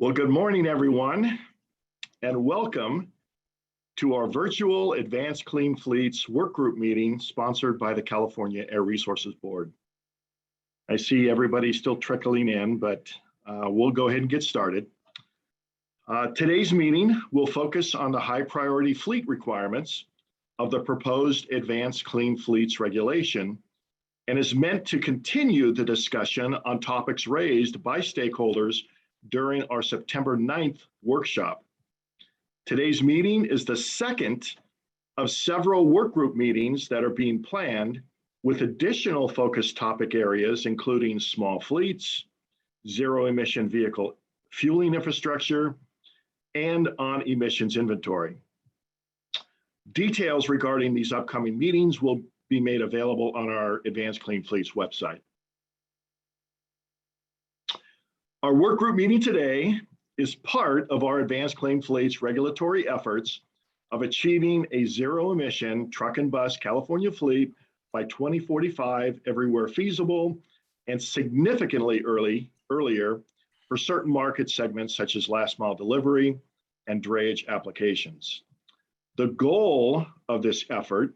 Well, good morning, everyone, and welcome to our virtual Advanced Clean Fleets Workgroup meeting sponsored by the California Air Resources Board. I see everybody still trickling in, but we'll go ahead and get started. Today's meeting will focus on the high priority fleet requirements of the proposed Advanced Clean Fleets regulation and is meant to continue the discussion on topics raised by stakeholders during our September 9th workshop. Today's meeting is the second of several workgroup meetings that are being planned with additional focus topic areas, including small fleets, zero-emission vehicle fueling infrastructure, and on emissions inventory. Details regarding these upcoming meetings will be made available on our Advanced Clean Fleets website. Our workgroup meeting today is part of our Advanced Clean Fleets regulatory efforts of achieving a zero-emission truck and bus California fleet by 2045 everywhere feasible and significantly earlier for certain market segments such as last mile delivery and drayage applications. The goal of this effort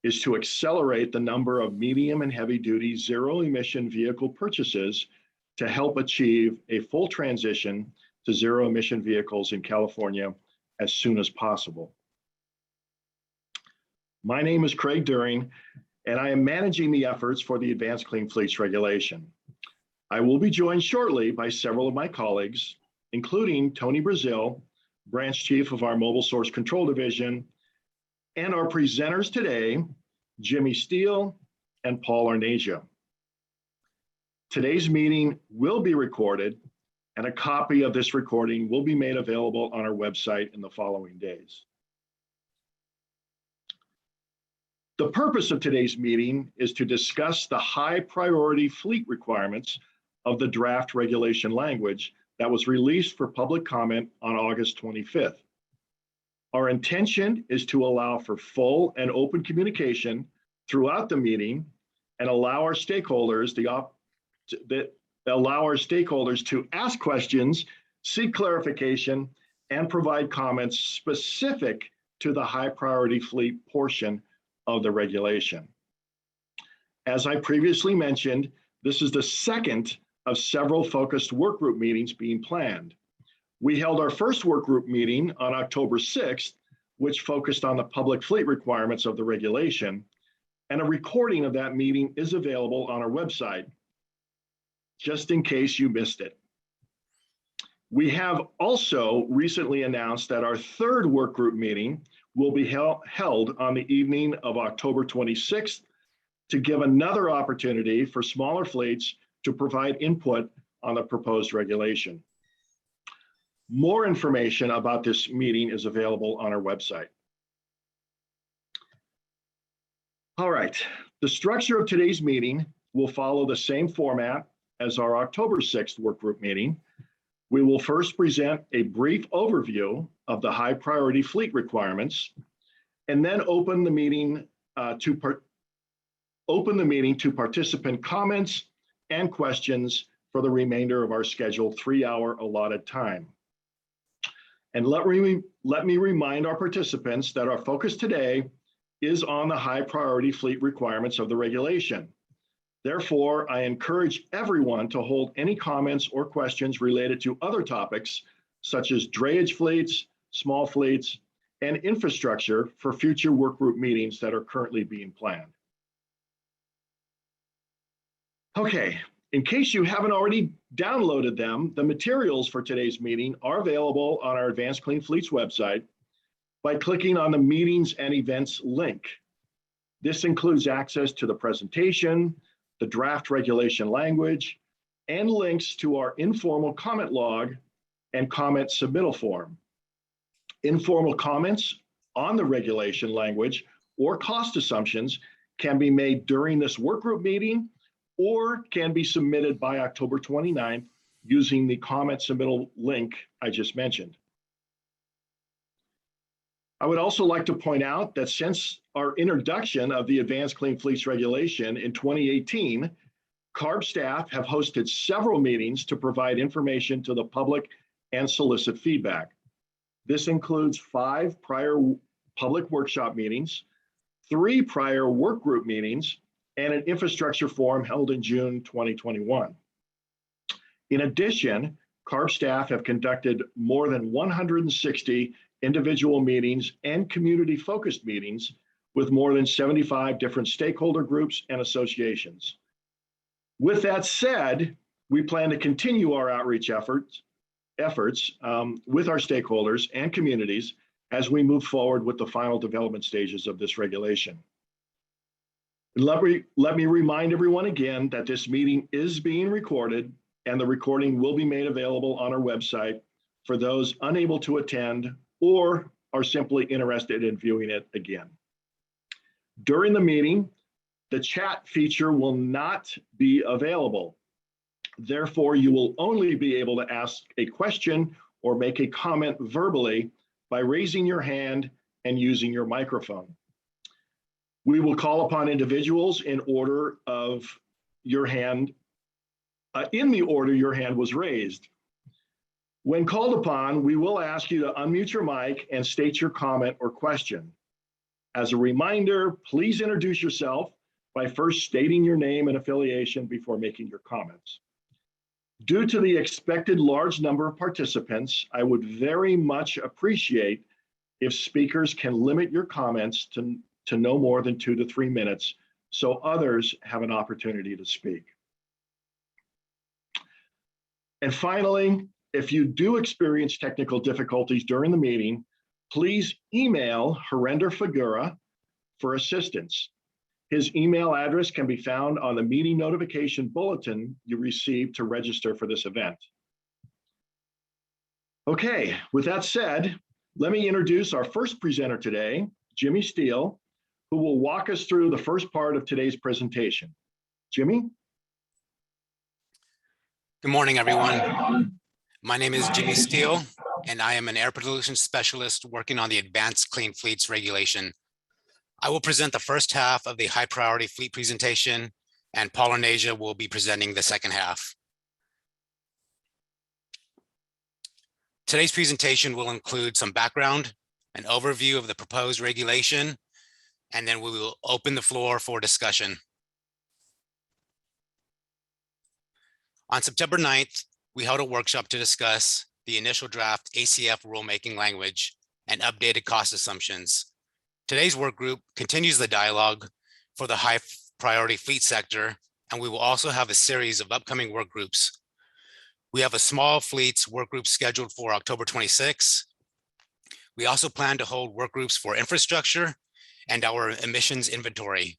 is to accelerate the number of medium and heavy duty zero-emission vehicle purchases to help achieve a full transition to zero-emission vehicles in California as soon as possible. My name is Craig During, and I am managing the efforts for the Advanced Clean Fleets regulation. I will be joined shortly by several of my colleagues, including Tony Brazil, Branch Chief of our Mobile Source Control Division, and our presenters today, Jimmy Steele and Paul Arnasia. Today's meeting will be recorded, and a copy of this recording will be made available on our website in the following days. The purpose of today's meeting is to discuss the high priority fleet requirements of the draft regulation language that was released for public comment on August 25th. Our intention is to allow for full and open communication throughout the meeting and allow our stakeholders to ask questions, seek clarification, and provide comments specific to the high priority fleet portion of the regulation. As I previously mentioned, this is the second of several focused workgroup meetings being planned. We held our first workgroup meeting on October 6th, which focused on the public fleet requirements of the regulation, and a recording of that meeting is available on our website, just in case you missed it. We have also recently announced that our third workgroup meeting will be held on the evening of October 26th to give another opportunity for smaller fleets to provide input on the proposed regulation. More information about this meeting is available on our website. All right, the structure of today's meeting will follow the same format as our October 6th workgroup meeting. We will first present a brief overview of the high priority fleet requirements and then open the meeting to participant comments and questions for the remainder of our scheduled 3-hour allotted time. And let me remind our participants that our focus today is on the high priority fleet requirements of the regulation. Therefore, I encourage everyone to hold any comments or questions related to other topics, such as drayage fleets, small fleets, and infrastructure for future workgroup meetings that are currently being planned. Okay, in case you haven't already downloaded them, the materials for today's meeting are available on our Advanced Clean Fleets website by clicking on the Meetings and Events link. This includes access to the presentation, the draft regulation language, and links to our informal comment log and comment submittal form. Informal comments on the regulation language or cost assumptions can be made during this workgroup meeting or can be submitted by October 29th using the comment submittal link I just mentioned. I would also like to point out that since our introduction of the Advanced Clean Fleets regulation in 2018, CARB staff have hosted several meetings to provide information to the public and solicit feedback. This includes 5 prior public workshop meetings, 3 prior work group meetings, and an infrastructure forum held in June 2021. In addition, CARB staff have conducted more than 160 individual meetings and community-focused meetings with more than 75 different stakeholder groups and associations. With that said, we plan to continue our outreach efforts with our stakeholders and communities as we move forward with the final development stages of this regulation. Let me remind everyone again that this meeting is being recorded, and the recording will be made available on our website for those unable to attend or are simply interested in viewing it again. During the meeting, the chat feature will not be available. Therefore, you will only be able to ask a question or make a comment verbally by raising your hand and using your microphone. We will call upon individuals in order of your hand, in the order your hand was raised. When called upon, we will ask you to unmute your mic and state your comment or question. As a reminder, please introduce yourself by first stating your name and affiliation before making your comments. Due to the expected large number of participants, I would very much appreciate if speakers can limit your comments to no more than 2 to 3 minutes so others have an opportunity to speak. And finally, if you do experience technical difficulties during the meeting, please email Harinder Fagura for assistance. His email address can be found on the meeting notification bulletin you received to register for this event. Okay, with that said, let me introduce our first presenter today, Jimmy Steele, who will walk us through the first part of today's presentation. Jimmy? Good morning, everyone. My name is Jimmy Steele, and I am an air pollution specialist working on the Advanced Clean Fleets regulation. I will present the first half of the high priority fleet presentation, and Polynesia will be presenting the second half. Today's presentation will include some background, an overview of the proposed regulation, and then we will open the floor for discussion. On September 9th, we held a workshop to discuss the initial draft ACF rulemaking language and updated cost assumptions. Today's work group continues the dialogue for the high priority fleet sector, and we will also have a series of upcoming work groups. We have a small fleets work group scheduled for October 26. We also plan to hold work groups for infrastructure and our emissions inventory.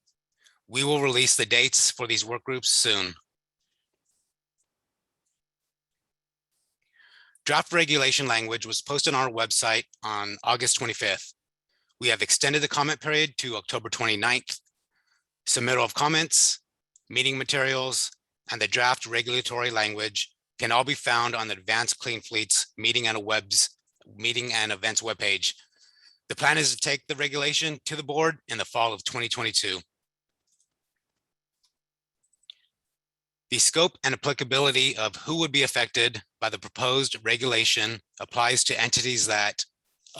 We will release the dates for these work groups soon. Draft regulation language was posted on our website on August 25th. We have extended the comment period to October 29th. Submittal of comments, meeting materials, and the draft regulatory language can all be found on the Advanced Clean Fleets meeting and events webpage. The plan is to take the regulation to the board in the fall of 2022. The scope and applicability of who would be affected by the proposed regulation applies to entities that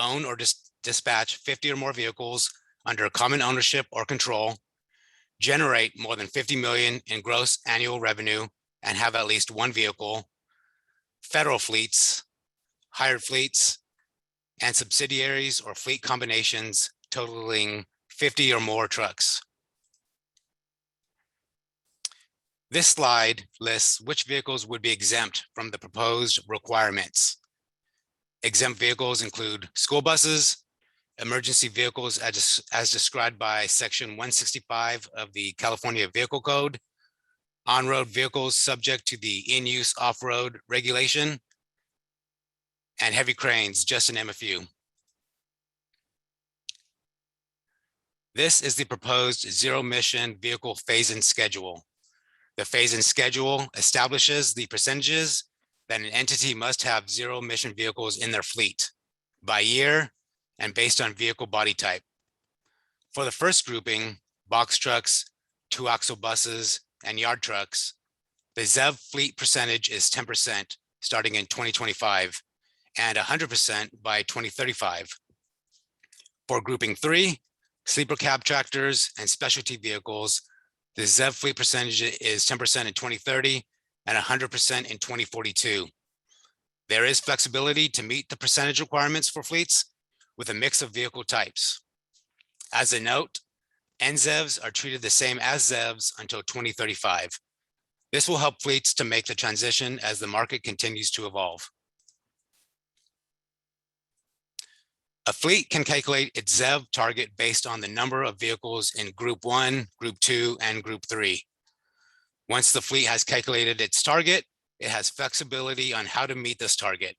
own or dispatch 50 or more vehicles under common ownership or control, generate more than 50 million in gross annual revenue and have at least one vehicle, federal fleets, hired fleets, and subsidiaries or fleet combinations totaling 50 or more trucks. This slide lists which vehicles would be exempt from the proposed requirements. Exempt vehicles include school buses, emergency vehicles as described by Section 165 of the California Vehicle Code, on-road vehicles subject to the in-use off-road regulation, and heavy cranes, just to name a few. This is the proposed zero-emission vehicle phase-in schedule. The phase-in schedule establishes the percentages that an entity must have zero-emission vehicles in their fleet by year and based on vehicle body type. For the first grouping, box trucks, two-axle buses, and yard trucks, the ZEV fleet percentage is 10% starting in 2025, and 100% by 2035. For grouping 3, sleeper cab tractors and specialty vehicles, the ZEV fleet percentage is 10% in 2030 and 100% in 2042. There is flexibility to meet the percentage requirements for fleets with a mix of vehicle types. As a note, NZEVs are treated the same as ZEVs until 2035. This will help fleets to make the transition as the market continues to evolve. A fleet can calculate its ZEV target based on the number of vehicles in Group 1, Group 2, and Group 3. Once the fleet has calculated its target, it has flexibility on how to meet this target.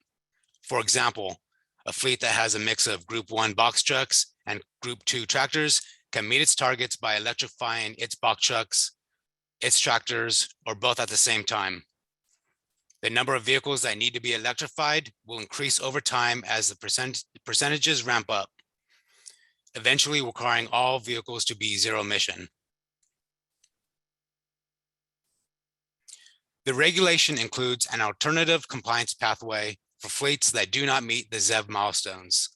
For example, a fleet that has a mix of Group 1 box trucks and Group 2 tractors can meet its targets by electrifying its box trucks, its tractors, or both at the same time. The number of vehicles that need to be electrified will increase over time as the percentages ramp up, eventually requiring all vehicles to be zero emission. The regulation includes an alternative compliance pathway for fleets that do not meet the ZEV milestones.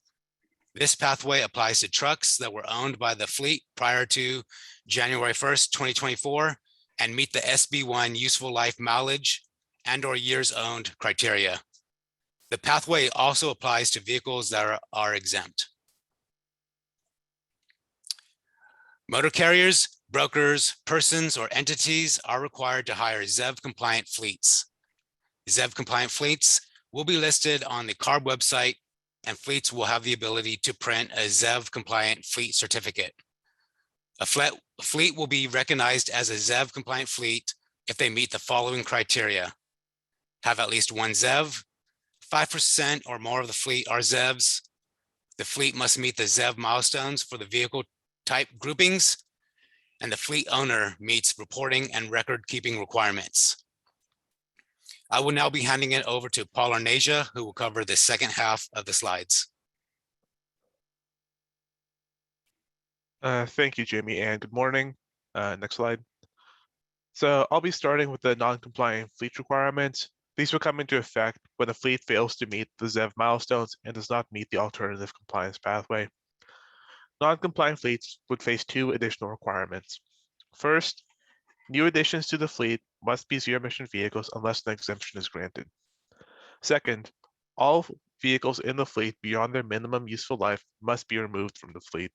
This pathway applies to trucks that were owned by the fleet prior to January 1st, 2024, and meet the SB1 useful life mileage and/or years owned criteria. The pathway also applies to vehicles that are exempt. Motor carriers, brokers, persons, or entities are required to hire ZEV compliant fleets. ZEV compliant fleets will be listed on the CARB website, and fleets will have the ability to print a ZEV compliant fleet certificate. A fleet will be recognized as a ZEV compliant fleet if they meet the following criteria: have at least one ZEV, 5% or more of the fleet are ZEVs, the fleet must meet the ZEV milestones for the vehicle type groupings, and the fleet owner meets reporting and record keeping requirements. I will now be handing it over to Paul Arnasia, who will cover the second half of the slides. Thank you, Jamie, and good morning. Next slide. So I'll be starting with the non-compliant fleet requirements. These will come into effect when a fleet fails to meet the ZEV milestones and does not meet the alternative compliance pathway. Non-compliant fleets would face two additional requirements. First, new additions to the fleet must be zero-emission vehicles unless an exemption is granted. Second, all vehicles in the fleet beyond their minimum useful life must be removed from the fleet.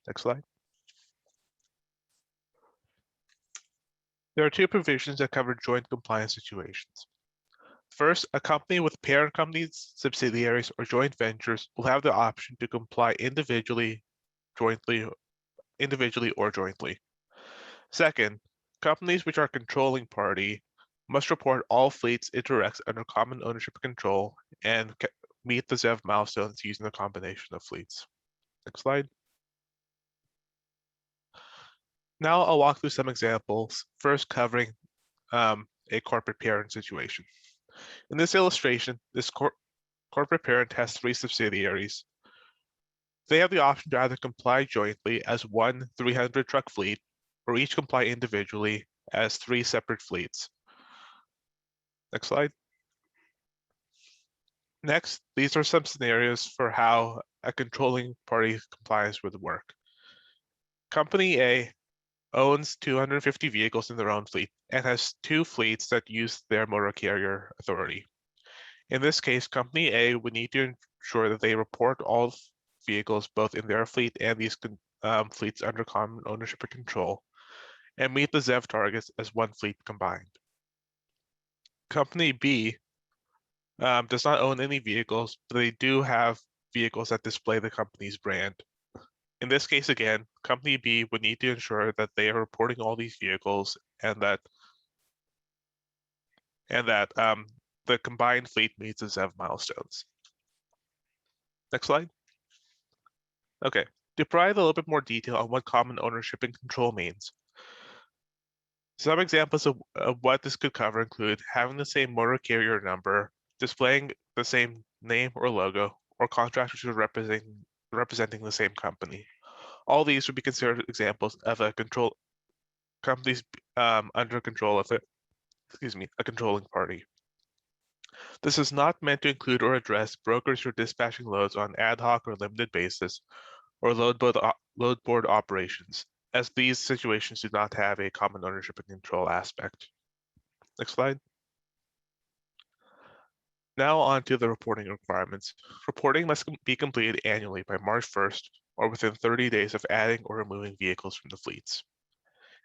Next slide. There are two provisions that cover joint compliance situations. First, a company with parent companies, subsidiaries, or joint ventures will have the option to comply individually, or jointly. Second, companies which are controlling party must report all fleets it directs under common ownership and control and meet the ZEV milestones using a combination of fleets. Next slide. Now I'll walk through some examples, first covering a corporate parent situation. In this illustration, this corporate parent has three subsidiaries. They have the option to either comply jointly as one 300 truck fleet or each comply individually as three separate fleets. Next slide. Next, these are some scenarios for how a controlling party compliance would work. Company A owns 250 vehicles in their own fleet and has two fleets that use their motor carrier authority. In this case, Company A would need to ensure that they report all vehicles both in their fleet and these fleets under common ownership and control, and meet the ZEV targets as one fleet combined. Company B does not own any vehicles, but they do have vehicles that display the company's brand. In this case, again, Company B would need to ensure that they are reporting all these vehicles and that the combined fleet meets the ZEV milestones. Next slide. Okay, to provide a little bit more detail on what common ownership and control means. Some examples of what this could cover include having the same motor carrier number, displaying the same name or logo, or contractors representing the same company. All these would be considered examples of a companies under control of a controlling party. This is not meant to include or address brokers who are dispatching loads on ad hoc or limited basis or load board operations, as these situations do not have a common ownership and control aspect. Next slide. Now on to the reporting requirements. Reporting must be completed annually by March 1st or within 30 days of adding or removing vehicles from the fleets.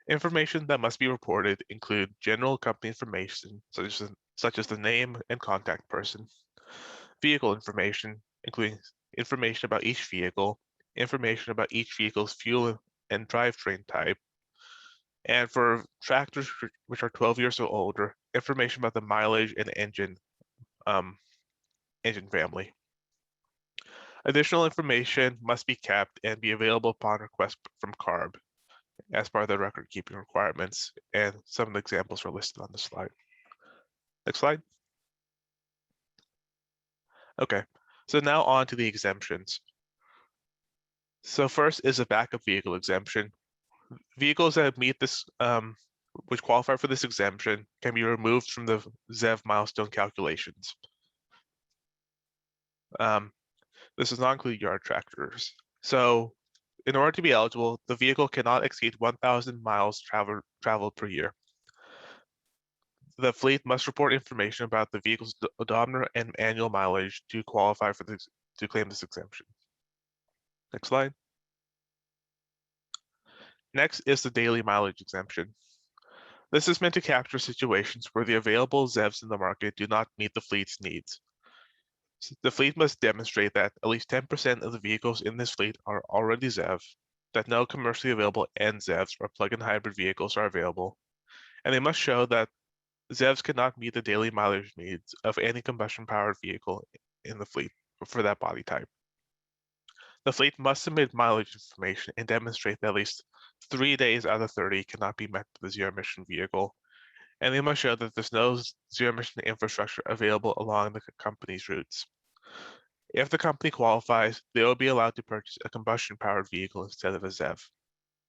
Information that must be reported include general company information, such as the name and contact person, vehicle information, including information about each vehicle, information about each vehicle's fuel and drivetrain type, and for tractors which are 12 years or older, information about the mileage and engine family. Additional information must be kept and be available upon request from CARB as part of the record keeping requirements, and some of the examples are listed on the slide. Next slide. Okay, so now on to the exemptions. So first is a backup vehicle exemption. Vehicles that meet this, which qualify for this exemption, can be removed from the ZEV milestone calculations. This does not include yard tractors. So in order to be eligible, the vehicle cannot exceed 1,000 miles traveled per year. The fleet must report information about the vehicle's odometer and annual mileage to qualify for this, to claim this exemption. Next slide. Next is the daily mileage exemption. This is meant to capture situations where the available ZEVs in the market do not meet the fleet's needs. The fleet must demonstrate that at least 10% of the vehicles in this fleet are already ZEV, that no commercially available NZEVs or plug-in hybrid vehicles are available, and they must show that ZEVs cannot meet the daily mileage needs of any combustion-powered vehicle in the fleet for that body type. The fleet must submit mileage information and demonstrate that at least 3 days out of 30 cannot be met with the zero-emission vehicle, and they must show that there's no zero-emission infrastructure available along the company's routes. If the company qualifies, they will be allowed to purchase a combustion-powered vehicle instead of a ZEV.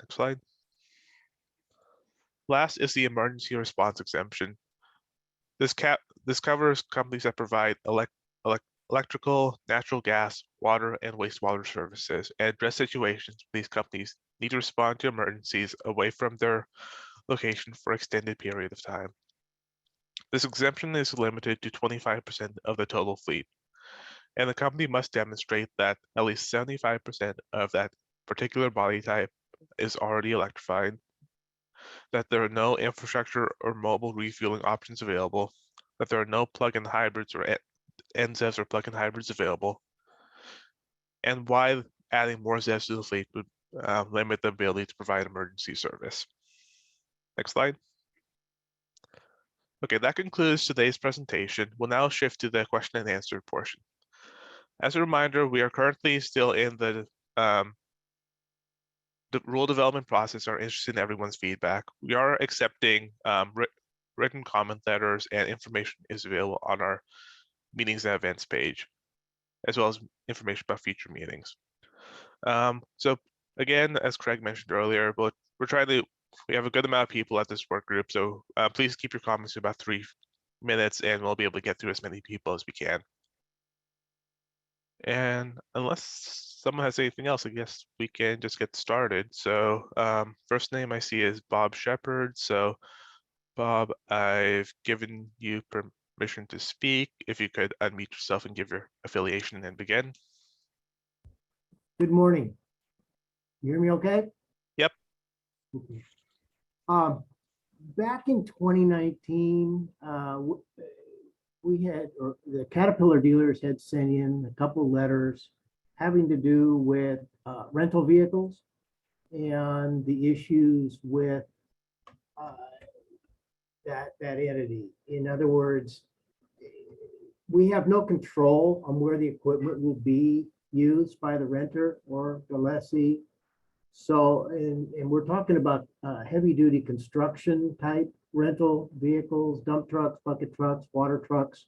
Next slide. Last is the emergency response exemption. This covers companies that provide electrical, natural gas, water, and wastewater services, and address situations where these companies need to respond to emergencies away from their location for extended period of time. This exemption is limited to 25% of the total fleet, and the company must demonstrate that at least 75% of that particular body type is already electrified, that there are no infrastructure or mobile refueling options available, that there are no plug-in hybrids or NZEVs or plug-in hybrids available, and why adding more ZEVs to the fleet would limit the ability to provide emergency service. Next slide. Okay, that concludes today's presentation. We'll now shift to the question and answer portion. As a reminder, we are currently still in the rule development process, are interested in everyone's feedback. We are accepting written comment letters, and information is available on our meetings and events page, as well as information about future meetings. So again, as Craig mentioned earlier, but we have a good amount of people at this work group, so please keep your comments to about 3 minutes, and we'll be able to get through as many people as we can. And unless someone has anything else, I guess we can just get started. So first name I see is Bob Shepard. So Bob, I've given you permission to speak. If you could unmute yourself and give your affiliation and begin. Good morning. You hear me okay? Yep. Okay. Back in 2019, the Caterpillar dealers had sent in a couple of letters having to do with rental vehicles and the issues with that entity. In other words, we have no control on where the equipment will be used by the renter or the lessee. So, and we're talking about heavy duty construction type rental vehicles, dump trucks, bucket trucks, water trucks.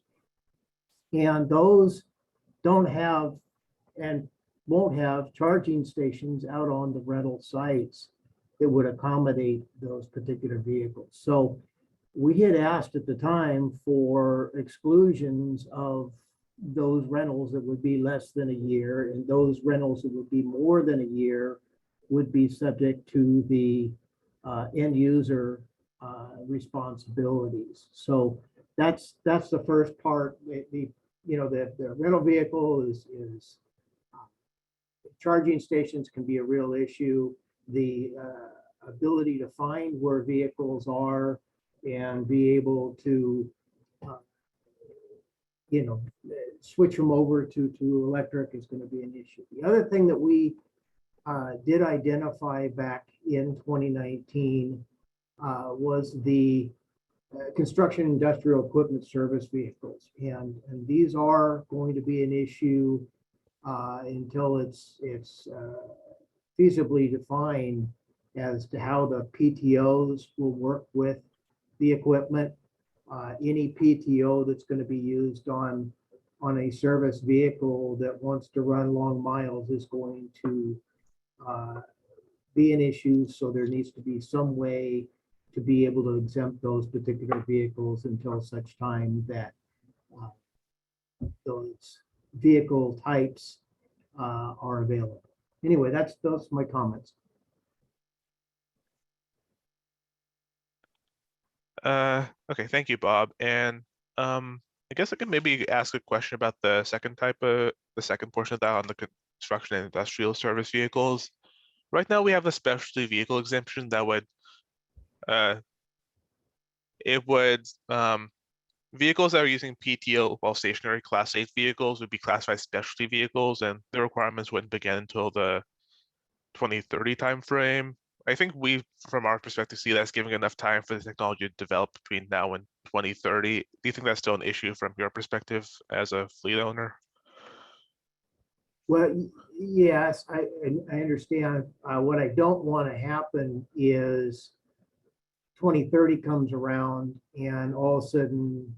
And those don't have and won't have charging stations out on the rental sites that would accommodate those particular vehicles. So we had asked at the time for exclusions of those rentals that would be less than a year, and those rentals that would be more than a year would be subject to the end user responsibilities. So that's the first part. The rental vehicle is charging stations can be a real issue. The ability to find where vehicles are and be able to switch them over to electric is going to be an issue. The other thing that we did identify back in 2019 was the construction industrial equipment service vehicles. And these are going to be an issue until it's feasibly defined as to how the PTOs will work with the equipment. Any PTO that's going to be used on a service vehicle that wants to run long miles is going to be an issue. So there needs to be some way to be able to exempt those particular vehicles until such time that those vehicle types are available. Anyway, those my comments. Okay, thank you, Bob. And I guess I can maybe ask a question about the second portion of that on the construction and industrial service vehicles. Right now, we have a specialty vehicle exemption that would vehicles that are using PTO while stationary Class 8 vehicles would be classified specialty vehicles, and the requirements wouldn't begin until the 2030 timeframe. I think we, from our perspective, see that's giving enough time for the technology to develop between now and 2030. Do you think that's still an issue from your perspective as a fleet owner? Well, yes, I understand. What I don't want to happen is 2030 comes around and all of a sudden,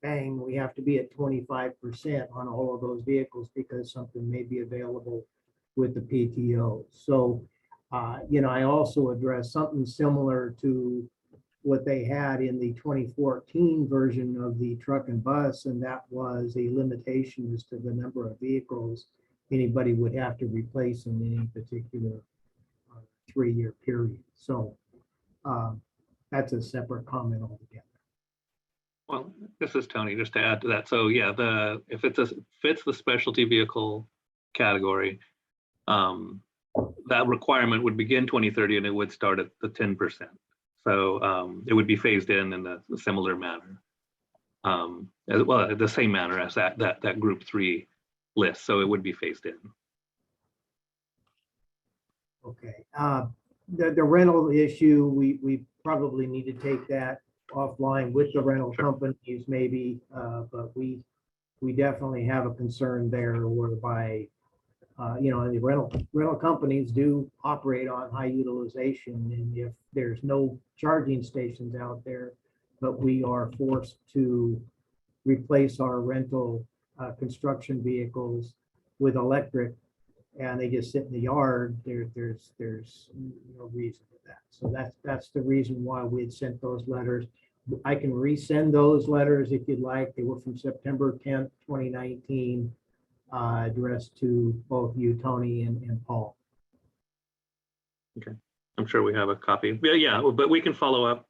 bang, we have to be at 25% on all of those vehicles because something may be available with the PTO. So, I also addressed something similar to what they had in the 2014 version of the truck and bus, and that was a limitation as to the number of vehicles anybody would have to replace in any particular 3-year period. So that's a separate comment altogether. Well, this is Tony, just to add to that. So yeah, if it fits the specialty vehicle category, that requirement would begin 2030 and it would start at the 10%. So it would be phased in a similar manner, the same manner as that group 3 list. So it would be phased in. Okay. The rental issue, we probably need to take that offline with the rental companies maybe, but we definitely have a concern there whereby the rental companies do operate on high utilization, and if there's no charging stations out there, but we are forced to replace our rental construction vehicles with electric, and they just sit in the yard, there's no reason for that. So that's the reason why we had sent those letters. I can resend those letters if you'd like. They were from September 10th, 2019. Addressed to both you, Tony, and Paul. Okay, I'm sure we have a copy. Yeah, but we can follow up.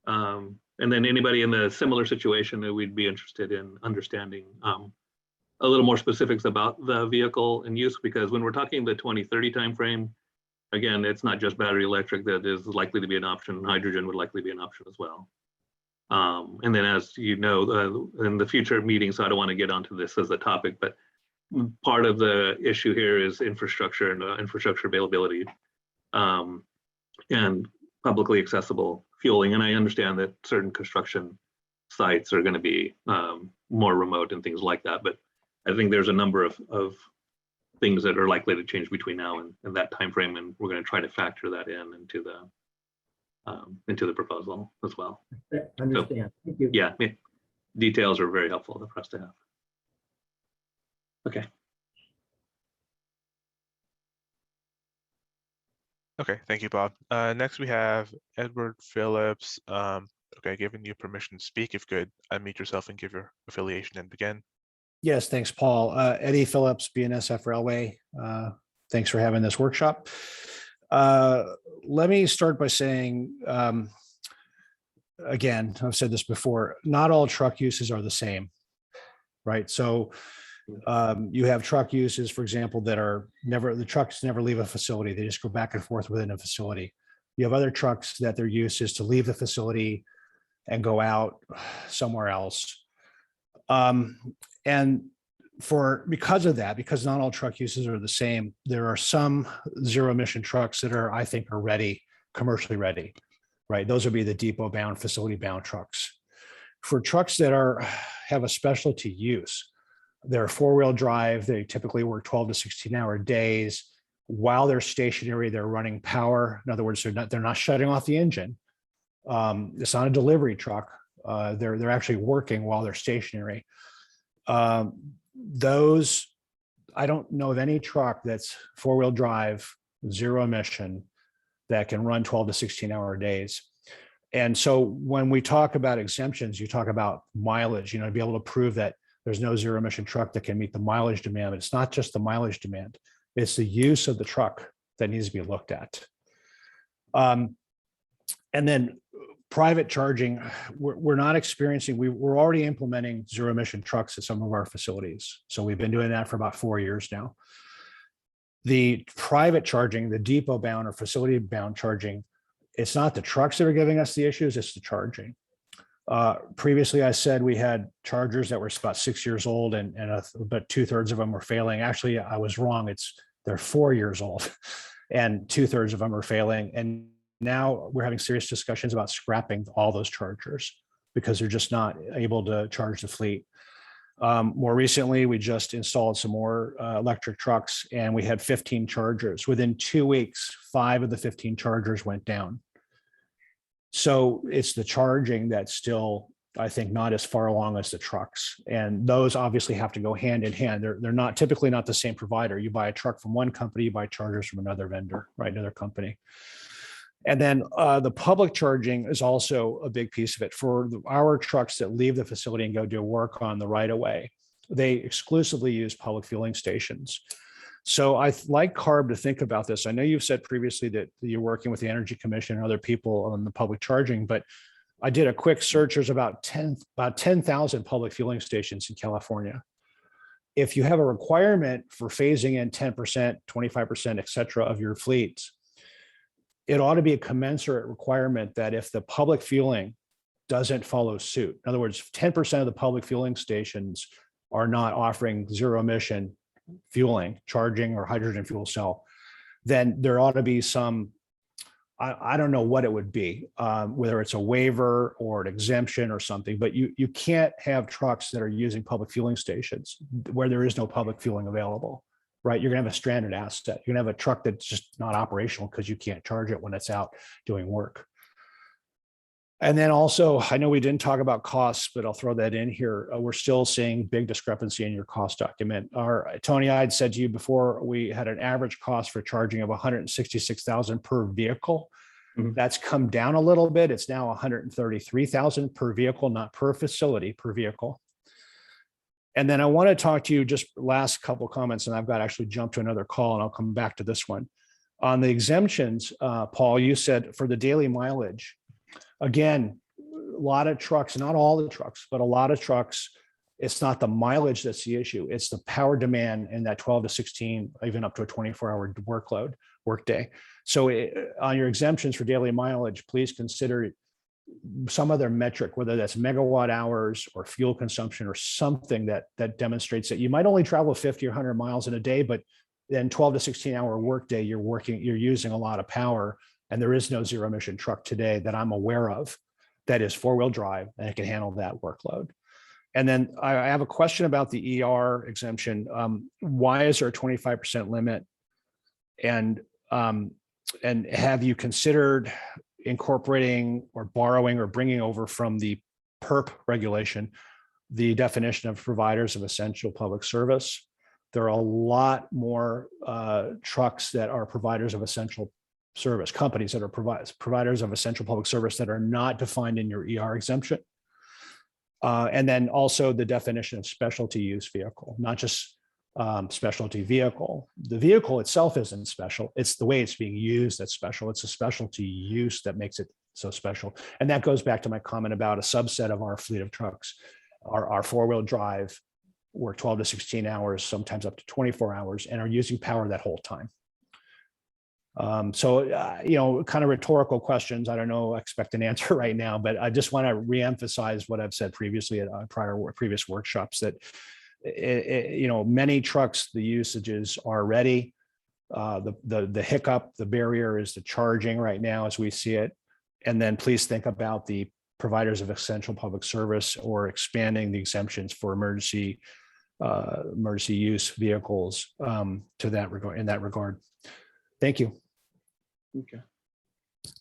And then anybody in the similar situation that we'd be interested in understanding a little more specifics about the vehicle and use, because when we're talking the 2030 timeframe, again, it's not just battery electric that is likely to be an option. Hydrogen would likely be an option as well. And then, as you know, in the future meetings, so I don't want to get onto this as a topic, but part of the issue here is infrastructure and infrastructure availability and publicly accessible fueling. And I understand that certain construction sites are going to be more remote and things like that, but I think there's a number of things that are likely to change between now and that time frame, and we're going to try to factor that into the proposal as well. Understand. So, thank you. Yeah, details are very helpful for us to have. Okay. Okay, thank you, Bob. Next, we have Edward Phillips. Okay, giving you permission to speak, if good, unmute yourself and give your affiliation and begin. Yes, thanks, Paul. Eddie Phillips, BNSF Railway. Thanks for having this workshop. Let me start by saying, again, I've said this before, not all truck uses are the same, right? So you have truck uses, for example, that are the trucks never leave a facility. They just go back and forth within a facility. You have other trucks that their use is to leave the facility and go out somewhere else. And because of that, because not all truck uses are the same, there are some zero emission trucks that I think are ready, commercially ready, right? Those would be the depot bound, facility bound trucks. For trucks that have a specialty use, they're 4-wheel drive. They typically work 12 to 16-hour days. While they're stationary, they're running power. In other words, they're not shutting off the engine. It's not a delivery truck. They're actually working while they're stationary. Those, I don't know of any truck that's 4-wheel drive, zero emission, that can run 12 to 16-hour days. And so when we talk about exemptions, you talk about mileage, to be able to prove that there's no zero emission truck that can meet the mileage demand. But it's not just the mileage demand, it's the use of the truck that needs to be looked at. And then private charging, we're not experiencing, we're already implementing zero emission trucks at some of our facilities. So we've been doing that for about 4 years now. The private charging, the depot bound or facility bound charging, it's not the trucks that are giving us the issues, it's the charging. Previously, I said we had chargers that were about 6 years old and about 2/3 of them were failing. Actually, I was wrong. They're 4 years old and 2/3 of them are failing. And now we're having serious discussions about scrapping all those chargers because they're just not able to charge the fleet. More recently, we just installed some more electric trucks and we had 15 chargers. Within 2 weeks, 5 of the 15 chargers went down. So it's the charging that's still, I think, not as far along as the trucks. And those obviously have to go hand in hand. They're typically not the same provider. You buy a truck from one company, you buy chargers from another vendor, right? Another company. And then the public charging is also a big piece of it. For our trucks that leave the facility and go do work on the right of way, they exclusively use public fueling stations. So I'd like CARB to think about this. I know you've said previously that you're working with the Energy Commission and other people on the public charging, but I did a quick search. There's about 10,000 public fueling stations in California. If you have a requirement for phasing in 10%, 25%, et cetera, of your fleets, it ought to be a commensurate requirement that if the public fueling doesn't follow suit, in other words, 10% of the public fueling stations are not offering zero emission fueling, charging, or hydrogen fuel cell, then there ought to be some, I don't know what it would be, whether it's a waiver or an exemption or something, but you can't have trucks that are using public fueling stations where there is no public fueling available, right? You're gonna have a stranded asset. You're gonna have a truck that's just not operational because you can't charge it when it's out doing work. And then also, I know we didn't talk about costs, but I'll throw that in here. We're still seeing big discrepancy in your cost document. Tony, I had said to you before, we had an average cost for charging of $166,000 per vehicle. Mm-hmm. That's come down a little bit. It's now $133,000 per vehicle, not per facility, per vehicle. And then I want to talk to you just last couple of comments, and I've got to actually jump to another call and I'll come back to this one. On the exemptions, Paul, you said for the daily mileage, again, a lot of trucks, not all the trucks, but a lot of trucks, it's not the mileage that's the issue. It's the power demand in that 12 to 16, even up to a 24-hour workday. So on your exemptions for daily mileage, please consider some other metric, whether that's megawatt hours or fuel consumption or something that demonstrates that you might only travel 50 or 100 miles in a day, but then 12 to 16-hour workday, you're using a lot of power. And there is no zero emission truck today that I'm aware of that is 4-wheel drive and it can handle that workload. And then I have a question about the ER exemption. Why is there a 25% limit? And have you considered incorporating or borrowing or bringing over from the PERP regulation the definition of providers of essential public service? There are a lot more trucks that are providers of essential service, companies that are providers of essential public service that are not defined in your ER exemption. And then also the definition of specialty use vehicle, not just specialty vehicle. The vehicle itself isn't special. It's the way it's being used that's special. It's a specialty use that makes it so special. And that goes back to my comment about a subset of our fleet of trucks. Our four-wheel drive work 12 to 16 hours, sometimes up to 24 hours, and are using power that whole time. Kind of rhetorical questions. I don't know, expect an answer right now, but I just want to reemphasize what I've said previously at previous workshops that, many trucks, the usages are ready. The hiccup, the barrier is the charging right now as we see it. And then please think about the providers of essential public service or expanding the exemptions for emergency use vehicles to that regard, in that regard. Thank you. Okay.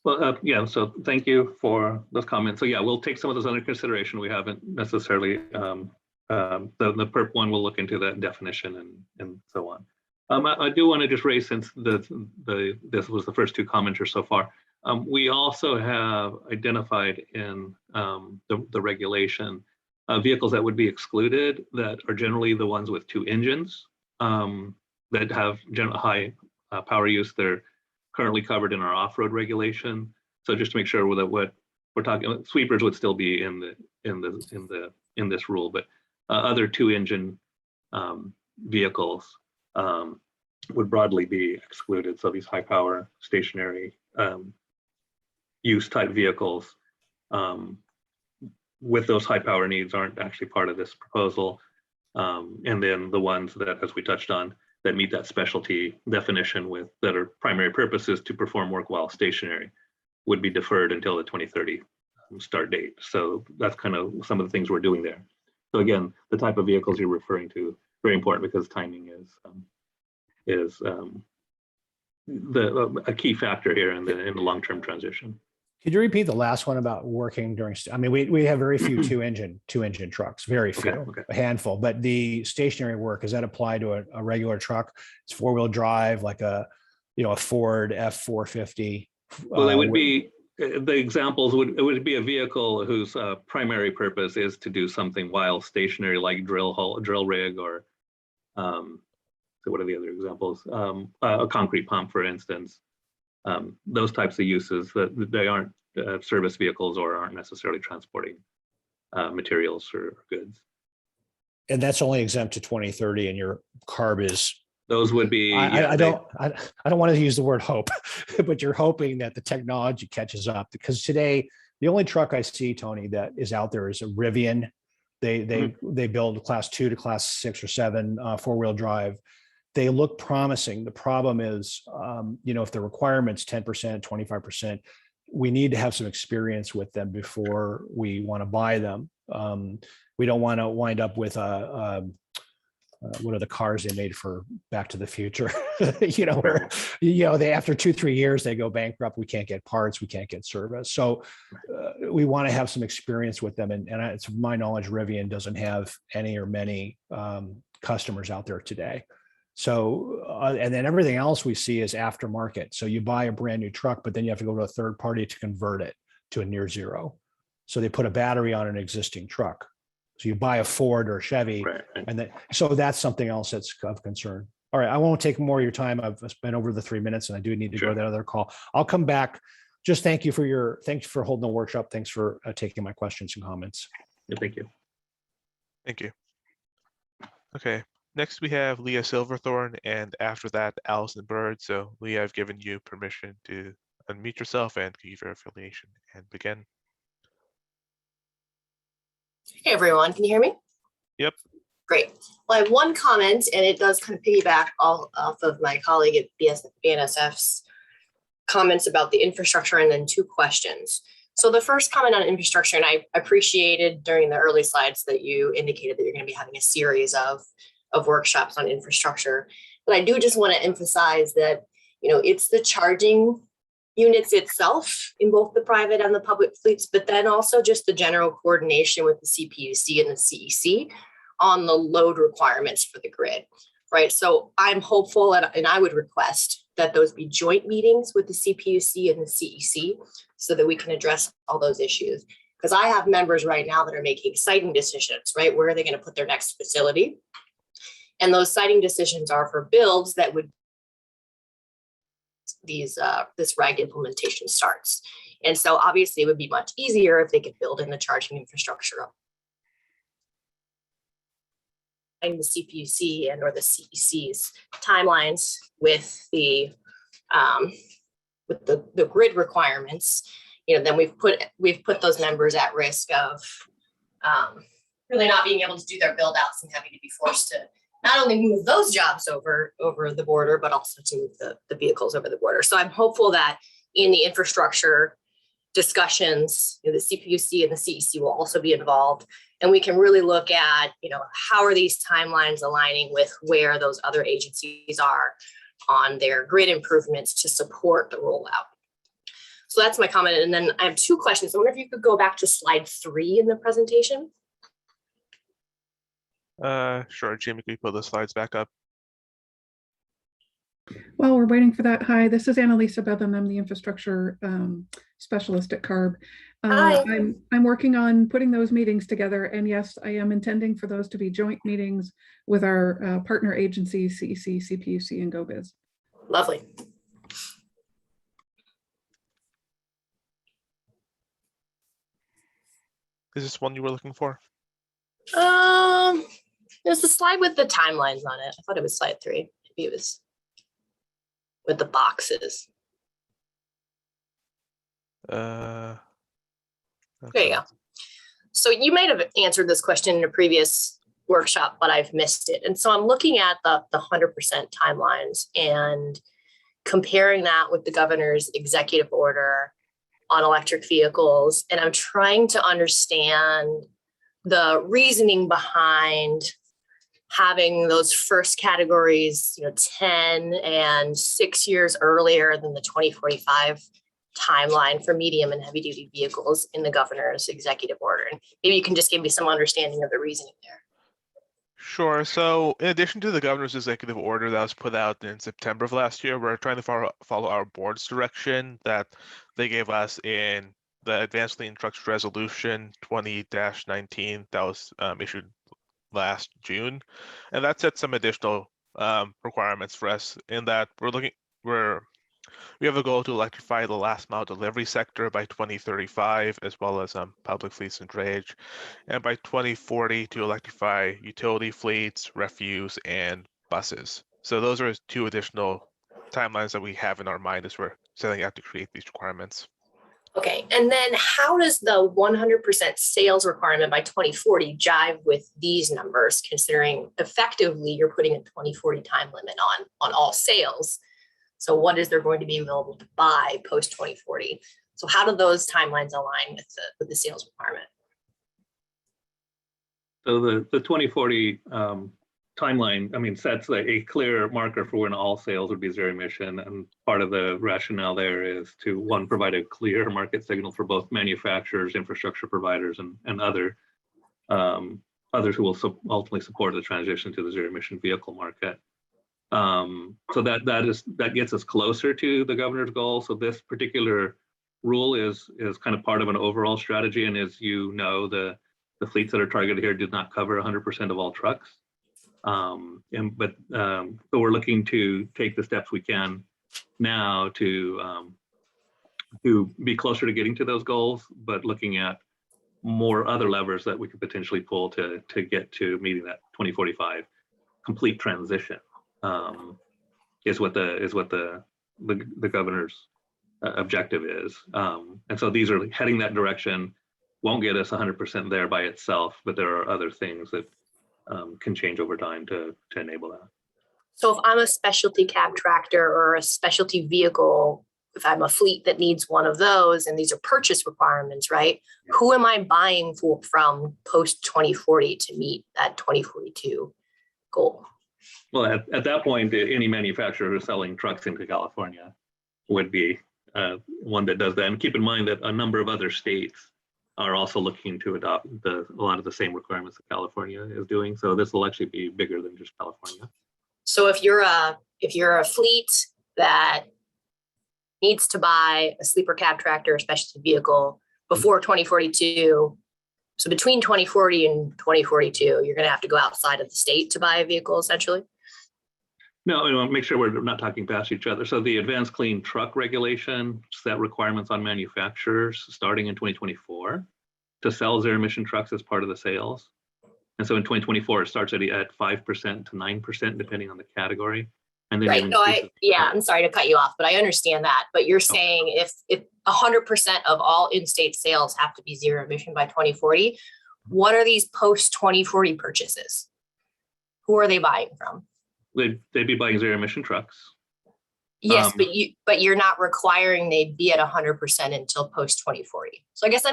Well, yeah, so thank you for those comments. So yeah, we'll take some of those under consideration. We haven't necessarily, the PERP one, we'll look into that definition and so on. I do want to just raise, since this was the first two commenters so far, we also have identified in the regulation vehicles that would be excluded that are generally the ones with two engines that have high power use. They're currently covered in our off-road regulation. So just to make sure that what we're talking, sweepers would still be in this rule, but other two-engine vehicles would broadly be excluded. So these high-power stationary use type vehicles with those high power needs aren't actually part of this proposal. And then the ones that, as we touched on, that meet that specialty definition that are primary purposes to perform work while stationary would be deferred until the 2030 start date. So that's kind of some of the things we're doing there. So again, the type of vehicles you're referring to, very important, because timing is a key factor here in the long-term transition. Could you repeat the last one about working during? I mean, we have very few two engine trucks, very few, Okay. a handful. But the stationary work, does that apply to a regular truck? It's four-wheel drive, like a Ford F-450. Well, they would be the examples. It would be a vehicle whose primary purpose is to do something while stationary, like drill rig, or so what are the other examples? A concrete pump, for instance. Those types of uses that they aren't service vehicles or aren't necessarily transporting materials or goods. And that's only exempt to 2030, and your CARB is. Those would be. I don't want to use the word hope, but you're hoping that the technology catches up, because today the only truck I see, Tony, that is out there is a Rivian. They build class 2 to class 6 or 7 four-wheel drive. They look promising. The problem is, if the requirement's 10%, 25%, we need to have some experience with them before we want to buy them. We don't want to wind up with what are the cars they made for Back to the Future? Where they, after 2-3 years, they go bankrupt. We can't get parts. We can't get service. So we want to have some experience with them. And it's my knowledge, Rivian doesn't have any or many customers out there today. So, and then everything else we see is aftermarket. So you buy a brand new truck, but then you have to go to a third party to convert it to a near zero. So they put a battery on an existing truck. So you buy a Ford or a Chevy, right. And so that's something else that's of concern. All right, I won't take more of your time. I've spent over the 3 minutes, and I do need to go to that other call. I'll come back. Just thanks for holding the workshop. Thanks for taking my questions and comments. Yeah, thank you. Thank you. Okay. Next, we have Leah Silverthorne, and after that, Allison Bird. So, Leah, I've given you permission to unmute yourself and give your affiliation and begin. Hey, everyone. Can you hear me? Yep. Great. Well, I have one comment, and it does kind of piggyback off of my colleague at BNSF's comments about the infrastructure, and then 2 questions. So the first comment on infrastructure, and I appreciated during the early slides that you indicated that you're going to be having a series of workshops on infrastructure. But I do just want to emphasize that, it's the charging units itself in both the private and the public fleets, but then also just the general coordination with the CPUC and the CEC on the load requirements for the grid. right? So I'm hopeful and I would request that those be joint meetings with the CPUC and the CEC so that we can address all those issues. Because I have members right now that are making siting decisions, right? Where are they going to put their next facility? And those siting decisions are for builds that would this RAG implementation starts. And so obviously it would be much easier if they could build in the charging infrastructure up. And the CPUC and or the CEC's timelines with the grid requirements, you know, then we've put those members at risk of really not being able to do their build outs and having to be forced to not only move those jobs over the border, but also to move the vehicles over the border. So I'm hopeful that in the infrastructure discussions, you know, the CPUC and the CEC will also be involved. And we can really look at, you know, how are these timelines aligning with where those other agencies are on their grid improvements to support the rollout. So that's my comment. And then I have two questions. I wonder if you could go back to slide 3 in the presentation. Sure, Jamie, can you put the slides back up? While we're waiting for that, hi, this is Annalisa Bevan. I'm the infrastructure specialist at CARB. Hi. I'm working on putting those meetings together, and yes, I am intending for those to be joint meetings with our partner agencies, CEC, CPUC, and GoBiz. Lovely. Is this one you were looking for? There's the slide with the timelines on it. I thought it was slide 3. Maybe it was with the boxes. Okay. There you go. So you might have answered this question in a previous workshop, but I've missed it. And so I'm looking at the 100% timelines and comparing that with the governor's executive order on electric vehicles. And I'm trying to understand the reasoning behind having those first categories, you know, 10 and 6 years earlier than the 2045 timeline for medium and heavy duty vehicles in the governor's executive order. And maybe you can just give me some understanding of the reasoning there. Sure. So in addition to the governor's executive order that was put out in September of last year, we're trying to follow our board's direction that they gave us in the Advanced Clean Trucks Resolution 20-19 that was issued last June. And that set some additional requirements for us in that we have a goal to electrify the last mile delivery sector by 2035, as well as public fleets and drayage, and by 2040 to electrify utility fleets, refuse, and buses. So those are 2 additional timelines that we have in our mind as we're setting out to create these requirements. Okay, and then how does the 100% sales requirement by 2040 jive with these numbers, considering effectively you're putting a 2040 time limit on all sales? So what is there going to be available to buy post 2040? So how do those timelines align with the sales requirement? So the 2040 timeline, I mean, sets a clear marker for when all sales would be zero emission. And part of the rationale there is to, one, provide a clear market signal for both manufacturers, infrastructure providers, and others who will ultimately support the transition to the zero emission vehicle market. So that gets us closer to the governor's goal. So this particular rule is kind of part of an overall strategy. And as you know, the fleets that are targeted here did not cover 100% of all trucks. So we're looking to take the steps we can now to be closer to getting to those goals, but looking at more other levers that we could potentially pull to get to meeting that 2045 complete transition. Is what the governor's objective is, and so these are heading that direction. Won't get us 100% there by itself, but there are other things that can change over time to enable that. So if I'm a specialty cab tractor or a specialty vehicle, if I'm a fleet that needs one of those, and these are purchase requirements, right? Who am I buying from post 2040 to meet that 2042 goal? Well, at that point, any manufacturer who's selling trucks into California would be one that does that. And keep in mind that a number of other states are also looking to adopt a lot of the same requirements that California is doing. So this will actually be bigger than just California. So if you're a fleet that needs to buy a sleeper cab tractor, a specialty vehicle before 2042, so between 2040 and 2042, you're going to have to go outside of the state to buy a vehicle, essentially. No, I want to make sure we're not talking past each other. So the Advanced Clean Truck Regulation set requirements on manufacturers starting in 2024 to sell zero emission trucks as part of the sales. And so in 2024, it starts at 5% to 9%, depending on the category. And then Right. No, I'm sorry to cut you off, but I understand that. But you're saying if 100% of all in-state sales have to be zero emission by 2040, what are these post 2040 purchases? Who are they buying from? They'd be buying zero emission trucks. Yes, but you're not requiring they be at 100% until post 2040. So I guess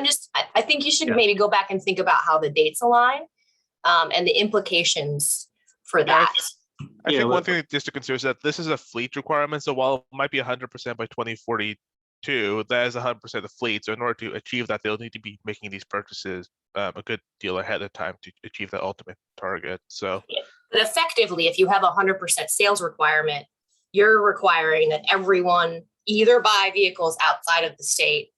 I think you should maybe go back and think about how the dates align and the implications for that. I think one thing just to consider is that this is a fleet requirement. So while it might be 100% by 2042, that is 100% of the fleet. So in order to achieve that, they'll need to be making these purchases a good deal ahead of time to achieve that ultimate target. So, but effectively, if you have 100% sales requirement, you're requiring that everyone either buy vehicles outside of the state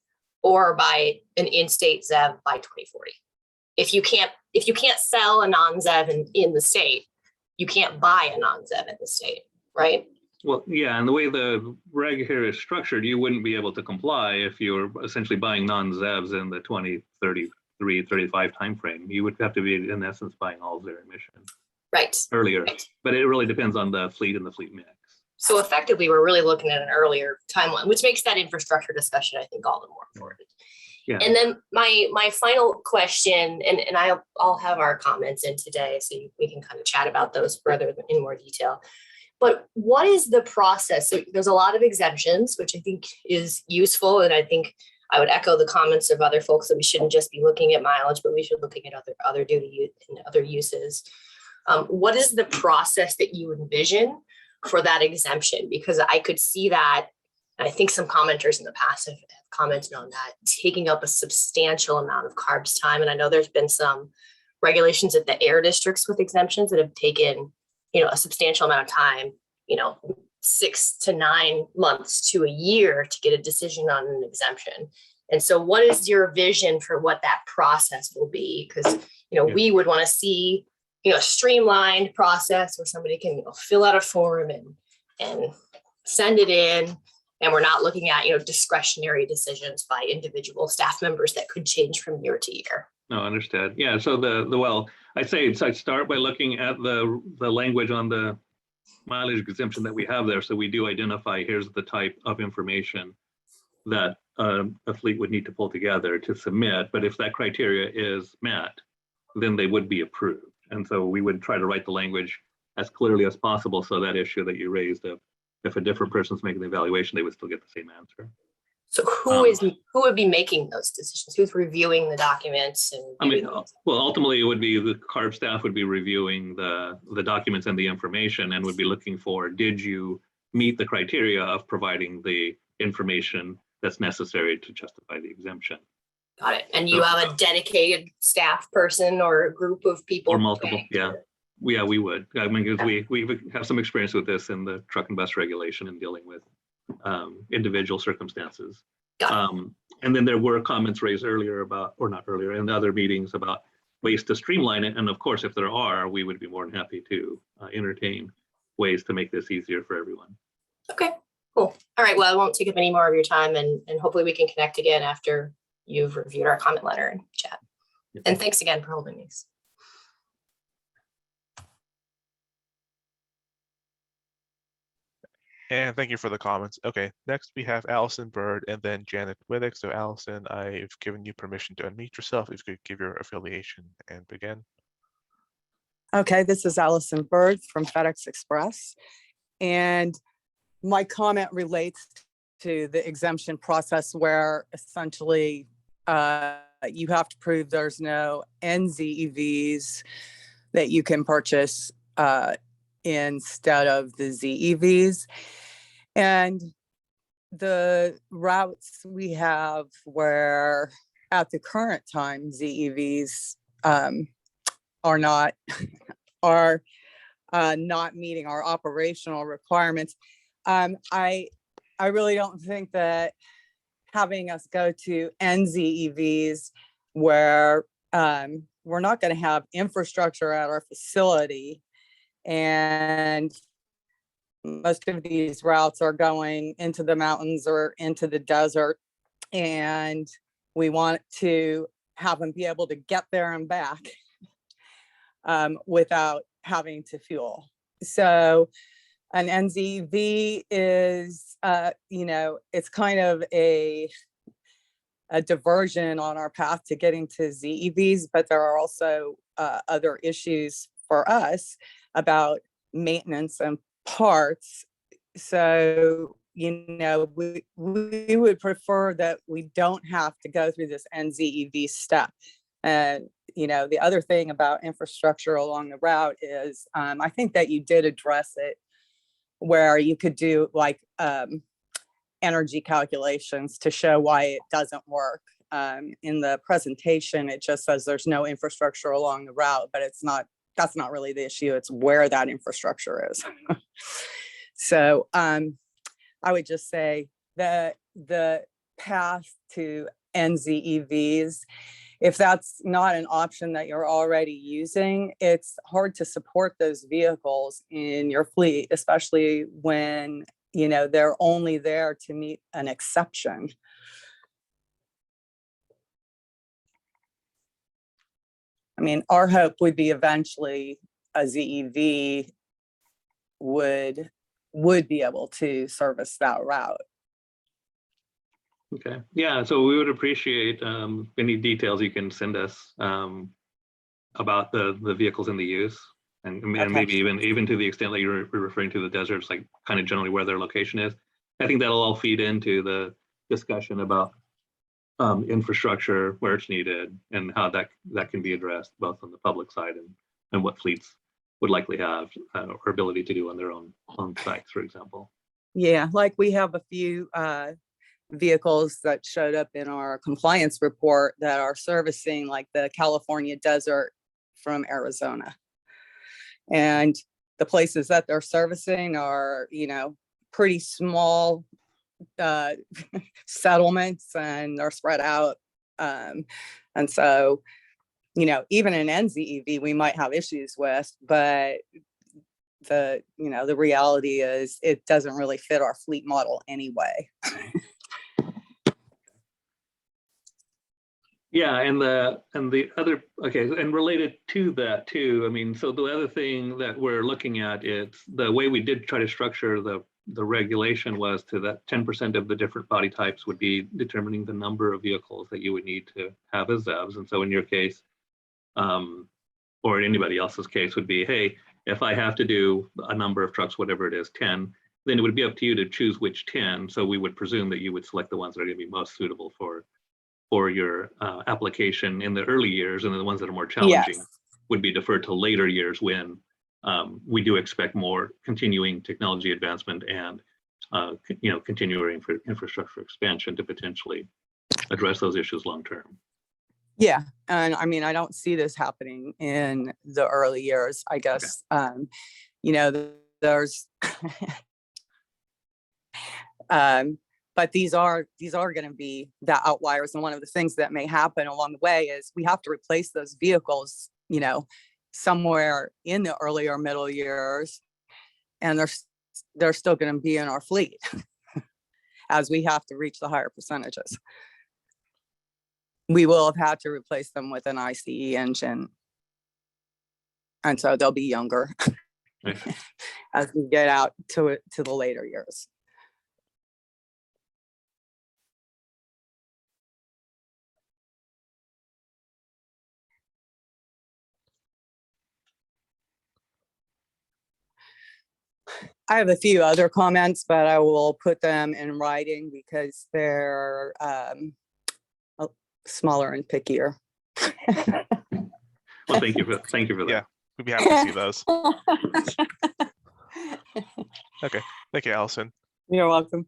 or buy an in-state ZEV by 2040. If you can't sell a non-ZEV in the state, you can't buy a non-ZEV in the state, right? Well, yeah, and the way the reg here is structured, you wouldn't be able to comply if you were essentially buying non-ZEVs in the 2033, 35 timeframe. You would have to be, in essence, buying all zero emission. Right. Earlier, right. But it really depends on the fleet and the fleet mix. So effectively, we're really looking at an earlier timeline, which makes that infrastructure discussion, I think, all the more important. Yeah. And then my final question, and I'll have our comments in today, so we can kind of chat about those further in more detail. But what is the process? So there's a lot of exemptions, which I think is useful, and I think I would echo the comments of other folks that we shouldn't just be looking at mileage, but we should be looking at other duty and other uses. What is the process that you envision for that exemption? Because I could see that, and I think some commenters in the past have commented on that, taking up a substantial amount of CARB's time. And I know there's been some regulations at the air districts with exemptions that have taken, a substantial amount of time, 6 to 9 months to a year to get a decision on an exemption. And so what is your vision for what that process will be? Because, we would want to see, a streamlined process where somebody can fill out a form and send it in. And we're not looking at, discretionary decisions by individual staff members that could change from year to year. No, understood. Yeah. So well, I'd start by looking at the language on the mileage exemption that we have there. So we do identify, here's the type of information that a fleet would need to pull together to submit. But if that criteria is met, then they would be approved. And so we would try to write the language as clearly as possible. So that issue that you raised of if a different person's making the evaluation, they would still get the same answer. So who would be making those decisions? Who's reviewing the documents? And ultimately it would be the CARB staff would be reviewing the documents and the information and would be looking for, did you meet the criteria of providing the information that's necessary to justify the exemption? Got it. And you have a dedicated staff person or a group of people? Or multiple, yeah. Yeah, we would. I mean, because we have some experience with this in the truck and bus regulation and dealing with individual circumstances. And then there were comments raised earlier about, or not earlier, in other meetings about ways to streamline it. And of course, if there are, we would be more than happy to entertain ways to make this easier for everyone. Okay, cool. All right, well, I won't take up any more of your time and hopefully we can connect again after you've reviewed our comment letter and chat. Yeah. And thanks again for holding these. And thank you for the comments. Okay, next we have Allison Bird and then Janet Wittek. So Allison, I've given you permission to unmute yourself. If you could give your affiliation and begin. Okay, this is Allison Bird from FedEx Express. And my comment relates to the exemption process where essentially you have to prove there's no NZEVs that you can purchase instead of the ZEVs. And the routes we have where at the current time ZEVs are not meeting our operational requirements. I really don't think that having us go to NZEVs where we're not going to have infrastructure at our facility, and most of these routes are going into the mountains or into the desert, and we want to have them be able to get there and back without having to fuel. So an NZV is, it's kind of a diversion on our path to getting to ZEVs, but there are also other issues for us about maintenance and parts. So, we would prefer that we don't have to go through this NZEV step. And, the other thing about infrastructure along the route is, I think that you did address it where you could do like energy calculations to show why it doesn't work. In the presentation, it just says there's no infrastructure along the route, but that's not really the issue. It's where that infrastructure is. So I would just say that the path to NZEVs, if that's not an option that you're already using, it's hard to support those vehicles in your fleet, especially when, they're only there to meet an exception. I mean, our hope would be eventually a ZEV would be able to service that route. Okay, yeah, so we would appreciate any details you can send us about the vehicles in the use, and maybe even to the extent that you're referring to the deserts, like kind of generally where their location is. I think that'll all feed into the discussion about infrastructure, where it's needed, and how that can be addressed both on the public side and what fleets would likely have or ability to do on their own sites, for example. Yeah, like we have a few vehicles that showed up in our compliance report that are servicing like the California desert from Arizona. And the places that they're servicing are, pretty small settlements, and they're spread out. And so, even an NZEV we might have issues with, but the reality is it doesn't really fit our fleet model anyway. Yeah, and the other, okay, and related to that too, I mean, so the other thing that we're looking at is the way we did try to structure the regulation was to that 10% of the different body types would be determining the number of vehicles that you would need to have as ZEVs. And so in your case, or in anybody else's case, would be, hey, if I have to do a number of trucks, whatever it is, 10, then it would be up to you to choose which 10. So we would presume that you would select the ones that are going to be most suitable for your application in the early years, and then the ones that are more challenging would be deferred to later years when we do expect more continuing technology advancement and continuing infrastructure expansion to potentially address those issues long term. Yeah, and I mean, I don't see this happening in the early years, I guess. Okay. There's but these are going to be the outliers. And one of the things that may happen along the way is we have to replace those vehicles, somewhere in the early or middle years, and they're still going to be in our fleet as we have to reach the higher percentages. We will have had to replace them with an ICE engine, and so they'll be younger as we get out to the later years. I have a few other comments, but I will put them in writing because they're smaller and pickier. Well, thank you for that. Yeah, we'd be happy to see those. Okay, thank you, Allison. You're welcome.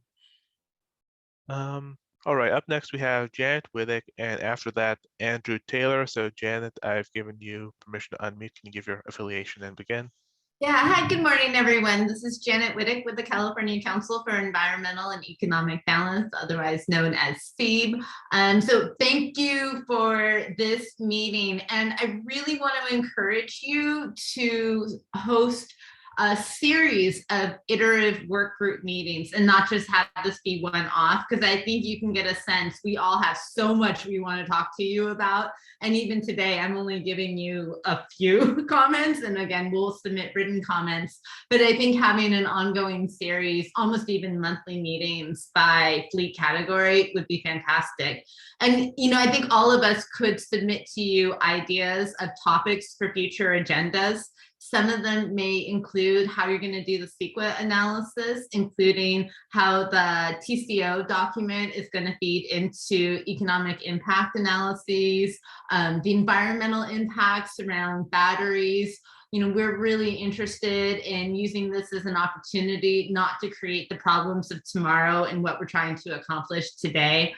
All right, up next we have Janet Wittek, and after that, Andrew Taylor. So Janet, I've given you permission to unmute. Can you give your affiliation and begin? Yeah, hi, good morning, everyone. This is Janet Wittek with the California Council for Environmental and Economic Balance, otherwise known as CEB. So thank you for this meeting. And I really want to encourage you to host a series of iterative work group meetings and not just have this be one off, because I think you can get a sense we all have so much we want to talk to you about. And even today, I'm only giving you a few comments. And again, we'll submit written comments. But I think having an ongoing series, almost even monthly meetings by fleet category would be fantastic. And, you know, I think all of us could submit to you ideas of topics for future agendas. Some of them may include how you're going to do the CEQA analysis, including how the TCO document is going to feed into economic impact analyses, the environmental impacts around batteries. You know, we're really interested in using this as an opportunity not to create the problems of tomorrow and what we're trying to accomplish today.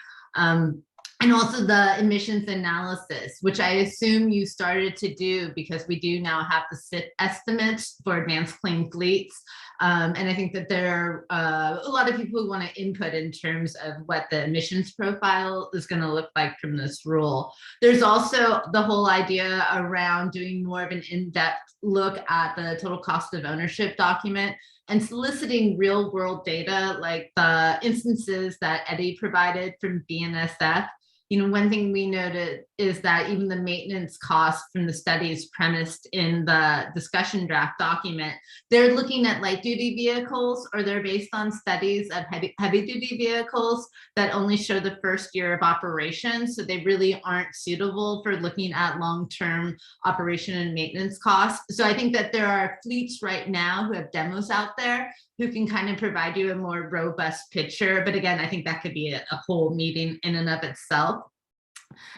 And also the emissions analysis, which I assume you started to do because we do now have the SIP estimates for advanced clean fleets. And I think that there are a lot of people who want to input in terms of what the emissions profile is going to look like from this rule. There's also the whole idea around doing more of an in-depth look at the total cost of ownership document and soliciting real world data like the instances that Eddie provided from BNSF. You know, one thing we noted is that even the maintenance costs from the studies premised in the discussion draft document, they're looking at light duty vehicles, or they're based on studies of heavy duty vehicles that only show the first year of operation. So they really aren't suitable for looking at long-term operation and maintenance costs. So I think that there are fleets right now who have demos out there who can kind of provide you a more robust picture. But again, I think that could be a whole meeting in and of itself.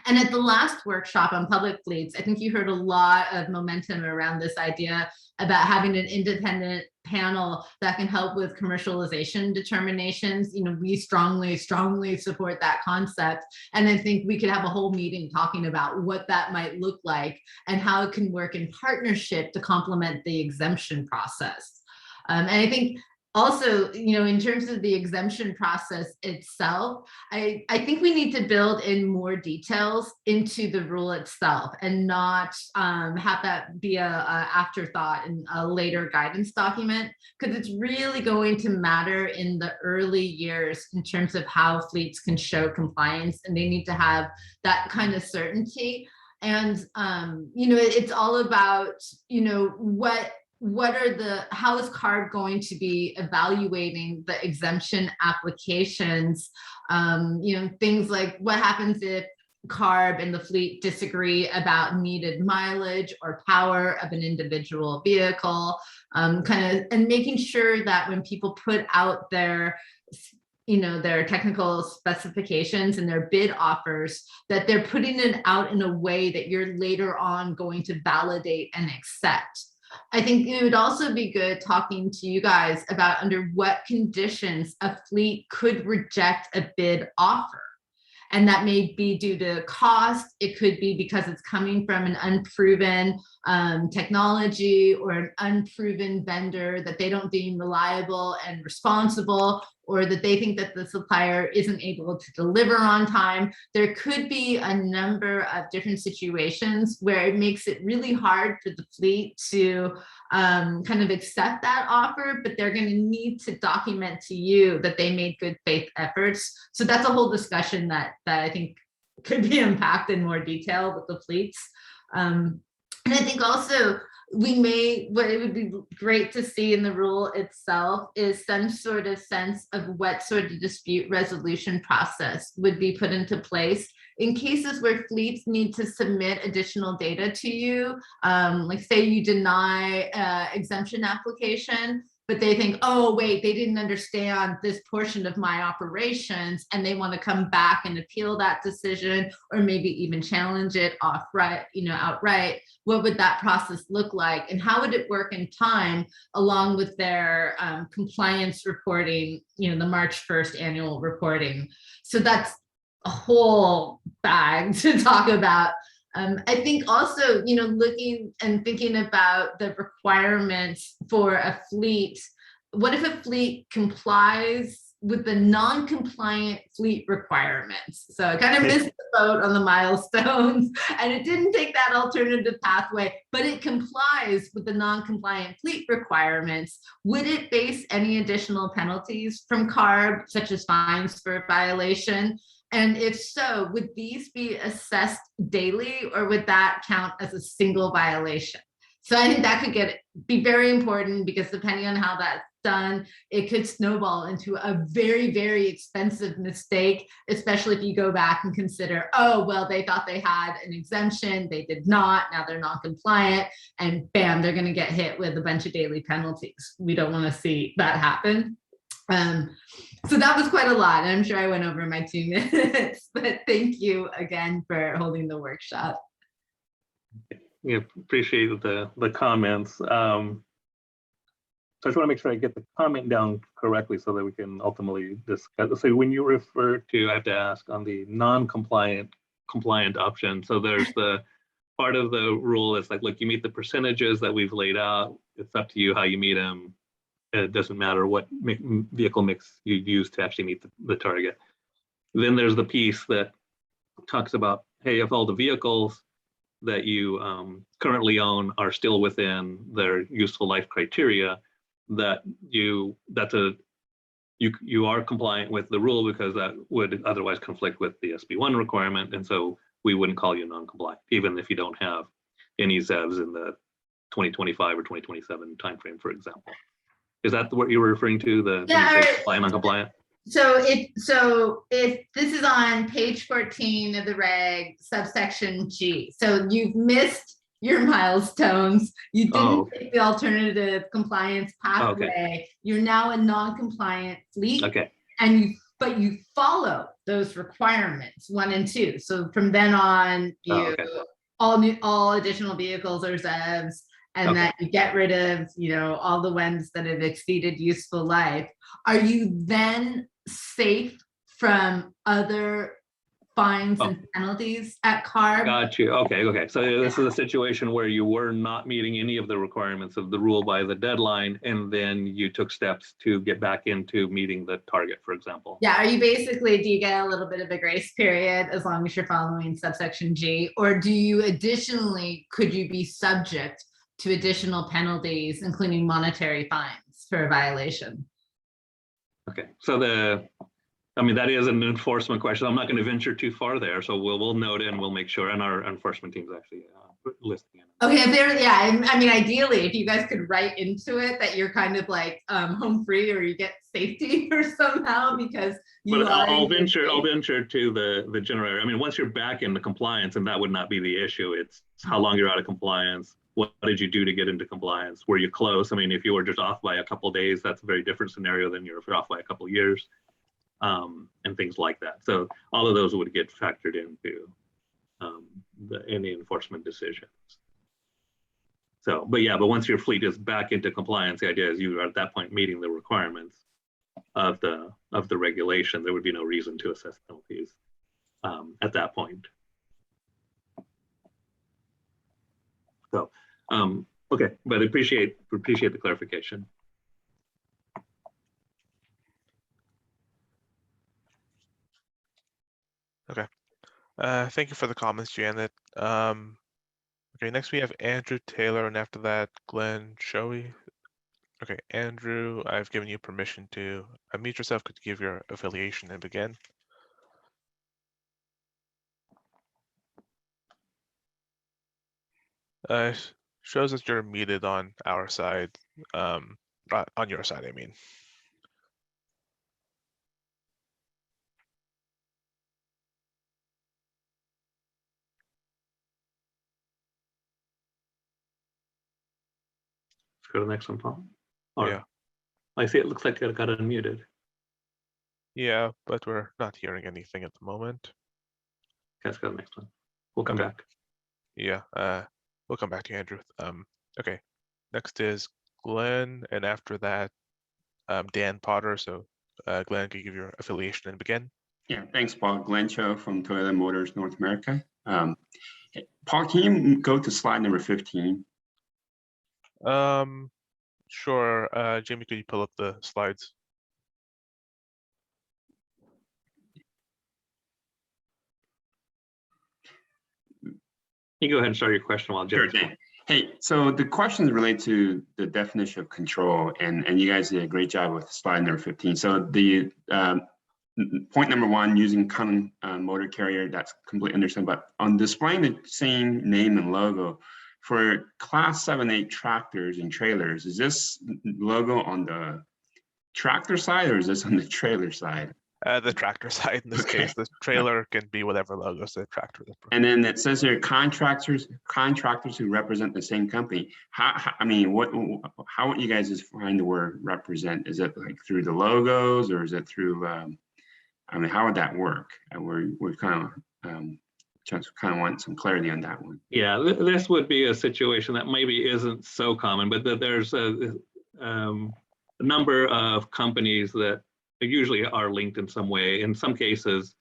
And at the last workshop on public fleets, I think you heard a lot of momentum around this idea about having an independent panel that can help with commercialization determinations. You know, we strongly support that concept. And I think we could have a whole meeting talking about what that might look like and how it can work in partnership to complement the exemption process. And I think also, you know, in terms of the exemption process itself, I think we need to build in more details into the rule itself and not have that be a afterthought in a later guidance document, because it's really going to matter in the early years in terms of how fleets can show compliance, and they need to have that kind of certainty. And, you know, it's all about, you know, how is CARB going to be evaluating the exemption applications? You know, things like what happens if CARB and the fleet disagree about needed mileage or power of an individual vehicle, and making sure that when people put out their their technical specifications and their bid offers, that they're putting it out in a way that you're later on going to validate and accept. I think it would also be good talking to you guys about under what conditions a fleet could reject a bid offer. And that may be due to cost. It could be because it's coming from an unproven technology or an unproven vendor that they don't deem reliable and responsible, or that they think that the supplier isn't able to deliver on time. There could be a number of different situations where it makes it really hard for the fleet to kind of accept that offer, but they're going to need to document to you that they made good faith efforts. So that's a whole discussion that I think could be unpacked in more detail with the fleets. And I think also what it would be great to see in the rule itself is some sort of sense of what sort of dispute resolution process would be put into place in cases where fleets need to submit additional data to you. Like say you deny exemption application, but they think, oh, wait, they didn't understand this portion of my operations, and they want to come back and appeal that decision, or maybe even challenge it outright. What would that process look like? And how would it work in time along with their compliance reporting, the March 1st annual reporting? So that's a whole bag to talk about. I think also, looking and thinking about the requirements for a fleet. What if a fleet complies with the non-compliant fleet requirements? So I kind of missed the boat on the milestones, and it didn't take that alternative pathway, but it complies with the non-compliant fleet requirements. Would it face any additional penalties from CARB, such as fines for violation? And if so, would these be assessed daily, or would that count as a single violation? So I think that could be very important, because depending on how that's done, it could snowball into a very, very expensive mistake, especially if you go back and consider, oh, well, they thought they had an exemption, they did not, now they're not compliant, and bam, they're going to get hit with a bunch of daily penalties. We don't want to see that happen. So that was quite a lot, and I'm sure I went over my 2 minutes, but thank you again for holding the workshop. Yeah, appreciate the comments. So I just want to make sure I get the comment down correctly so that we can ultimately discuss. So when you refer to, I have to ask on the non-compliant compliant option. So there's the part of the rule is like, look, you meet the percentages that we've laid out. It's up to you how you meet them. It doesn't matter what vehicle mix you use to actually meet the target. Then there's the piece that talks about, hey, if all the vehicles that you currently own are still within their useful life criteria, that you are compliant with the rule, because that would otherwise conflict with the SB1 requirement, and so we wouldn't call you non-compliant, even if you don't have any ZEVs in the 2025 or 2027 timeframe, for example. Is that what you were referring to? Compliant, non-compliant? So if this is on page 14 of the reg, subsection G. So you've missed your milestones. You didn't take the alternative compliance pathway. Okay. You're now a non-compliant fleet. Okay. But you follow those requirements 1 and 2. So from then on, all additional vehicles are ZEVs, and that you get rid of, all the ones that have exceeded useful life. Are you then safe from other fines and penalties at CARB? Got you. Okay. So this is a situation where you were not meeting any of the requirements of the rule by the deadline, and then you took steps to get back into meeting the target, for example. Yeah. Do you get a little bit of a grace period as long as you're following subsection G, or could you be subject to additional penalties, including monetary fines for a violation? Okay, so that is an enforcement question. I'm not going to venture too far there, so we'll note it and we'll make sure, and our enforcement team's actually listing it. Okay, ideally, if you guys could write into it that you're kind of like home free, or you get safety or somehow, because I'll venture to the general area. Once you're back into compliance, and that would not be the issue. It's how long you're out of compliance. What did you do to get into compliance? Were you close? If you were just off by a couple of days, that's a very different scenario than if you're off by a couple of years, and things like that. So all of those would get factored into any enforcement decisions. So, but once your fleet is back into compliance, the idea is you are at that point meeting the requirements of the regulation. There would be no reason to assess penalties at that point. So, okay, but appreciate the clarification. Okay. Thank you for the comments, Janet. Okay, next we have Andrew Taylor, and after that, Glenn Shoei. Okay, Andrew, I've given you permission to unmute yourself. Could you give your affiliation and begin? Shows that you're muted on our side, on your side, I mean. Let's go to the next one, Paul. Yeah. I see it looks like it got unmuted. Yeah, but we're not hearing anything at the moment. Okay, let's go to the next one. We'll come back. Yeah, we'll come back to you, Andrew. Okay, next is Glenn, and after that, Dan Potter. So Glenn, can you give your affiliation and begin? Yeah, thanks, Paul. Glenn Cho from Toyota Motors North America. Paul, can you go to slide number 15? Sure. Jamie, could you pull up the slides? You go ahead and start your question while Sure Jerry's. thing. Hey, so the questions relate to the definition of control, and you guys did a great job with slide number 15. So the point number 1, using common motor carrier, that's completely understandable. But on displaying the same name and logo for class 7-8 tractors and trailers, is this logo on the tractor side or is this on the trailer side? The tractor side in this case. The trailer can be whatever logos the tractor. And then it says here contractors who represent the same company. I mean, how would you guys define the word represent? Is it like through the logos or is it through? I mean, how would that work? We're kind of want some clarity on that one. Yeah, this would be a situation that maybe isn't so common, but there's a number of companies that usually are linked in some way. In some cases,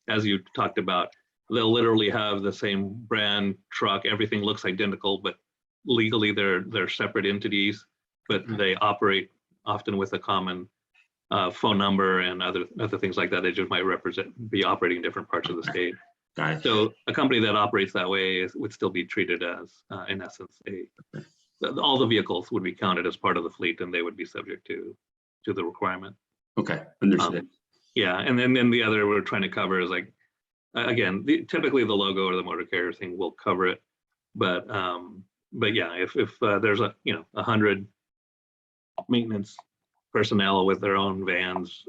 as you talked about, they'll literally have the same brand truck, everything looks identical, but legally they're separate entities, but they operate often with a common phone number and other things like that. They just might be operating in different parts of the state. Got it. So a company that operates that way would still be treated as, in essence, all the vehicles would be counted as part of the fleet, and they would be subject to the requirement. Okay, understood. Yeah, and then the other we're trying to cover is like, again, typically the logo or the motor carrier thing will cover it, but yeah, if there's 100 maintenance personnel with their own vans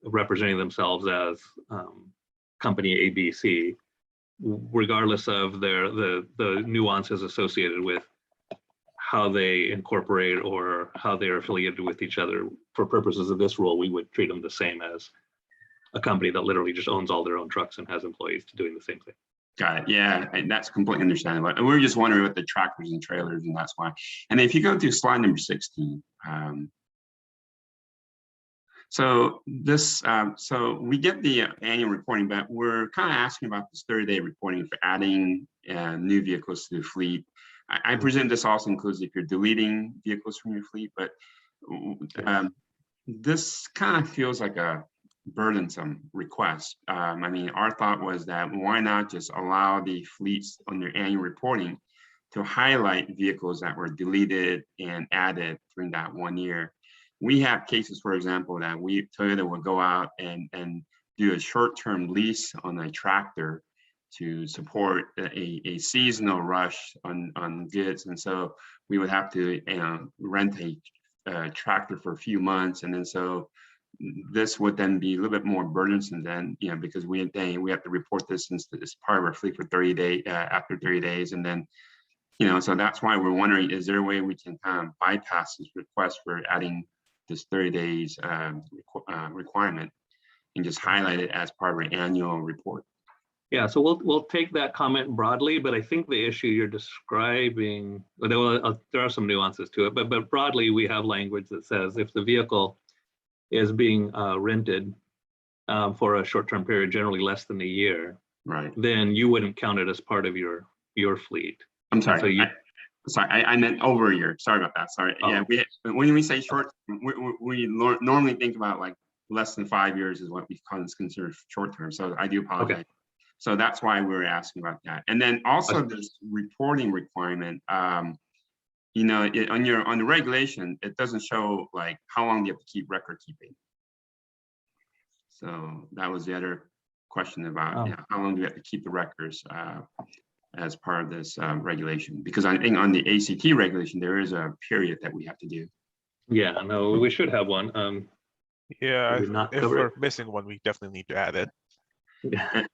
representing themselves as company ABC, regardless of the nuances associated with how they incorporate or how they're affiliated with each other, for purposes of this rule, we would treat them the same as a company that literally just owns all their own trucks and has employees doing the same thing. Got it. Yeah, and that's completely understandable. And we were just wondering about the tractors and trailers, and that's why. And if you go to slide number 16, so we get the annual reporting, but we're kind of asking about this 30-day reporting for adding new vehicles to the fleet. I presume this also includes if you're deleting vehicles from your fleet, but this kind of feels like a burdensome request. I mean, our thought was that why not just allow the fleets on their annual reporting to highlight vehicles that were deleted and added during that 1 year. We have cases, for example, that Toyota will go out and do a short-term lease on a tractor to support a seasonal rush on goods. And so we would have to rent a tractor for a few months. And then so this would then be a little bit more burdensome than, because we have to report this since it's part of our fleet for 30 days, after 30 days. And then, so that's why we're wondering, is there a way we can kind of bypass this request for adding this 30 days requirement and just highlight it as part of our annual report? Yeah, so we'll take that comment broadly, but I think the issue you're describing, there are some nuances to it, but broadly we have language that says if the vehicle is being rented for a short-term period, generally less than a year, right, then you wouldn't count it as part of your fleet. I'm sorry. I meant over a year. Sorry about that. Sorry. Oh. Yeah, when we say short, we normally think about like less than 5 years is what we consider short term. So I do apologize. Okay. So that's why we were asking about that. And then also this reporting requirement. On the regulation, it doesn't show like how long you have to keep record keeping. So that was the other question about how long do we have to keep the records as part of this regulation? Because I think on the ACT regulation, there is a period that we have to do. Yeah, no, we should have one. Yeah, if we're missing one, we definitely need to add it. Yeah.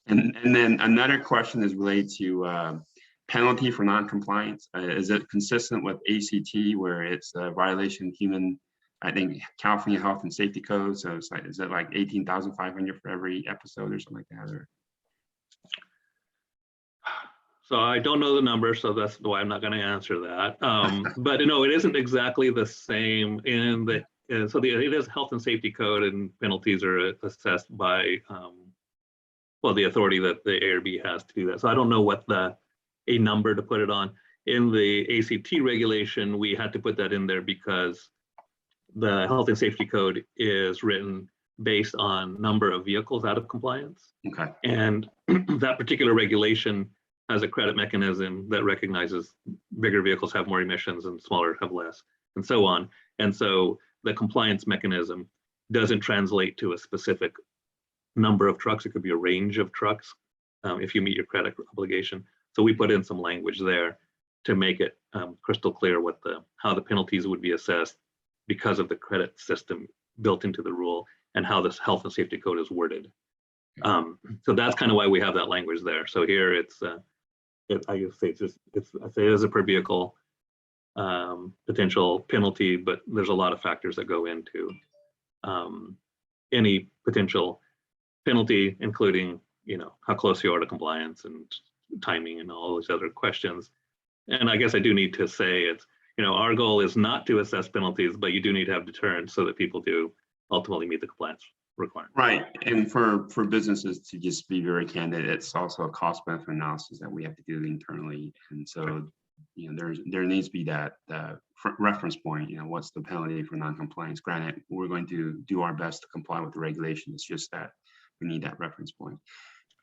And then another question is related to penalty for non-compliance. Is it consistent with ACT where it's a violation of California Health and Safety Code? So it's like, is it like 18,500 for every episode or something like that? Or? So I don't know the number, so that's why I'm not going to answer that. But no, it isn't exactly the same in the, it is Health and Safety Code, and penalties are assessed by well, the authority that the ARB has to do that. So I don't know what a number to put it on. In the ACT regulation, we had to put that in there because the health and safety code is written based on number of vehicles out of compliance. Okay. And that particular regulation has a credit mechanism that recognizes bigger vehicles have more emissions and smaller have less, and so on. And so the compliance mechanism doesn't translate to a specific number of trucks. It could be a range of trucks if you meet your credit obligation. So we put in some language there to make it crystal clear what how the penalties would be assessed because of the credit system built into the rule and how this health and safety code is worded. So that's kind of why we have that language there. So here I guess I say it is a per vehicle potential penalty, but there's a lot of factors that go into any potential penalty, including, how close you are to compliance and timing and all those other questions. And I guess I do need to say it's, our goal is not to assess penalties, but you do need to have deterrence so that people do ultimately meet the compliance requirement. Right. And for businesses, to just be very candid, it's also a cost benefit analysis that we have to do internally. And so, there needs to be that reference point, what's the penalty for non-compliance? Granted, we're going to do our best to comply with the regulation. It's just that we need that reference point.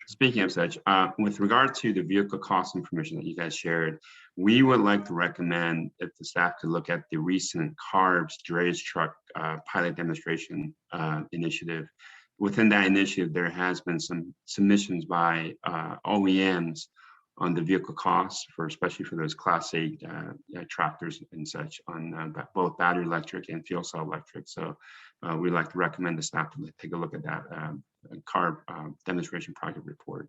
Speaking of such, with regard to the vehicle cost information that you guys shared, we would like to recommend that the staff could look at the recent CARB's drayage truck pilot demonstration initiative. Within that initiative, there has been some submissions by OEMs on the vehicle costs especially for those Class 8 tractors and such on both battery electric and fuel cell electric. So we'd like to recommend the staff to take a look at that CARB demonstration project report.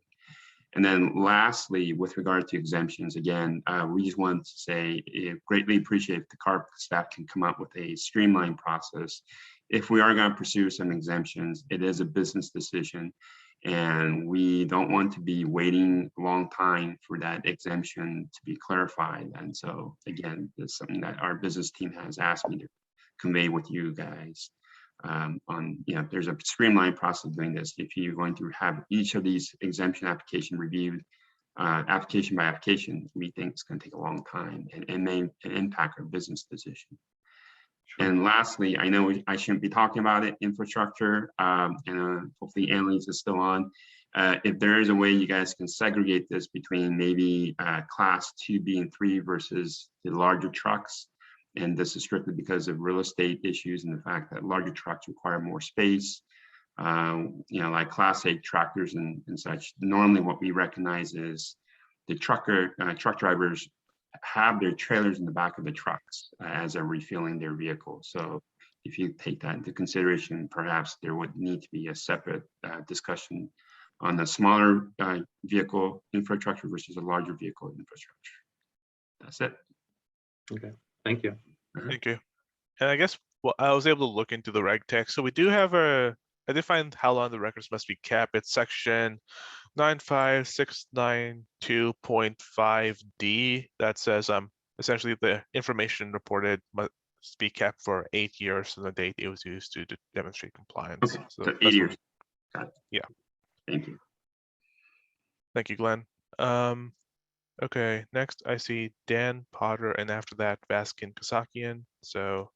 And then lastly, with regard to exemptions, again, we just wanted to say greatly appreciate if the CARB staff can come up with a streamlined process. If we are going to pursue some exemptions, it is a business decision. And we don't want to be waiting a long time for that exemption to be clarified. And so again, it's something that our business team has asked me to convey with you guys there's a streamlined process of doing this. If you're going to have each of these exemption application reviewed application by application, we think it's going to take a long time and may impact our business decision. And lastly, I know I shouldn't be talking about it, infrastructure, and hopefully Annalise is still on. If there is a way you guys can segregate this between maybe Class 2B and 3 versus the larger trucks, and this is strictly because of real estate issues and the fact that larger trucks require more space, like Class 8 tractors and such. Normally what we recognize is the truck drivers have their trailers in the back of the trucks as they're refueling their vehicles. So if you take that into consideration, perhaps there would need to be a separate discussion on the smaller vehicle infrastructure versus a larger vehicle infrastructure. That's it. Okay, thank you. Thank you. And I guess I was able to look into the reg text. So we do have I did find how long the records must be kept. It's section 95692.5D that says essentially the information reported must be kept for 8 years from the date it was used to demonstrate compliance. Okay, so 8 years. Got it. Yeah. Thank you. Thank you, Glenn. Okay, next I see Dan Potter, and after that, Vaskin Kasakian. So,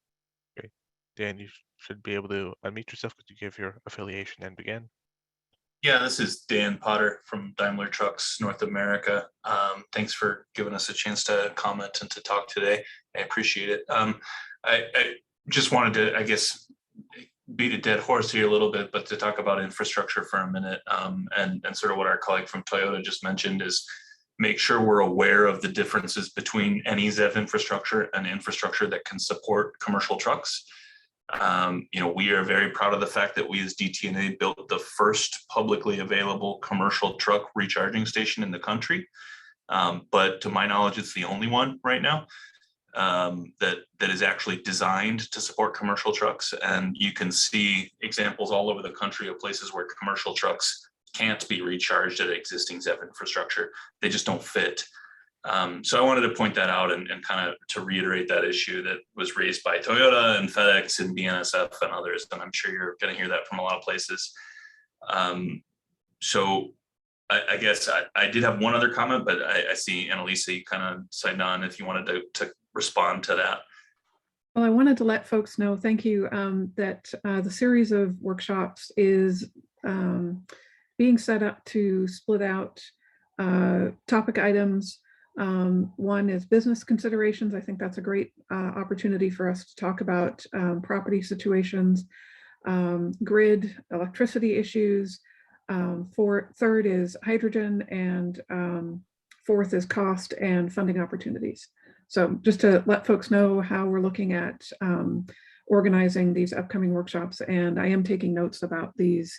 okay, Dan, you should be able to unmute yourself. Could you give your affiliation and begin? Yeah, this is Dan Potter from Daimler Trucks North America. Thanks for giving us a chance to comment and to talk today. I appreciate it. I just wanted to, I guess, beat a dead horse here a little bit, but to talk about infrastructure for a minute, and sort of what our colleague from Toyota just mentioned is make sure we're aware of the differences between any ZEV infrastructure and infrastructure that can support commercial trucks. We are very proud of the fact that we as DTNA built the first publicly available commercial truck recharging station in the country. But to my knowledge, it's the only one right now that is actually designed to support commercial trucks. And you can see examples all over the country of places where commercial trucks can't be recharged at existing ZEV infrastructure. They just don't fit. So I wanted to point that out and kind of to reiterate that issue that was raised by Toyota and FedEx and BNSF and others. And I'm sure you're going to hear that from a lot of places. So I guess I did have one other comment, but I see Annalisa, you kind of signed on if you wanted to respond to that. Well, I wanted to let folks know, thank you, that the series of workshops is being set up to split out topic items. One is business considerations. I think that's a great opportunity for us to talk about property situations, grid, electricity issues. Third is hydrogen, and fourth is cost and funding opportunities. So just to let folks know how we're looking at organizing these upcoming workshops, and I am taking notes about these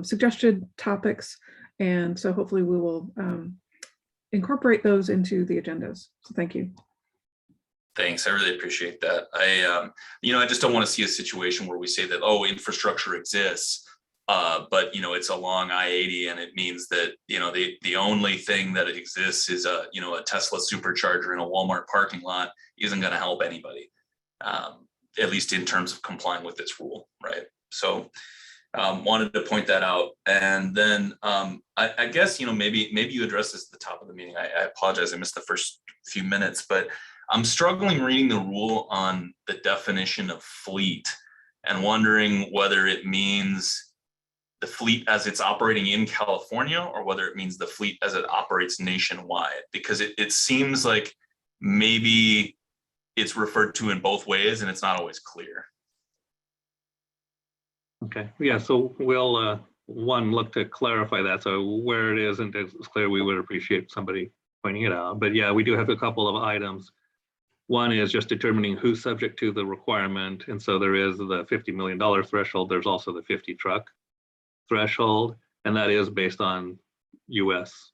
suggested topics, and so hopefully we will incorporate those into the agendas. So thank you. Thanks, I really appreciate that. I just don't want to see a situation where we say that, oh, infrastructure exists, but it's along I-80, and it means that the only thing that exists is a Tesla supercharger in a Walmart parking lot isn't going to help anybody, at least in terms of complying with this rule, right? So wanted to point that out. And then I guess maybe you addressed this at the top of the meeting. I apologize, I missed the first few minutes, but I'm struggling reading the rule on the definition of fleet and wondering whether it means the fleet as it's operating in California or whether it means the fleet as it operates nationwide, because it seems like maybe it's referred to in both ways and it's not always clear. Okay, yeah, so we'll look to clarify that. So where it isn't as clear, we would appreciate somebody pointing it out. But yeah, we do have a couple of items. One is just determining who's subject to the requirement. And so there is the $50 million threshold. There's also the 50 truck threshold, and that is based on US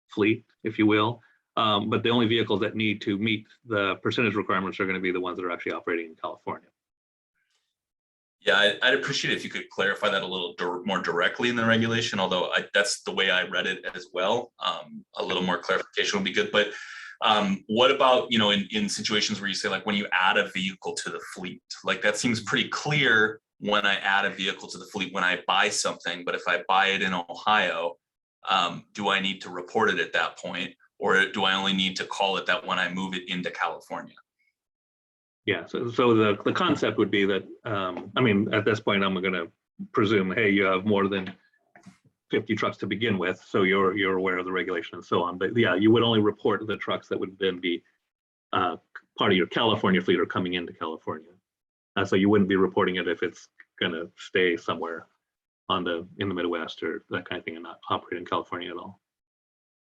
fleet, if you will. But the only vehicles that need to meet the percentage requirements are going to be the ones that are actually operating in California. Yeah, I'd appreciate it if you could clarify that a little more directly in the regulation, although that's the way I read it as well. A little more clarification would be good. But what about, in situations where you say, like, when you add a vehicle to the fleet, like that seems pretty clear when I add a vehicle to the fleet when I buy something, but if I buy it in Ohio, do I need to report it at that point? Or do I only need to call it that when I move it into California? Yeah, so the concept would be that, at this point, I'm going to presume, hey, you have more than 50 trucks to begin with, so you're aware of the regulation and so on. But yeah, you would only report the trucks that would then be part of your California fleet or coming into California. So you wouldn't be reporting it if it's going to stay somewhere in the Midwest or that kind of thing and not operate in California at all.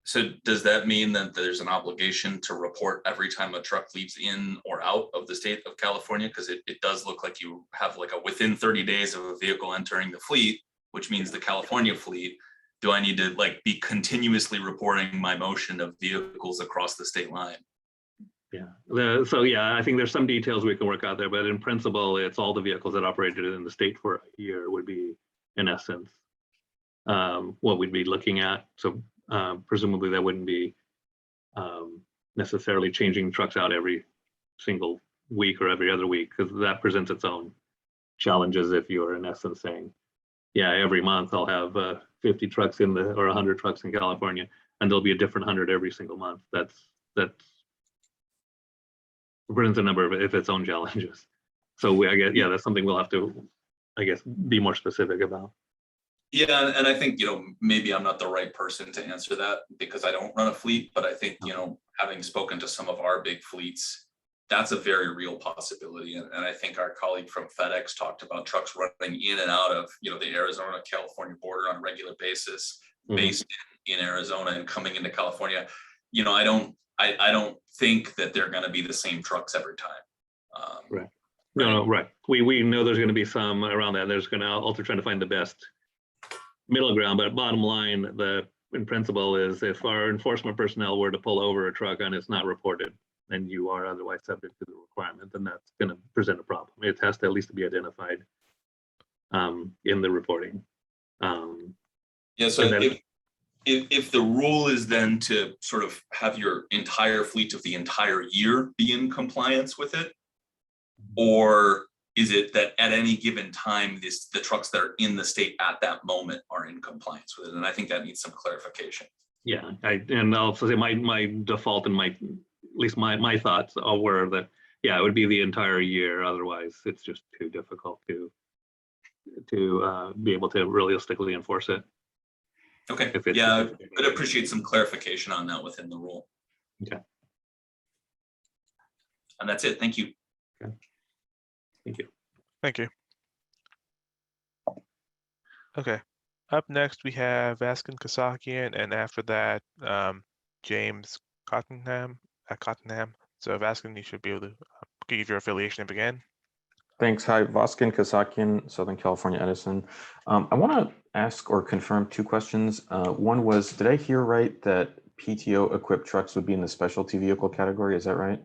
So does that mean that there's an obligation to report every time a truck leaves in or out of the state of California? Because it does look like you have like a within 30 days of a vehicle entering the fleet, which means the California fleet. Do I need to be continuously reporting my motion of vehicles across the state line? Yeah, so yeah, I think there's some details we can work out there, but in principle, it's all the vehicles that operated in the state for a year would be, in essence, what we'd be looking at. So presumably that wouldn't be necessarily changing trucks out every single week or every other week, because that presents its own challenges if you're in essence saying, yeah, every month I'll have 50 trucks or 100 trucks in California, and there'll be a different 100 every single month. That's presents a number of its own challenges. So I guess, yeah, that's something we'll have to, I guess, be more specific about. Yeah, and I think, maybe I'm not the right person to answer that because I don't run a fleet, but I think, having spoken to some of our big fleets, that's a very real possibility. And I think our colleague from FedEx talked about trucks running in and out of, the Arizona-California border on a regular basis, based in Arizona and coming into California. I don't think that they're going to be the same trucks every time. Right. No, right. We know there's going to be some around that. There's going to also trying to find the best middle ground, but bottom line, in principle is if our enforcement personnel were to pull over a truck and it's not reported, and you are otherwise subject to the requirement, then that's going to present a problem. It has to at least be identified in the reporting. Yeah, so if the rule is then to sort of have your entire fleet of the entire year be in compliance with it, or is it that at any given time, the trucks that are in the state at that moment are in compliance with it? And I think that needs some clarification. Yeah, and I'll also say my default and at least my thoughts were that, yeah, it would be the entire year. Otherwise, it's just too difficult to be able to realistically enforce it. Okay, yeah, I'd appreciate some clarification on that within the rule. Okay. And that's it. Thank you. Okay. Thank you. Thank you. Okay, up next we have Vaskin Kasakian, and after that, James Cottenham. So Vaskin, you should be able to give your affiliation and begin. Thanks. Hi, Vaskin Kasakian, Southern California Edison. I want to ask or confirm two questions. One was, did I hear right that PTO equipped trucks would be in the specialty vehicle category? Is that right?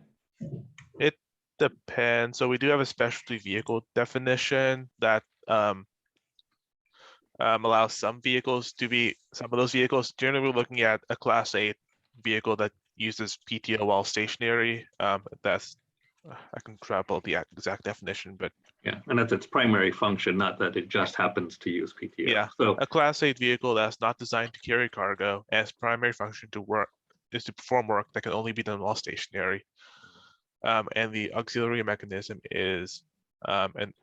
It depends. So we do have a specialty vehicle definition that allows some vehicles to be, some of those vehicles, generally we're looking at a Class 8 vehicle that uses PTO while stationary. That's, I can travel the exact definition, but yeah, and that's its primary function, not that it just happens to use PTO. Yeah, so a Class 8 vehicle that's not designed to carry cargo, and its primary function to work is to perform work that can only be done while stationary. And the auxiliary mechanism is and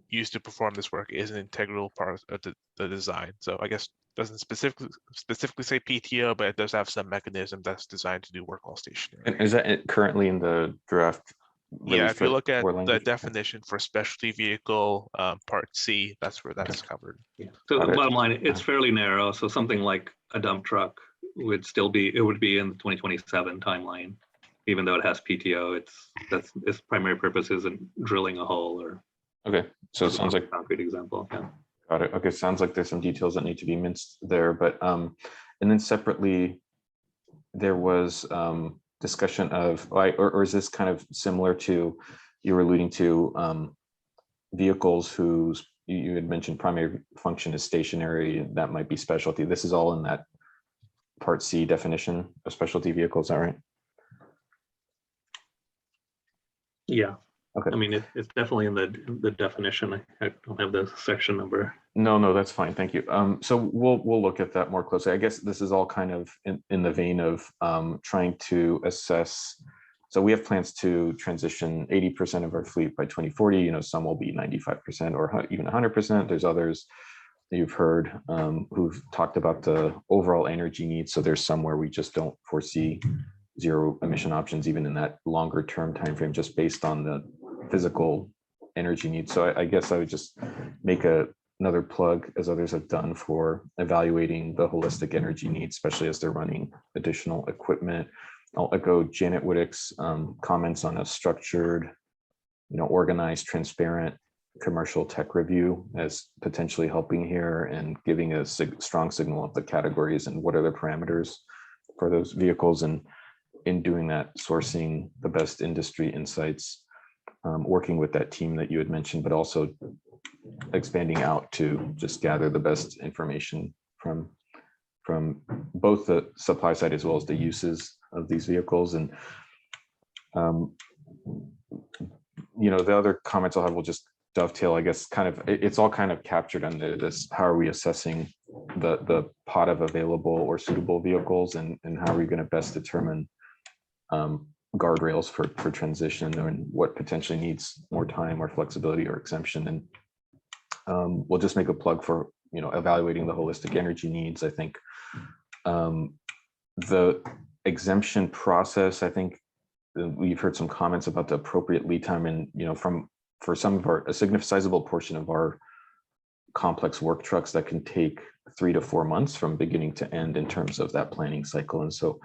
used to perform this work is an integral part of the design. So I guess doesn't specifically say PTO, but it does have some mechanism that's designed to do work while stationary. And is that currently in the draft? Yeah, if you look at the language? definition for specialty vehicle, Part C, that's where that's covered. yeah. So the bottom line, it's fairly narrow. So something like a dump truck would still be, it would be in the 2027 timeline, even though it has PTO. Its primary purpose isn't drilling a hole or. Okay, so it sounds like a concrete example. Yeah. got it. Okay, sounds like there's some details that need to be minced there, but and then separately, there was discussion of, or is this kind of similar to, you were alluding to vehicles whose, you had mentioned primary function is stationary, that might be specialty. This is all in that Part C definition of specialty vehicles, is that right? Yeah. Okay. I mean, it's definitely in the definition. I don't have the section number. No, that's fine. Thank you. So we'll look at that more closely. I guess this is all kind of in the vein of trying to assess. So we have plans to transition 80% of our fleet by 2040. You know, some will be 95% or even 100%. There's others that you've heard who've talked about the overall energy needs. So there's some where we just don't foresee zero emission options, even in that longer term timeframe, just based on the physical energy needs. So I guess I would just make another plug, as others have done, for evaluating the holistic energy needs, especially as they're running additional equipment. I'll echo Janet Wittek's comments on a structured, organized, transparent commercial tech review as potentially helping here and giving a strong signal of the categories and what are the parameters for those vehicles. And in doing that, sourcing the best industry insights, working with that team that you had mentioned, but also expanding out to just gather the best information from both the supply side as well as the uses of these vehicles. And the other comments I'll have will just dovetail, I guess, it's all kind of captured under this: how are we assessing the pot of available or suitable vehicles, and how are we going to best determine guardrails for transition, and what potentially needs more time or flexibility or exemption. And we'll just make a plug for evaluating the holistic energy needs. I think the exemption process, I think we've heard some comments about the appropriate lead time, and for some of a sizable portion of our complex work trucks, that can take 3 to 4 months from beginning to end in terms of that planning cycle. And so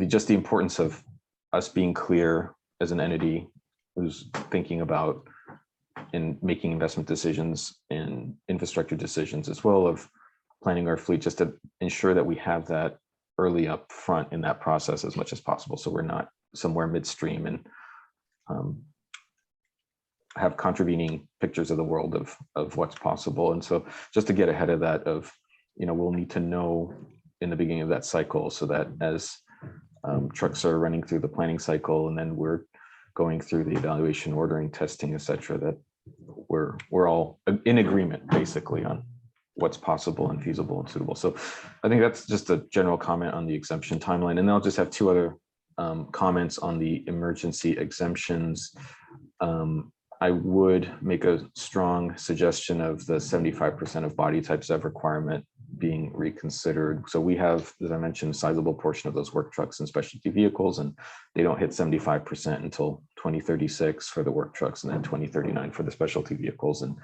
just the importance of us being clear as an entity who's thinking about and making investment decisions and infrastructure decisions, as well of planning our fleet, just to ensure that we have that early up front in that process as much as possible, so we're not somewhere midstream and have contravening pictures of the world of what's possible. And so just to get ahead of that, we'll need to know in the beginning of that cycle, so that as trucks are running through the planning cycle, and then we're going through the evaluation, ordering, testing, etc., that we're all in agreement basically on what's possible and feasible and suitable. So I think that's just a general comment on the exemption timeline. And then I'll just have two other comments on the emergency exemptions. I would make a strong suggestion of the 75% of body type ZEV requirement being reconsidered. So we have, as I mentioned, a sizable portion of those work trucks and specialty vehicles, and they don't hit 75% until 2036 for the work trucks and then 2039 for the specialty vehicles. And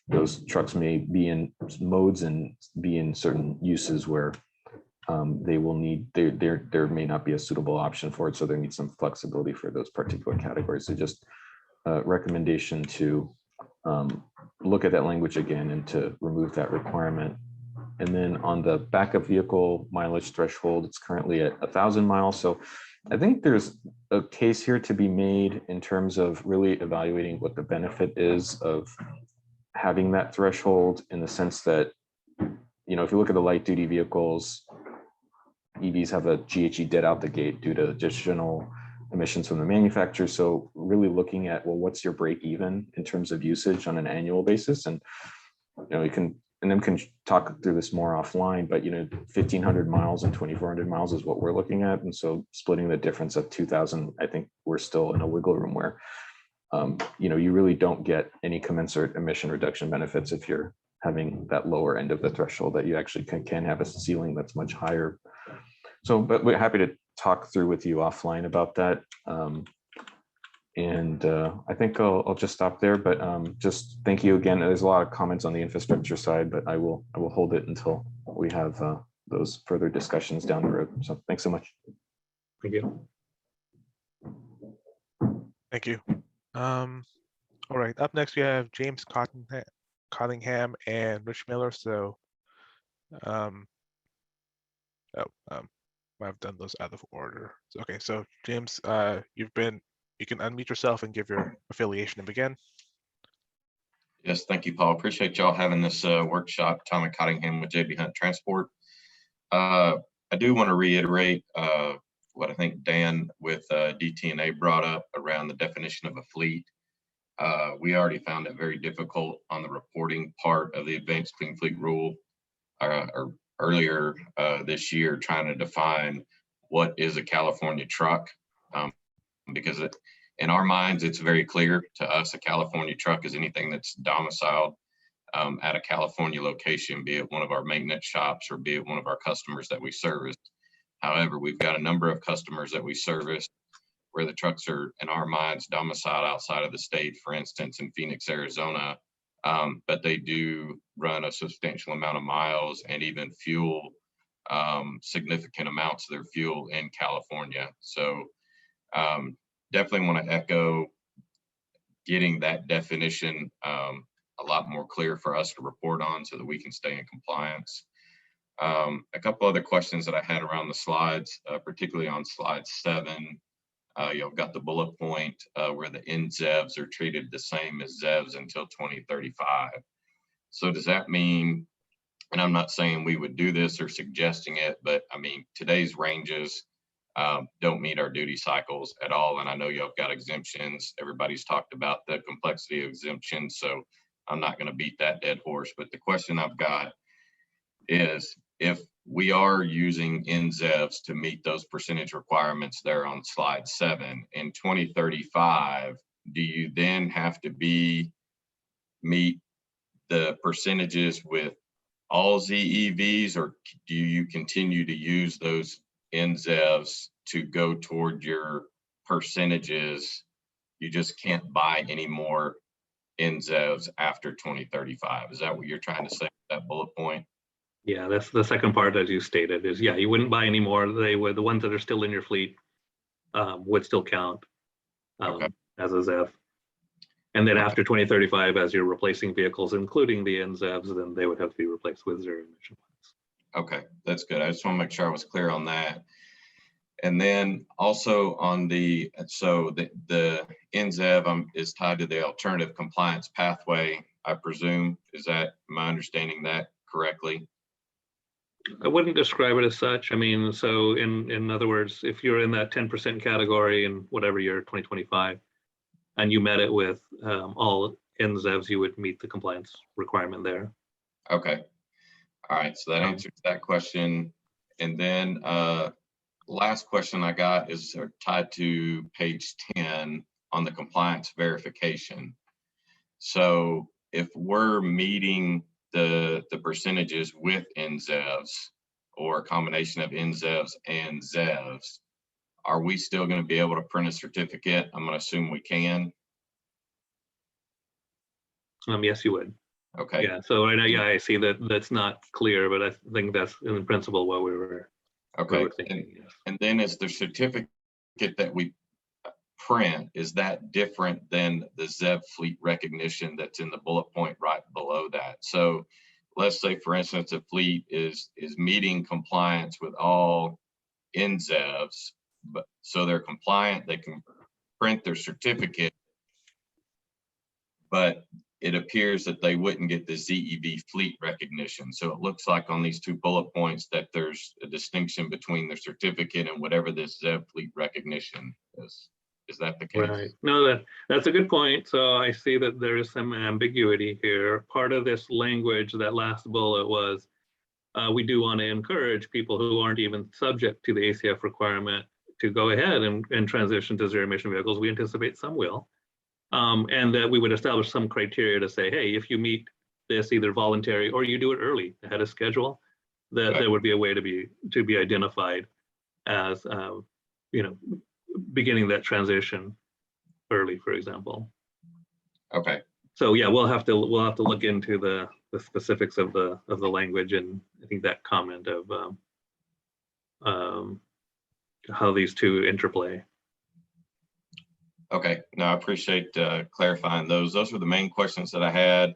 those trucks may be in modes and be in certain uses where they will need, there may not be a suitable option for it. So there needs some flexibility for those particular categories. So just a recommendation to look at that language again and to remove that requirement. And then on the backup vehicle mileage threshold, it's currently at 1,000 miles. So I think there's a case here to be made in terms of really evaluating what the benefit is of having that threshold, in the sense that, you know, if you look at the light duty vehicles, EVs have a GHG dead out the gate due to additional emissions from the manufacturer. So really looking at, well, what's your break even in terms of usage on an annual basis? And, you know, you can, and then can talk through this more offline, but, you know, 1,500 miles and 2,400 miles is what we're looking at. And so splitting the difference of 2,000, I think we're still in a wiggle room where, you know, you really don't get any commensurate emission reduction benefits if you're having that lower end of the threshold, that you actually can have a ceiling that's much higher. So, but we're happy to talk through with you offline about that. I think I'll just stop there, but just thank you again. There's a lot of comments on the infrastructure side, but I will hold it until we have those further discussions down the road. So thanks so much. Thank you. Thank you. All right, up next we have James Cottingham and Rich Miller. So I've done those out of order. Okay, so James, you can unmute yourself and give your affiliation and begin. Yes, thank you, Paul. Appreciate y'all having this workshop. Tommy Cottingham with JB Hunt Transport. I do want to reiterate what I think Dan with DT&A brought up around the definition of a fleet. We already found it very difficult on the reporting part of the Advanced Clean Fleet Rule or earlier this year, trying to define what is a California truck, because in our minds, it's very clear to us, a California truck is anything that's domiciled at a California location, be it one of our maintenance shops or be it one of our customers that we service. However, we've got a number of customers that we service where the trucks are, in our minds, domiciled outside of the state, for instance, in Phoenix, Arizona, but they do run a substantial amount of miles and even fuel significant amounts of their fuel in California. So definitely want to echo getting that definition a lot more clear for us to report on so that we can stay in compliance. A couple other questions that I had around the slides, particularly on slide 7. You've got the bullet point where the NZEVs are treated the same as ZEVs until 2035. So does that mean, and I'm not saying we would do this or suggesting it, but I mean, today's ranges don't meet our duty cycles at all. And I know y'all got exemptions. Everybody's talked about the complexity of exemptions, so I'm not going to beat that dead horse. But the question I've got is, if we are using NZEVs to meet those percentage requirements there on slide 7, in 2035, do you then have to meet the percentages with all ZEVs, or do you continue to use those NZEVs to go toward your percentages? You just can't buy any more NZEVs after 2035. Is that what you're trying to say with that bullet point? Yeah, that's the second part, as you stated, is yeah, you wouldn't buy any more. They were the ones that are still in your fleet would still count as a ZEV. And then after 2035, as you're replacing vehicles, including the NZEVs, then they would have to be replaced with zero emission ones. Okay, that's good. I just want to make sure I was clear on that. And then also on the, so the NZEV is tied to the alternative compliance pathway, I presume. Is that, am I understanding that correctly? I wouldn't describe it as such. I mean, so in other words, if you're in that 10% category in whatever year, 2025, and you met it with all NZEVs, you would meet the compliance requirement there. Okay. All right, so that answers that question. And then last question I got is tied to page 10 on the compliance verification. So if we're meeting the percentages with NZEVs or a combination of NZEVs and ZEVs, are we still going to be able to print a certificate? I'm going to assume we can. Yes, you would. Okay. Yeah, so right now, yeah, I see that that's not clear, but I think that's in principle what we were. Okay. Thinking, yes. And then is the certificate that we print, is that different than the ZEV fleet recognition that's in the bullet point right below that? So let's say, for instance, a fleet is meeting compliance with all NZEVs, but so they're compliant, they can print their certificate, but it appears that they wouldn't get the ZEV fleet recognition. So it looks like on these two bullet points that there's a distinction between the certificate and whatever this ZEV fleet recognition is. Is that the case? Right. No, that's a good point. So I see that there is some ambiguity here. Part of this language, that last bullet was, we do want to encourage people who aren't even subject to the ACF requirement to go ahead and transition to zero emission vehicles. We anticipate some will. And that we would establish some criteria to say, hey, if you meet this either voluntary or you do it early ahead of schedule, that there would be a way to be identified as beginning that transition early, for example. Okay. So yeah, we'll have to look into the specifics of the language, and I think that comment of how these two interplay. Okay, no, I appreciate clarifying those. Those were the main questions that I had.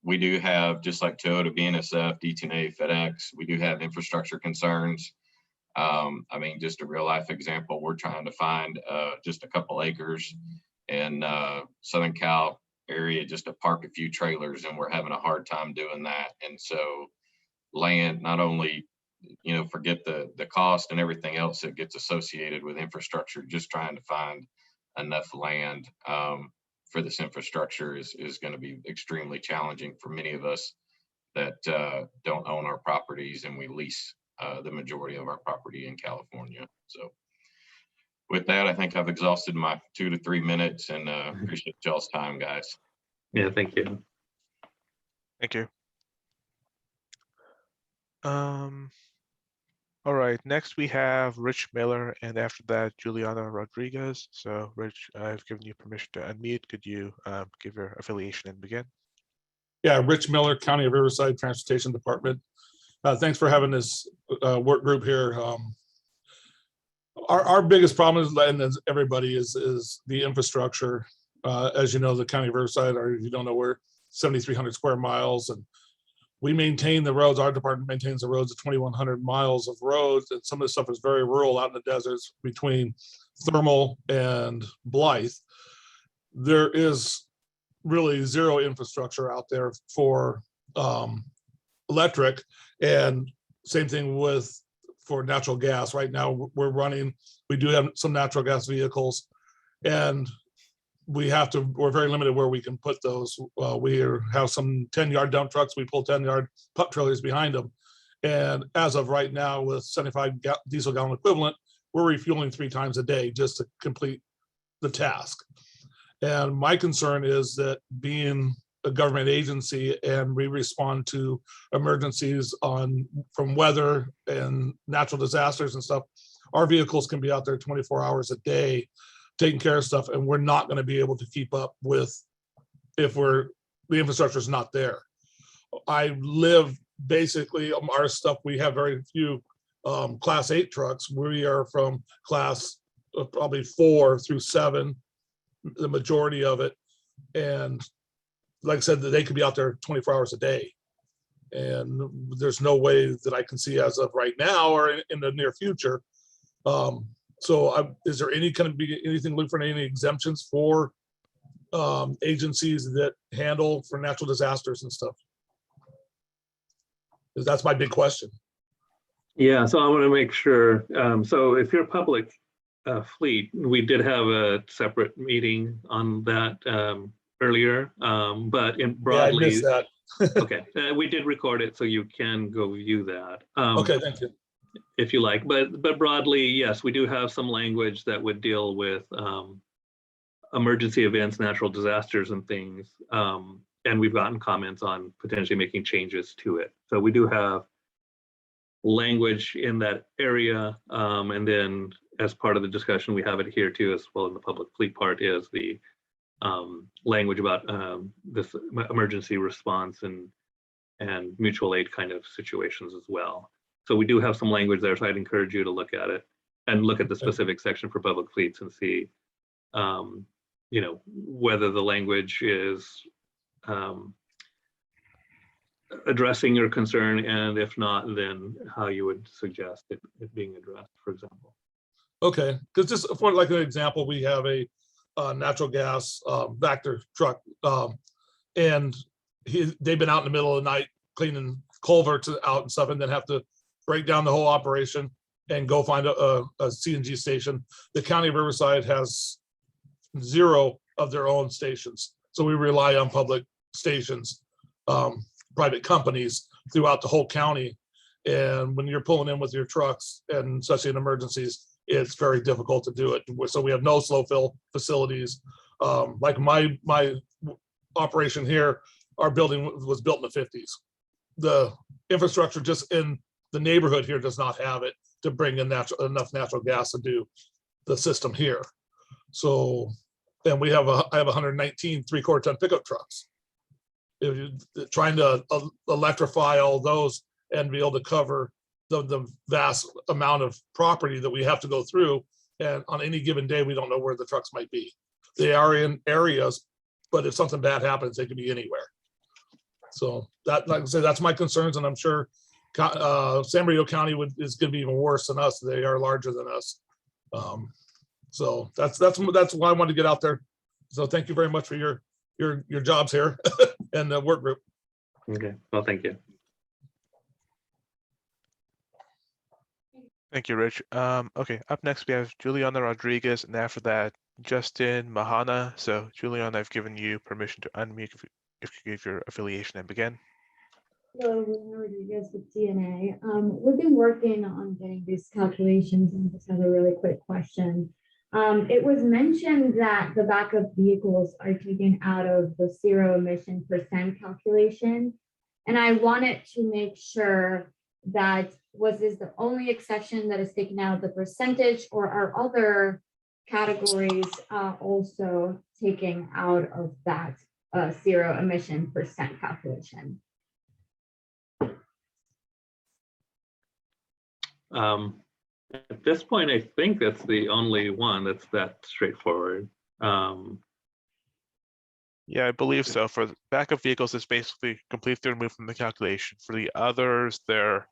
We do have, just like Toyota, BNSF, DTNA, FedEx, we do have infrastructure concerns. I mean, just a real life example, we're trying to find just a couple acres in Southern Cal area just to park a few trailers, and we're having a hard time doing that. And so land, not only, forget the cost and everything else that gets associated with infrastructure, just trying to find enough land for this infrastructure is going to be extremely challenging for many of us that don't own our properties, and we lease the majority of our property in California. So with that, I think I've exhausted my 2 to 3 minutes, and appreciate y'all's time, guys. Yeah, thank you. Thank you. All right, next we have Rich Miller, and after that, Juliana Rodriguez. So Rich, I've given you permission to unmute. Could you give your affiliation and begin? Yeah, Rich Miller, County of Riverside Transportation Department. Thanks for having this work group here. Our biggest problem is, and as everybody is the infrastructure. As you know, the County of Riverside, or if you don't know, we're 7,300 square miles, and we maintain the roads. Our department maintains the roads of 2,100 miles of roads, and some of the stuff is very rural out in the deserts between Thermal and Blythe. There is really zero infrastructure out there for electric, and same thing for natural gas. Right now we do have some natural gas vehicles, and we're very limited where we can put those. We have some 10-yard dump trucks. We pull 10-yard pup trailers behind them. And as of right now, with 75 diesel gallon equivalent, we're refueling 3 times a day just to complete the task. And my concern is that, being a government agency and we respond to emergencies from weather and natural disasters and stuff, our vehicles can be out there 24 hours a day taking care of stuff, and we're not going to be able to keep up with if the infrastructure is not there. I live basically our stuff. We have very few class 8 trucks. We are from class probably 4 through 7, the majority of it. And like I said, they could be out there 24 hours a day. And there's no way that I can see as of right now or in the near future. So is there anything look for any exemptions for agencies that handle for natural disasters and stuff? Because that's my big question. Yeah, so I want to make sure. So if you're public fleet, we did have a separate meeting on that earlier, but in Yeah, I broadly, missed that. okay, we did record it, so you can go view that. Okay, thank you. If you like, but broadly, yes, we do have some language that would deal with emergency events, natural disasters and things. And we've gotten comments on potentially making changes to it. So we do have language in that area. And then as part of the discussion, we have it here too, as well in the public fleet part is the language about this emergency response and mutual aid kind of situations as well. So we do have some language there, so I'd encourage you to look at it and look at the specific section for public fleets and see, you know, whether the language is addressing your concern, and if not, then how you would suggest it being addressed, for example. Okay, because just for like an example, we have a natural gas Vector truck, and they've been out in the middle of the night cleaning culverts out and stuff, and then have to break down the whole operation and go find a CNG station. The county of Riverside has 0 of their own stations, so we rely on public stations, private companies throughout the whole county. And when you're pulling in with your trucks, and especially in emergencies, it's very difficult to do it. So we have no slow fill facilities. Like my operation here, our building was built in the 50s. The infrastructure just in the neighborhood here does not have it to bring in enough natural gas to do the system here. So, and I have 119 3/4 ton pickup trucks. If you're trying to electrify all those and be able to cover the vast amount of property that we have to go through, and on any given day, we don't know where the trucks might be. They are in areas, but if something bad happens, they could be anywhere. So that, like I said, that's my concerns, and I'm sure San Bernardino County is going to be even worse than us. They are larger than us. So that's why I wanted to get out there. So thank you very much for your jobs here and the work group. Okay, well, thank you. Thank you, Rich. Okay, up next we have Juliana Rodriguez, and after that, Justin Mahana. So Juliana, I've given you permission to unmute if you give your affiliation and begin. Hello, Juliana Rodriguez with DNA. We've been working on getting these calculations, and just have a really quick question. It was mentioned that the backup vehicles are taken out of the 0-emission % calculation. And I wanted to make sure that was this the only exception that is taken out of the percentage, or are other categories also taken out of that 0-emission % calculation? At this point, I think that's the only one that's that straightforward. Yeah, I believe so. For the backup vehicles, it's basically completely removed from the calculation. For the others, they're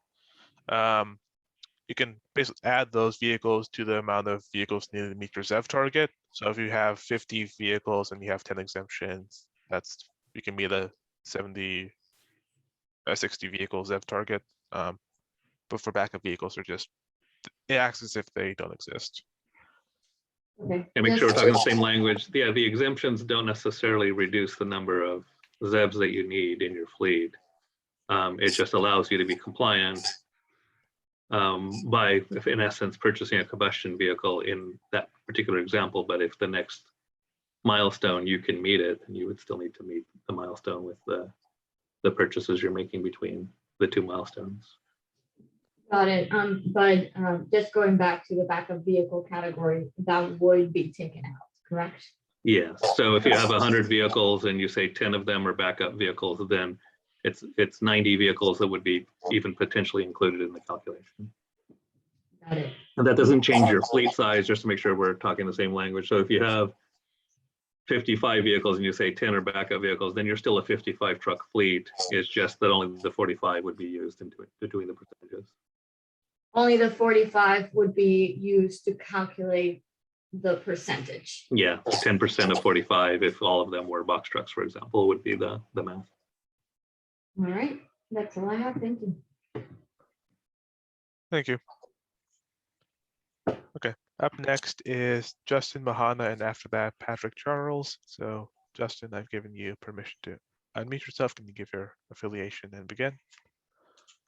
you can basically add those vehicles to the amount of vehicles needed to meet your ZEV target. So if you have 50 vehicles and you have 10 exemptions, you can meet a 60 vehicle ZEV target. But for backup vehicles, it acts as if they don't exist. Okay. And make sure we're talking the same language. Yeah, the exemptions don't necessarily reduce the number of ZEVs that you need in your fleet. It just allows you to be compliant by, in essence, purchasing a combustion vehicle in that particular example. But if the next milestone you can meet it, then you would still need to meet the milestone with the purchases you're making between the 2 milestones. Got it. But just going back to the backup vehicle category, that would be taken out, correct? Yes. So if you have 100 vehicles and you say 10 of them are backup vehicles, then it's 90 vehicles that would be even potentially included in the calculation. Got it. And that doesn't change your fleet size, just to make sure we're talking the same language. So if you have 55 vehicles and you say 10 are backup vehicles, then you're still a 55 truck fleet. It's just that only the 45 would be used into doing the percentages. Only the 45 would be used to calculate the percentage. Yeah, 10% of 45, if all of them were box trucks, for example, would be the math. All right, that's all I have. Thank you. Thank you. Okay, up next is Justin Mahana, and after that, Patrick Charles. So Justin, I've given you permission to unmute yourself. Can you give your affiliation and begin?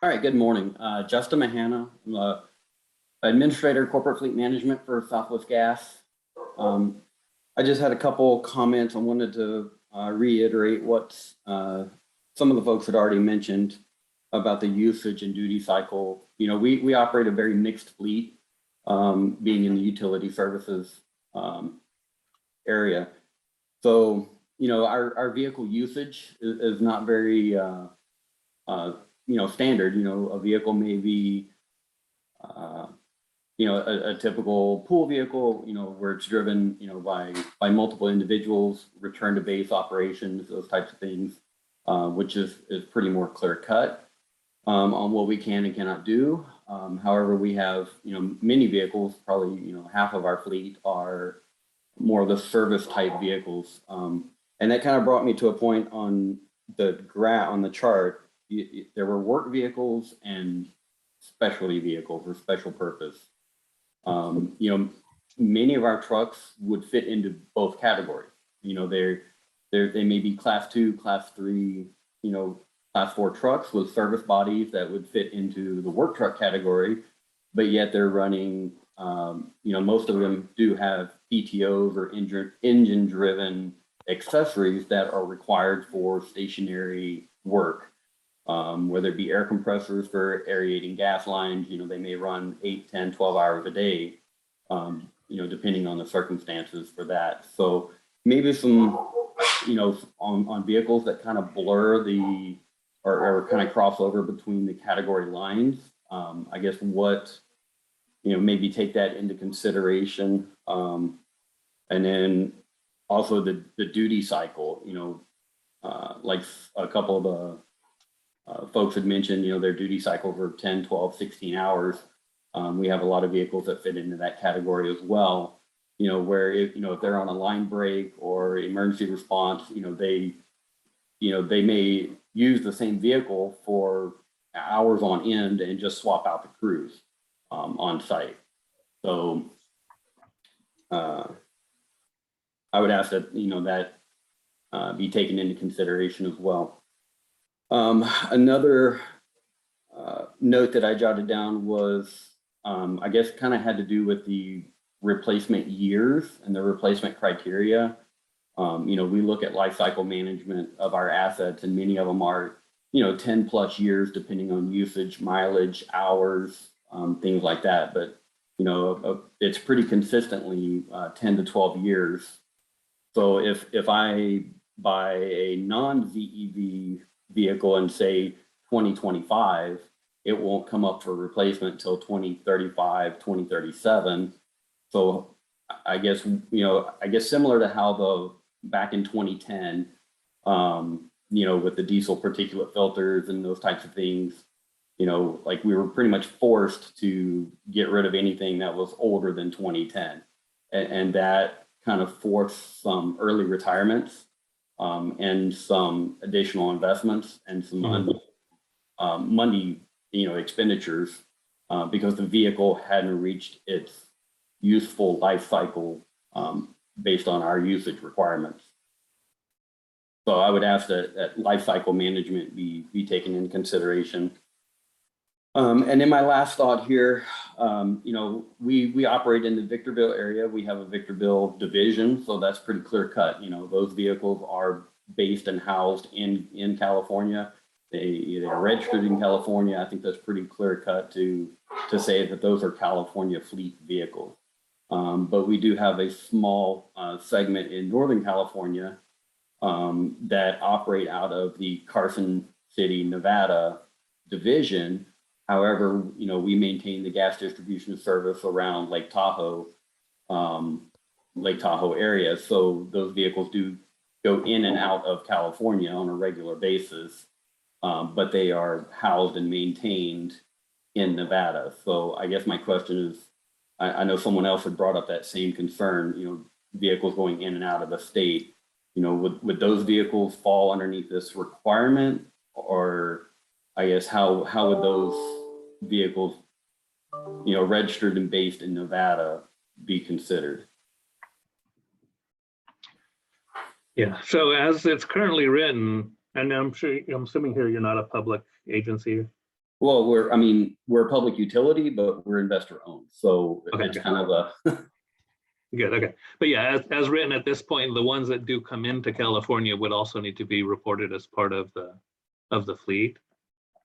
All right, good morning. Justin Mahana, I'm Administrator Corporate Fleet Management for Southwest Gas. I just had a couple comments. I wanted to reiterate what some of the folks had already mentioned about the usage and duty cycle. You know, we operate a very mixed fleet, being in the utility services area. So, you know, our vehicle usage is not very, you know, standard. You know, a vehicle may be, you know, a typical pool vehicle, you know, where it's driven, you know, by multiple individuals, return to base operations, those types of things, which is pretty more clear cut on what we can and cannot do. However, we have, you know, many vehicles, probably, you know, half of our fleet are more of the service type vehicles. And that kind of brought me to a point on the chart. There were work vehicles and specialty vehicles or special purpose. You know, many of our trucks would fit into both categories. You know, they may be class 2, class 3, you know, class 4 trucks with service bodies that would fit into the work truck category, but yet they're running, you know, most of them do have PTOs or engine driven accessories that are required for stationary work. Whether it be air compressors for aerating gas lines, you know, they may run 8, 10, 12 hours a day, you know, depending on the circumstances for that. So maybe some, you know, on vehicles that kind of blur or kind of cross over between the category lines. I guess what, you know, maybe take that into consideration. And then also the duty cycle, you know, like a couple of the folks had mentioned, you know, their duty cycles are 10, 12, 16 hours. We have a lot of vehicles that fit into that category as well, you know, where if they're on a line break or emergency response, you know, they may use the same vehicle for hours on end and just swap out the crews on site. So I would ask that, you know, that be taken into consideration as well. Another note that I jotted down was, I guess, kind of had to do with the replacement years and the replacement criteria. You know, we look at life cycle management of our assets, and many of them are, you know, 10 plus years, depending on usage, mileage, hours, things like that. But, you know, it's pretty consistently 10 to 12 years. So if I buy a non-ZEV vehicle and say 2025, it won't come up for replacement until 2035, 2037. So I guess, you know, similar to how back in 2010, you know, with the diesel particulate filters and those types of things, you know, like we were pretty much forced to get rid of anything that was older than 2010. And that kind of forced some early retirements and some additional investments and some money, you know, expenditures because the vehicle hadn't reached its useful life cycle based on our usage requirements. So I would ask that life cycle management be taken into consideration. And then my last thought here, you know, we operate in the Victorville area. We have a Victorville division, so that's pretty clear cut. You know, those vehicles are based and housed in California. They are registered in California. I think that's pretty clear cut to say that those are California fleet vehicles. But we do have a small segment in Northern California that operate out of the Carson City, Nevada division. However, you know, we maintain the gas distribution service around Lake Tahoe area. So those vehicles do go in and out of California on a regular basis, but they are housed and maintained in Nevada. So I guess my question is, I know someone else had brought up that same concern, you know, vehicles going in and out of the state. You know, would those vehicles fall underneath this requirement? Or I guess how would those vehicles, you know, registered and based in Nevada be considered? Yeah, so as it's currently written, and I'm assuming here you're not a public agency. Well, we're a public utility, but we're investor owned. So Okay. it's kind of a, Good, okay. But yeah, as written at this point, the ones that do come into California would also need to be reported as part of the fleet.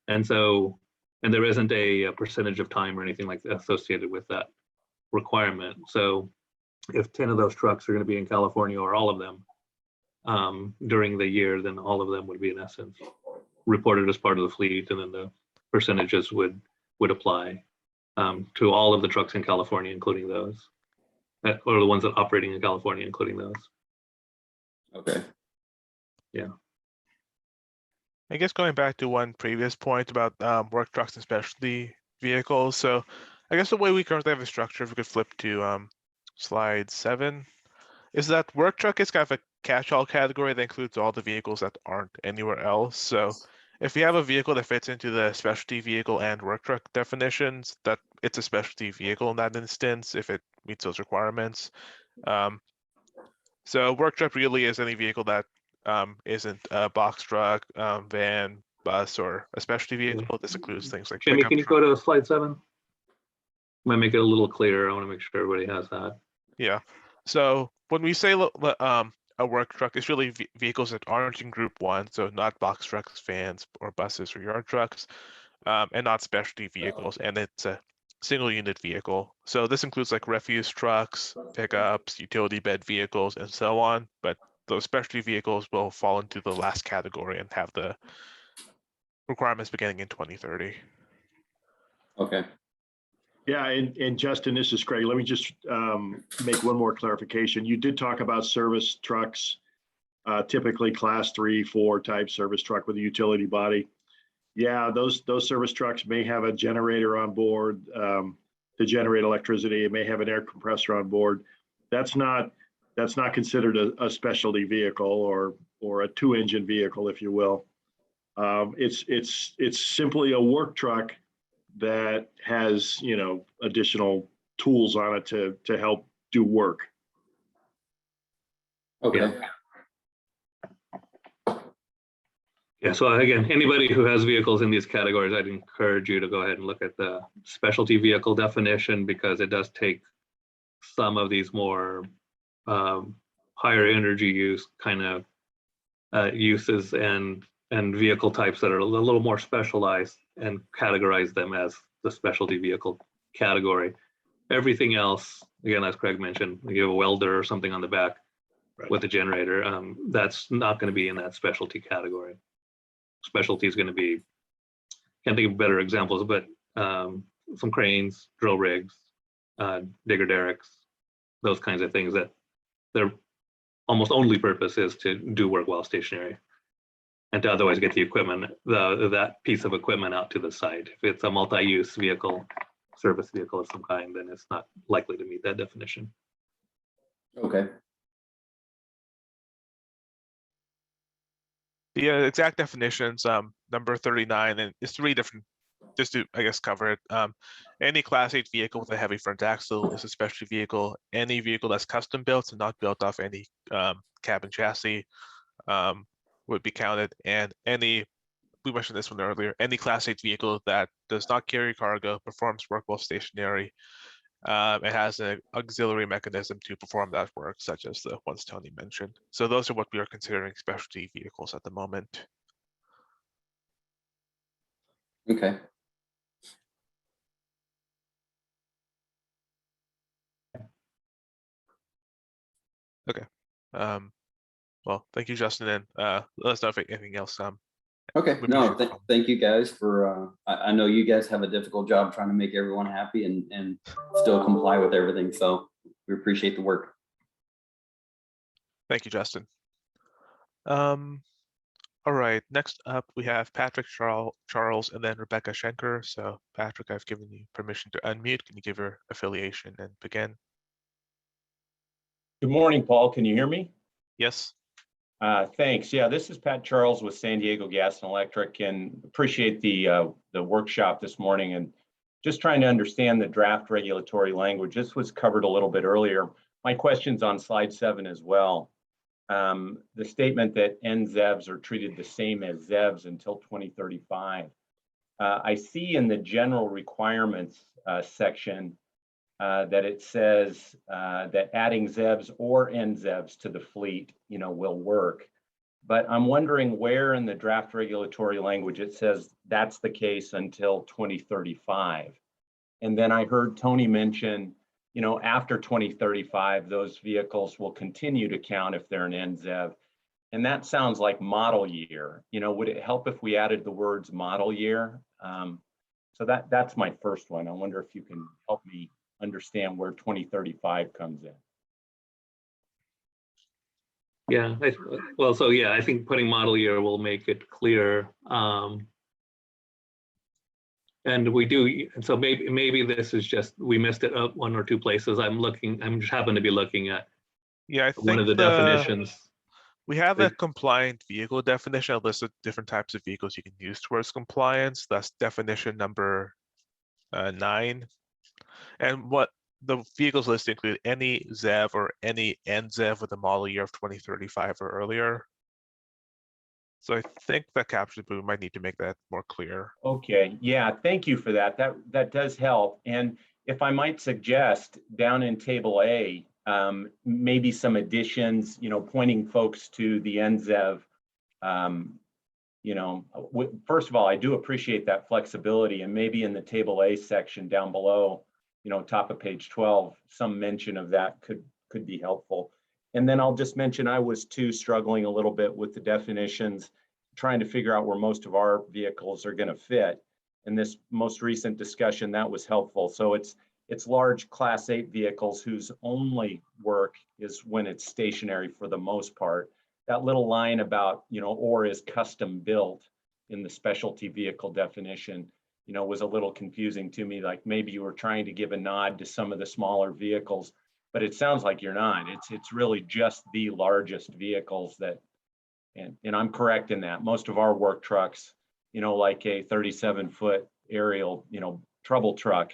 And so, and there isn't a percentage of time or anything like that associated with that requirement. So if 10 of those trucks are going to be in California, or all of them during the year, then all of them would be in essence reported as part of the fleet, and then the percentages would apply to all of the trucks in California, including those. Or the ones that are operating in California, including those. okay. Yeah. I guess going back to one previous point about work trucks and specialty vehicles. So I guess the way we currently have a structure, if we could flip to slide 7, is that work truck is kind of a catch-all category that includes all the vehicles that aren't anywhere else. So if you have a vehicle that fits into the specialty vehicle and work truck definitions, that it's a specialty vehicle in that instance if it meets those requirements. So work truck really is any vehicle that isn't a box truck, van, bus, or a specialty vehicle. This includes things like Jamie, pickup can you go to slide 7? Might make it a little clearer. I want to make sure everybody has that. Yeah. So when we say a work truck, it's really vehicles that aren't in group 1, so not box trucks, vans, or buses, or yard trucks, and not specialty vehicles, and it's a single unit vehicle. So this includes like refuse trucks, pickups, utility bed vehicles, and so on. But those specialty vehicles will fall into the last category and have the requirements beginning in 2030. Okay. Yeah, and Justin, this is Craig. Let me just make one more clarification. You did talk about service trucks, typically class 3, 4 type service truck with a utility body. Yeah, those service trucks may have a generator on board to generate electricity. It may have an air compressor on board. That's not considered a specialty vehicle or a 2-engine vehicle, if you will. It's simply a work truck that has, additional tools on it to help do work. Okay. Yeah, so again, anybody who has vehicles in these categories, I'd encourage you to go ahead and look at the specialty vehicle definition, because it does take some of these more higher energy use kind of uses and vehicle types that are a little more specialized and categorize them as the specialty vehicle category. Everything else, again, as Craig mentioned, you have a welder or something on the back with a generator, that's not going to be in that specialty category. Specialty is going to be, can't think of better examples, but some cranes, drill rigs, digger derricks, those kinds of things that their almost only purpose is to do work while stationary and to otherwise get the equipment, that piece of equipment out to the site. If it's a multi-use vehicle, service vehicle of some kind, then it's not likely to meet that definition. Okay. The exact definitions, number 39, and it's 3 different, just to, I guess, cover it. Any Class 8 vehicle with a heavy front axle is a specialty vehicle. Any vehicle that's custom built and not built off any cabin chassis would be counted. And we mentioned this one earlier, any Class 8 vehicle that does not carry cargo, performs work while stationary, it has an auxiliary mechanism to perform that work, such as the ones Tony mentioned. So those are what we are considering specialty vehicles at the moment. Okay. Okay. Well, thank you, Justin, and let us know if anything else. Okay. No, thank you guys for. I know you guys have a difficult job trying to make everyone happy and still comply with everything. So we appreciate the work. Thank you, Justin. All right. Next up, we have Patrick Charles and then Rebecca Schenker. So, Patrick, I've given you permission to unmute. Can you give your affiliation and begin? Good morning, Paul. Can you hear me? Yes. Thanks. Yeah, this is Pat Charles with San Diego Gas and Electric, and appreciate the workshop this morning and just trying to understand the draft regulatory language. This was covered a little bit earlier. My question's on slide 7 as well. the statement that NZEVs are treated the same as ZEVs until 2035. I see in the general requirements section that it says that adding ZEVs or NZEVs to the fleet, will work. But I'm wondering where in the draft regulatory language it says that's the case until 2035. And then I heard Tony mention, after 2035, those vehicles will continue to count if they're an NZEV. And that sounds like model year. Would it help if we added the words model year? So that's my first one. I wonder if you can help me understand where 2035 comes in. Yeah, I think putting model year will make it clear. And we do, so maybe this is just, we missed it up one or two places. I'm just happen to be looking at I think one of the definitions. We have a compliant vehicle definition, a list of different types of vehicles you can use towards compliance. That's definition number 9. And what the vehicles list include any ZEV or any NZEV with a model year of 2035 or earlier. So I think that captures it, but we might need to make that more clear. Okay, yeah, thank you for that. That does help. And if I might suggest, down in table A, maybe some additions, pointing folks to the NZEV. First of all, I do appreciate that flexibility, and maybe in the table A section down below, top of page 12, some mention of that could be helpful. And then I'll just mention I was too struggling a little bit with the definitions, trying to figure out where most of our vehicles are going to fit. In this most recent discussion, that was helpful. So it's large Class 8 vehicles whose only work is when it's stationary for the most part. That little line about, or is custom built in the specialty vehicle definition, was a little confusing to me. Like maybe you were trying to give a nod to some of the smaller vehicles, but it sounds like you're not. It's really just the largest vehicles that, and I'm correct in that. Most of our work trucks, like a 37-foot aerial, trouble truck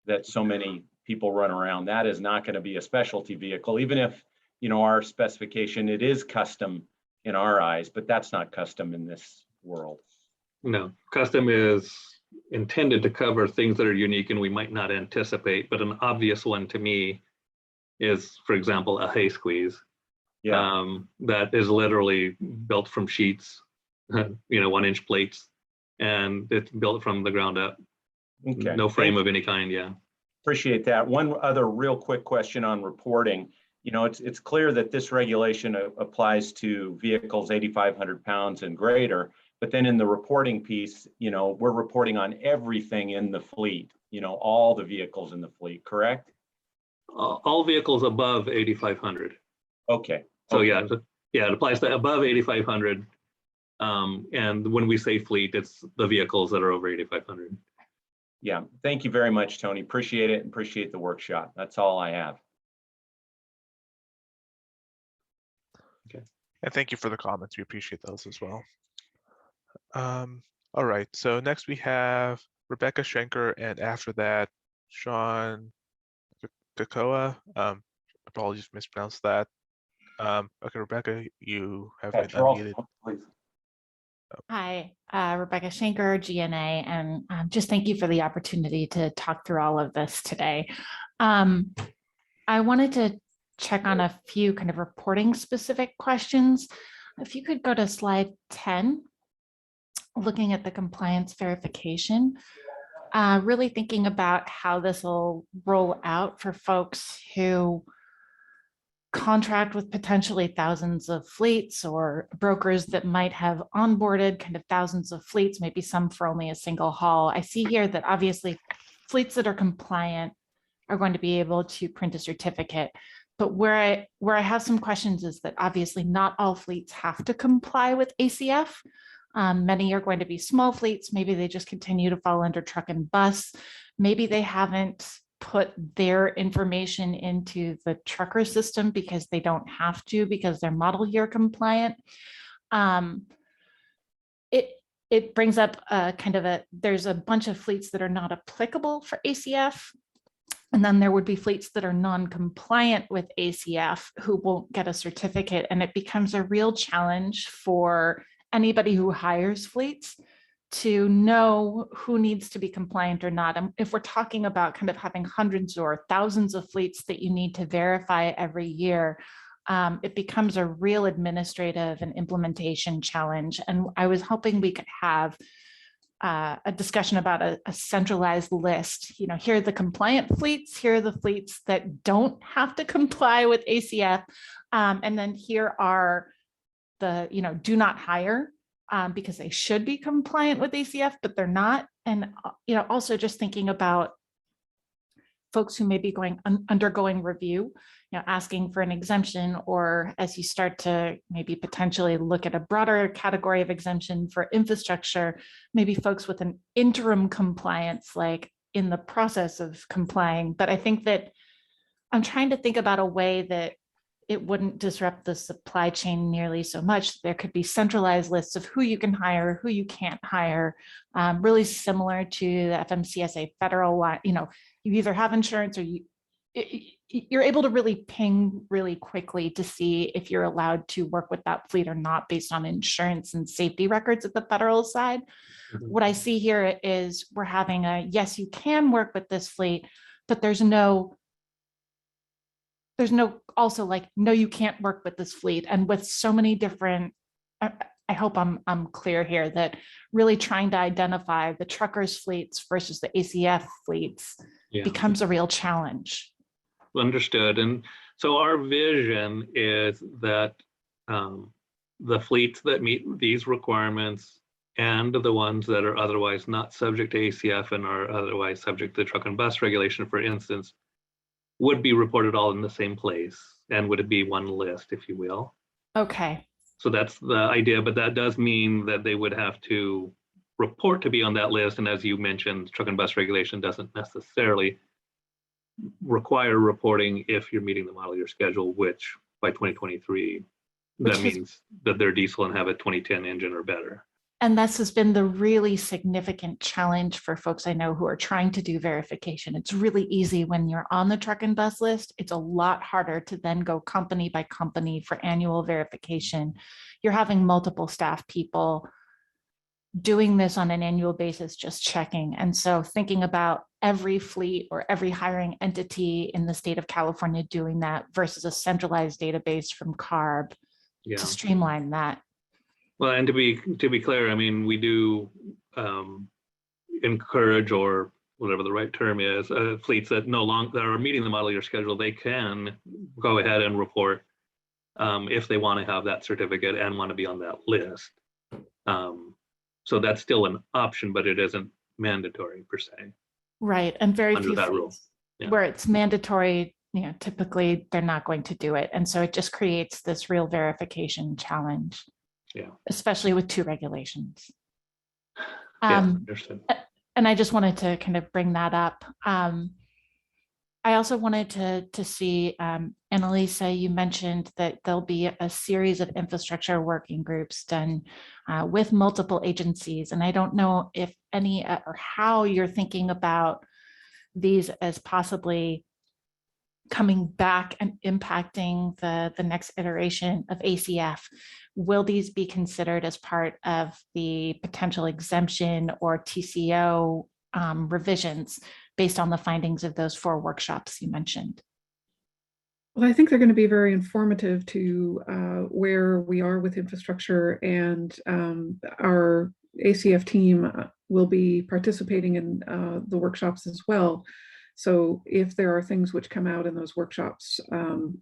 that so many people run around, that is not going to be a specialty vehicle, even if, our specification, it is custom in our eyes, but that's not custom in this world. No, custom is intended to cover things that are unique and we might not anticipate, but an obvious one to me is, for example, a hay squeeze. Yeah. That is literally built from sheets, 1-inch plates, and it's built from the ground up. Okay. No frame of any kind, yeah. Appreciate that. One other real quick question on reporting. It's clear that this regulation applies to vehicles 8,500 pounds and greater, but then in the reporting piece, we're reporting on everything in the fleet, all the vehicles in the fleet, correct? All vehicles above 8,500. Okay. So yeah, it applies to above 8,500. And when we say fleet, it's the vehicles that are over 8,500. Yeah, thank you very much, Tony. Appreciate it and appreciate the workshop. That's all I have. Okay. And thank you for the comments. We appreciate those as well. All right, so next we have Rebecca Schenker, and after that, Sean Kakoa. Apologies, mispronounced that. Okay, Rebecca, you have been unmuted. Hi, Rebecca Schenker, GNA, and just thank you for the opportunity to talk through all of this today. I wanted to check on a few kind of reporting specific questions. If you could go to slide 10, looking at the compliance verification, really thinking about how this will roll out for folks who contract with potentially thousands of fleets or brokers that might have onboarded kind of thousands of fleets, maybe some for only a single haul. I see here that obviously fleets that are compliant are going to be able to print a certificate. But where I have some questions is that obviously not all fleets have to comply with ACF. Many are going to be small fleets. Maybe they just continue to fall under truck and bus. Maybe they haven't put their information into the trucker system because they don't have to, because they're model year compliant. It brings up there's a bunch of fleets that are not applicable for ACF. And then there would be fleets that are non-compliant with ACF who won't get a certificate. And it becomes a real challenge for anybody who hires fleets to know who needs to be compliant or not. And if we're talking about kind of having hundreds or thousands of fleets that you need to verify every year, it becomes a real administrative and implementation challenge. And I was hoping we could have a discussion about a centralized list. You know, here are the compliant fleets, here are the fleets that don't have to comply with ACF. And then here are the, do not hire because they should be compliant with ACF, but they're not. And, also just thinking about folks who may be undergoing review, asking for an exemption, or as you start to maybe potentially look at a broader category of exemption for infrastructure, maybe folks with an interim compliance, like in the process of complying. But I think that I'm trying to think about a way that it wouldn't disrupt the supply chain nearly so much. There could be centralized lists of who you can hire, who you can't hire, really similar to the FMCSA federal law. You either have insurance or you're able to really ping really quickly to see if you're allowed to work with that fleet or not based on insurance and safety records at the federal side. Mm-hmm. What I see here is we're having a, yes, you can work with this fleet, but there's no also like, no, you can't work with this fleet. And with so many different, I hope I'm clear here, that really trying to identify the truckers fleets versus the ACF fleets becomes a real challenge. Understood. And so our vision is that the fleets that meet these requirements and the ones that are otherwise not subject to ACF and are otherwise subject to the truck and bus regulation, for instance, would be reported all in the same place, and would it be one list, if you will. Okay. So that's the idea, but that does mean that they would have to report to be on that list. And as you mentioned, truck and bus regulation doesn't necessarily require reporting if you're meeting the model year schedule, which by 2023, that means that they're diesel and have a 2010 engine or better. And this has been the really significant challenge for folks I know who are trying to do verification. It's really easy when you're on the truck and bus list. It's a lot harder to then go company by company for annual verification. You're having multiple staff people doing this on an annual basis, just checking. And so thinking about every fleet or every hiring entity in the state of California doing that versus a centralized database from CARB to streamline that. Well, and to be clear, I mean, we do encourage, or whatever the right term is, fleets that that are meeting the model year schedule, they can go ahead and report if they want to have that certificate and want to be on that list. So that's still an option, but it isn't mandatory per se. Right, and very under few that fleets rule. where it's mandatory, typically they're not going to do it. And so it just creates this real verification challenge. Yeah. Especially with two regulations. Understood. And I just wanted to kind of bring that up. I also wanted to see, Annalisa, you mentioned that there'll be a series of infrastructure working groups done with multiple agencies. And I don't know if any or how you're thinking about these as possibly coming back and impacting the next iteration of ACF. Will these be considered as part of the potential exemption or TCO revisions based on the findings of those 4 workshops you mentioned? Well, I think they're going to be very informative to where we are with infrastructure, and our ACF team will be participating in the workshops as well. So if there are things which come out in those workshops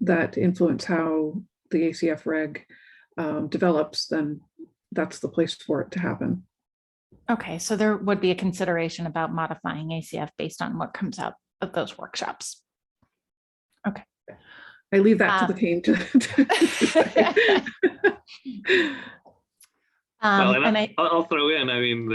that influence how the ACF reg develops, then that's the place for it to happen. Okay, so there would be a consideration about modifying ACF based on what comes out of those workshops. Okay. I leave that to the team to Well, and I'll throw in, I mean,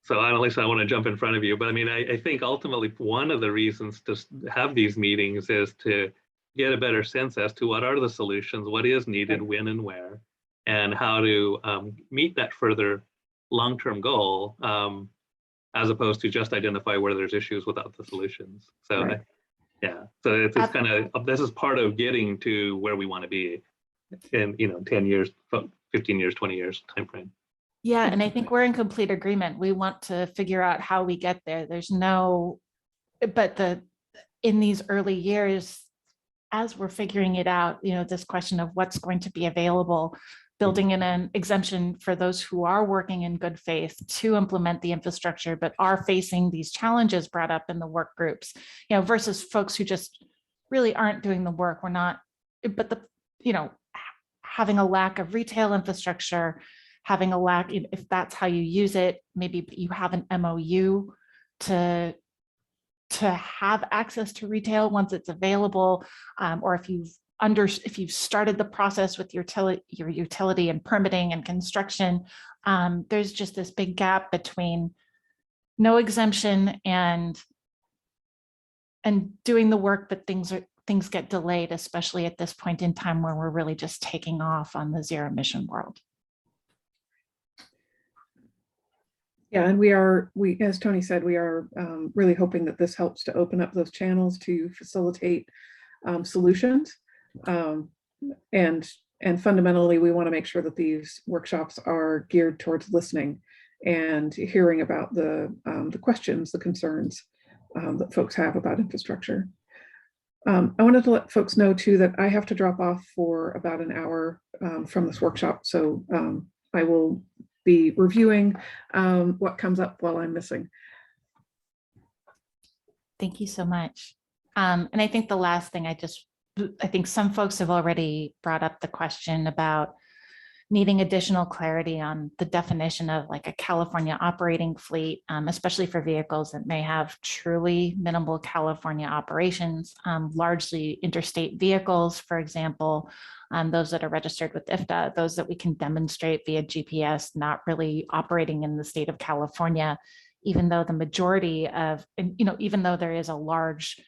so at least I want to jump in front of you, but I mean, I think ultimately one of the reasons to have these meetings is to get a better sense as to what are the solutions, what is needed, when and where, and how to meet that further long-term goal. as opposed to just identify where there's issues without the solutions. So Right. yeah, so it's kind of, this is part of getting to where we want to be in, 10 years, 15 years, 20 years timeframe. Yeah, and I think we're in complete agreement. We want to figure out how we get there. There's no, but in these early years, as we're figuring it out, this question of what's going to be available, building in an exemption for those who are working in good faith to implement the infrastructure, but are facing these challenges brought up in the work groups, versus folks who just really aren't doing the work. We're not, but having a lack of retail infrastructure, having a lack, if that's how you use it, maybe you have an MOU to have access to retail once it's available, or if you've started the process with your utility and permitting and construction, there's just this big gap between no exemption and doing the work, but things get delayed, especially at this point in time where we're really just taking off on the zero emission world. Yeah, and as Tony said, we are really hoping that this helps to open up those channels to facilitate solutions. And fundamentally, we want to make sure that these workshops are geared towards listening and hearing about the questions, the concerns that folks have about infrastructure. I wanted to let folks know too that I have to drop off for about an hour from this workshop. So I will be reviewing what comes up while I'm missing. Thank you so much. And I think the last thing I think some folks have already brought up the question about needing additional clarity on the definition of like a California operating fleet, especially for vehicles that may have truly minimal California operations, largely interstate vehicles, for example, those that are registered with IFTA, those that we can demonstrate via GPS, not really operating in the state of California, even though the majority of, even though there is a large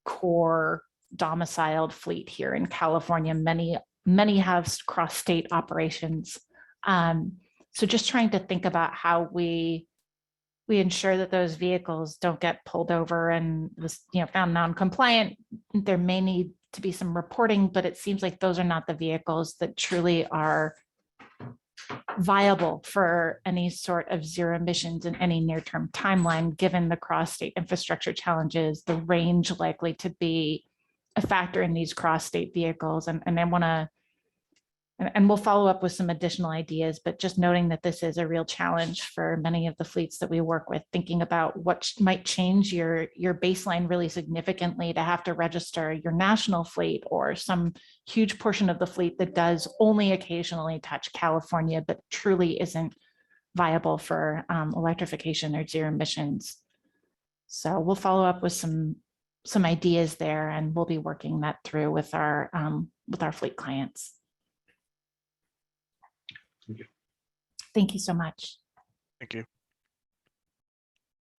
core domiciled fleet here in California, many have cross-state operations. So just trying to think about how we ensure that those vehicles don't get pulled over and found non-compliant. There may need to be some reporting, but it seems like those are not the vehicles that truly are viable for any sort of zero emissions in any near-term timeline, given the cross-state infrastructure challenges, the range likely to be a factor in these cross-state vehicles. And I want to, and we'll follow up with some additional ideas, but just noting that this is a real challenge for many of the fleets that we work with, thinking about what might change your baseline really significantly to have to register your national fleet or some huge portion of the fleet that does only occasionally touch California, but truly isn't viable for electrification or zero emissions. So we'll follow up with some ideas there, and we'll be working that through with our fleet clients. Thank you so much. Thank you.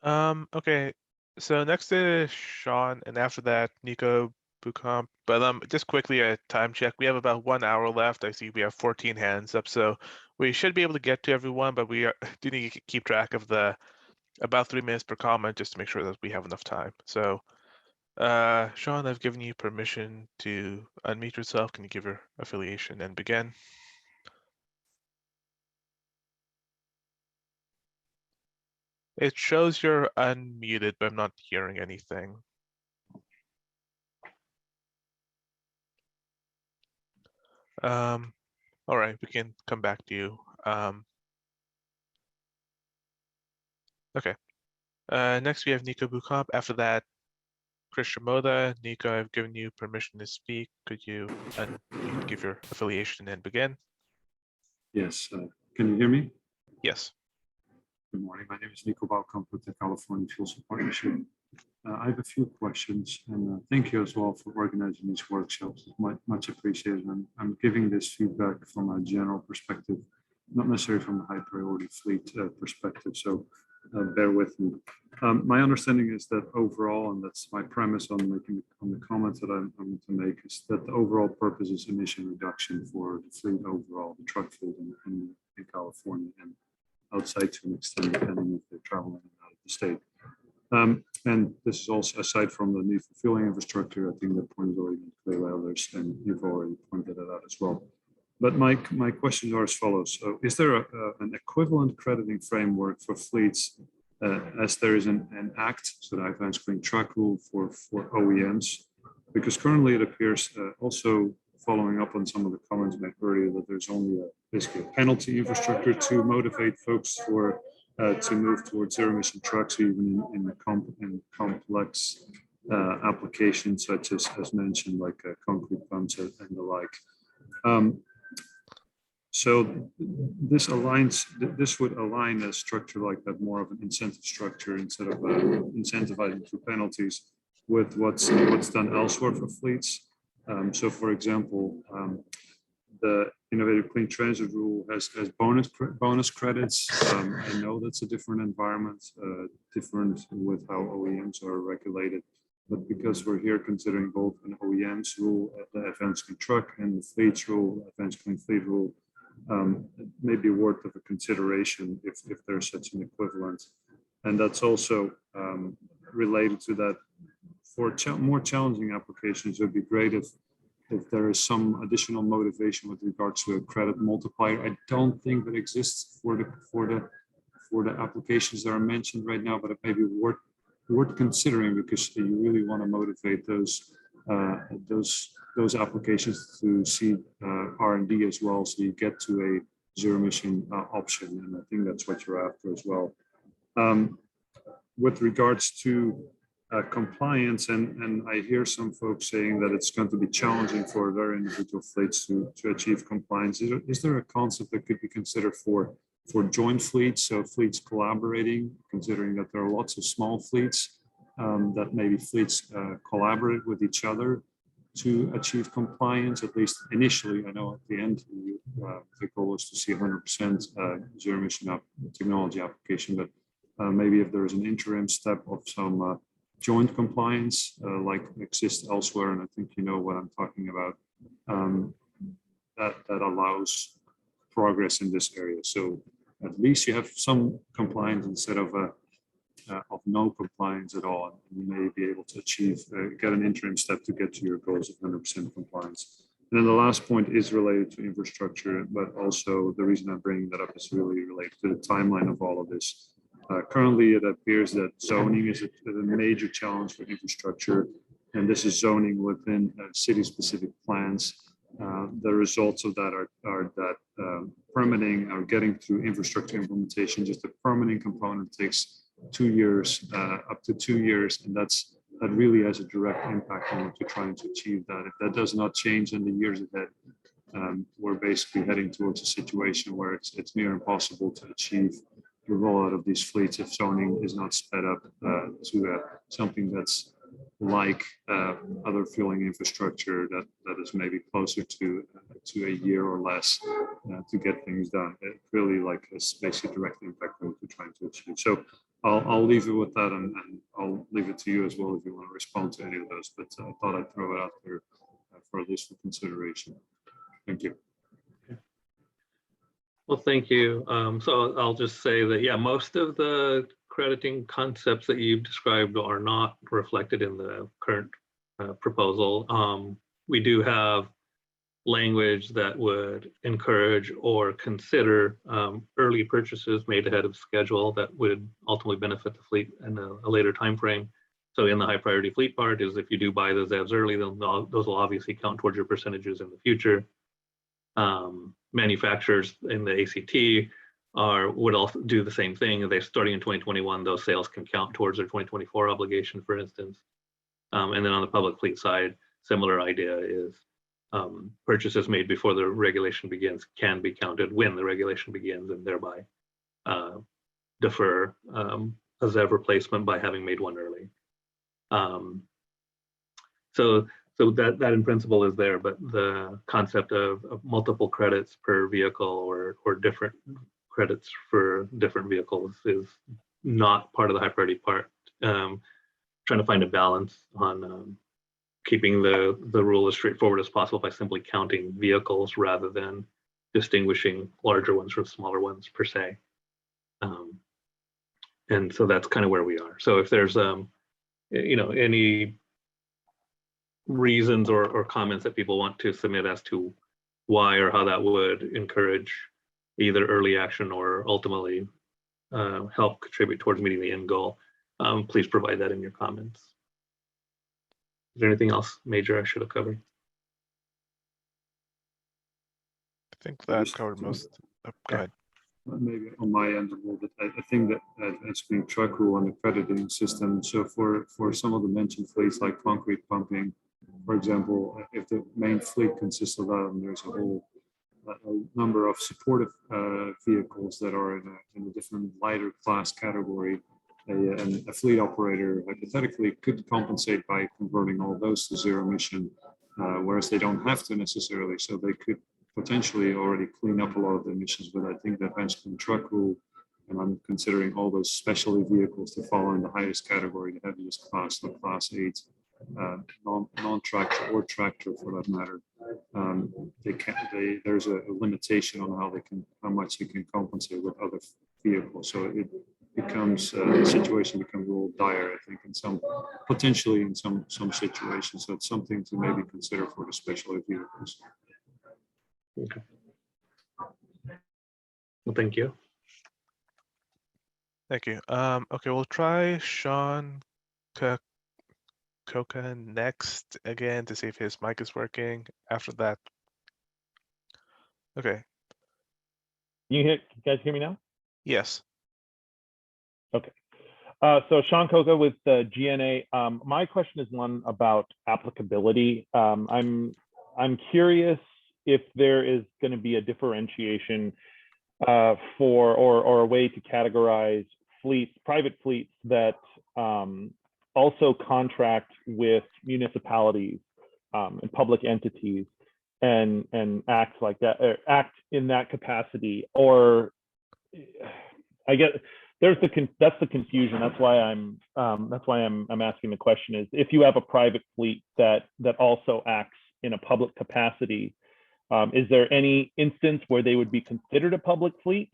Okay, so next is Sean, and after that, Nico Bucamp. But just quickly a time check. We have about 1 hour left. I see we have 14 hands up, so we should be able to get to everyone, but we do need to keep track of the about 3 minutes per comment just to make sure that we have enough time. So Sean, I've given you permission to unmute yourself. Can you give your affiliation and begin? It shows you're unmuted, but I'm not hearing anything. All right, we can come back to you. Okay. Next we have Nico Bucamp. After that, Chris Shimoda. Nico, I've given you permission to speak. Could you give your affiliation and begin? Yes. Can you hear me? Yes. Good morning. My name is Nico Bucamp with the California Fuel Partnership. I have a few questions, and thank you as well for organizing these workshops. It's much appreciated. I'm giving this feedback from a general perspective, not necessarily from a high priority fleet perspective. So bear with me. My understanding is that overall, and that's my premise on the comments that I'm going to make, is that the overall purpose is emission reduction for the fleet overall, the truck fleet in California and outside to an extent, depending if they're traveling in and out of the state. And this is also aside from the need for fueling infrastructure. I think the point has already been clearly others, and you've already pointed it out as well. But my questions are as follows. So is there an equivalent crediting framework for fleets as there is an act, so the Advanced Clean Truck Rule for OEMs? Because currently it appears also following up on some of the comments made earlier that there's only basically a penalty infrastructure to motivate folks to move towards zero-emission trucks, even in complex applications such as mentioned, like concrete pumps and the like. So this would align a structure like that, more of an incentive structure instead of incentivizing through penalties, with what's done elsewhere for fleets. So for example, the Innovative Clean Transit Rule has bonus credits. I know that's a different environment, different with how OEMs are regulated. But because we're here considering both an OEM's rule, the Advanced Clean Truck, and the fleet's rule, Advanced Clean Fleet Rule, it may be worth of a consideration if there's such an equivalent. And that's also related to that. For more challenging applications, it would be great if there is some additional motivation with regards to a credit multiplier. I don't think that exists for the applications that are mentioned right now, but it may be worth considering, because you really want to motivate those applications to see R&D as well, so you get to a zero emission option, and I think that's what you're after as well. With regards to compliance, and I hear some folks saying that it's going to be challenging for their individual fleets to achieve compliance. Is there a concept that could be considered for joint fleets, so fleets collaborating, considering that there are lots of small fleets, that maybe fleets collaborate with each other to achieve compliance, at least initially? I know at the end, the goal is to see 100% zero emission technology application, but maybe if there's an interim step of some joint compliance like exists elsewhere, and I think you know what I'm talking about, that allows progress in this area. So at least you have some compliance instead of no compliance at all. And you may be able to achieve, get an interim step to get to your goals of 100% compliance. And then the last point is related to infrastructure, but also the reason I'm bringing that up is really related to the timeline of all of this. Currently, it appears that zoning is a major challenge for infrastructure, and this is zoning within city-specific plans. The results of that are that permitting or getting through infrastructure implementation, just the permitting component takes 2 years, up to 2 years, and that really has a direct impact on what you're trying to achieve. That if that does not change in the years ahead, we're basically heading towards a situation where it's near impossible to achieve the rollout of these fleets if zoning is not sped up to something that's like other fueling infrastructure that is maybe closer to a year or less to get things done. It really has basically direct impact on what you're trying to achieve. So I'll leave it with that, and I'll leave it to you as well if you want to respond to any of those, but I thought I'd throw it out there for at least for consideration. Thank you. Well, thank you. So I'll just say that, yeah, most of the crediting concepts that you've described are not reflected in the current proposal. We do have language that would encourage or consider early purchases made ahead of schedule that would ultimately benefit the fleet in a later time frame. So in the high priority fleet part is if you do buy the ZEVs early, those will obviously count towards your percentages in the future. Manufacturers in the ACT would also do the same thing. They're starting in 2021, those sales can count towards their 2024 obligation, for instance. And then on the public fleet side, similar idea is purchases made before the regulation begins can be counted when the regulation begins, and thereby defer a ZEV replacement by having made one early. So that in principle is there, but the concept of multiple credits per vehicle or different credits for different vehicles is not part of the high priority part. Trying to find a balance on keeping the rule as straightforward as possible by simply counting vehicles rather than distinguishing larger ones from smaller ones per se. And so that's kind of where we are. So if there's, any reasons or comments that people want to submit as to why or how that would encourage either early action or ultimately help contribute towards meeting the end goal, please provide that in your comments. Is there anything else major I should have covered? I think that covered most. Oh, go ahead. Maybe on my end a little bit, I think that it's being truck rule and accrediting system. So for some of the mentioned fleets like concrete pumping, for example, if the main fleet consists of that, and there's a whole number of supportive vehicles that are in a different lighter class category, a fleet operator hypothetically could compensate by converting all those to zero emission, whereas they don't have to necessarily. So they could potentially already clean up a lot of the emissions, but I think that Benjamin truck rule, and I'm considering all those specialty vehicles to fall in the highest category, the heaviest class, the class 8, non-tractor or tractor for that matter. There's a limitation on how much you can compensate with other vehicles. So it becomes the situation becomes a little dire, I think, potentially in some situations. So it's something to maybe consider for the specialty vehicles. Okay. Well, thank you. Thank you. Okay, we'll try Sean Coca next again to see if his mic is working. After that. Okay. You guys hear me now? Yes. Okay. So Sean Coca with the GNA. My question is one about applicability. I'm curious if there is going to be a differentiation for or a way to categorize fleets, private fleets that also contract with municipalities and public entities and act like that, or act in that capacity. Or I guess that's the confusion. That's why I'm asking the question is, if you have a private fleet that also acts in a public capacity, is there any instance where they would be considered a public fleet?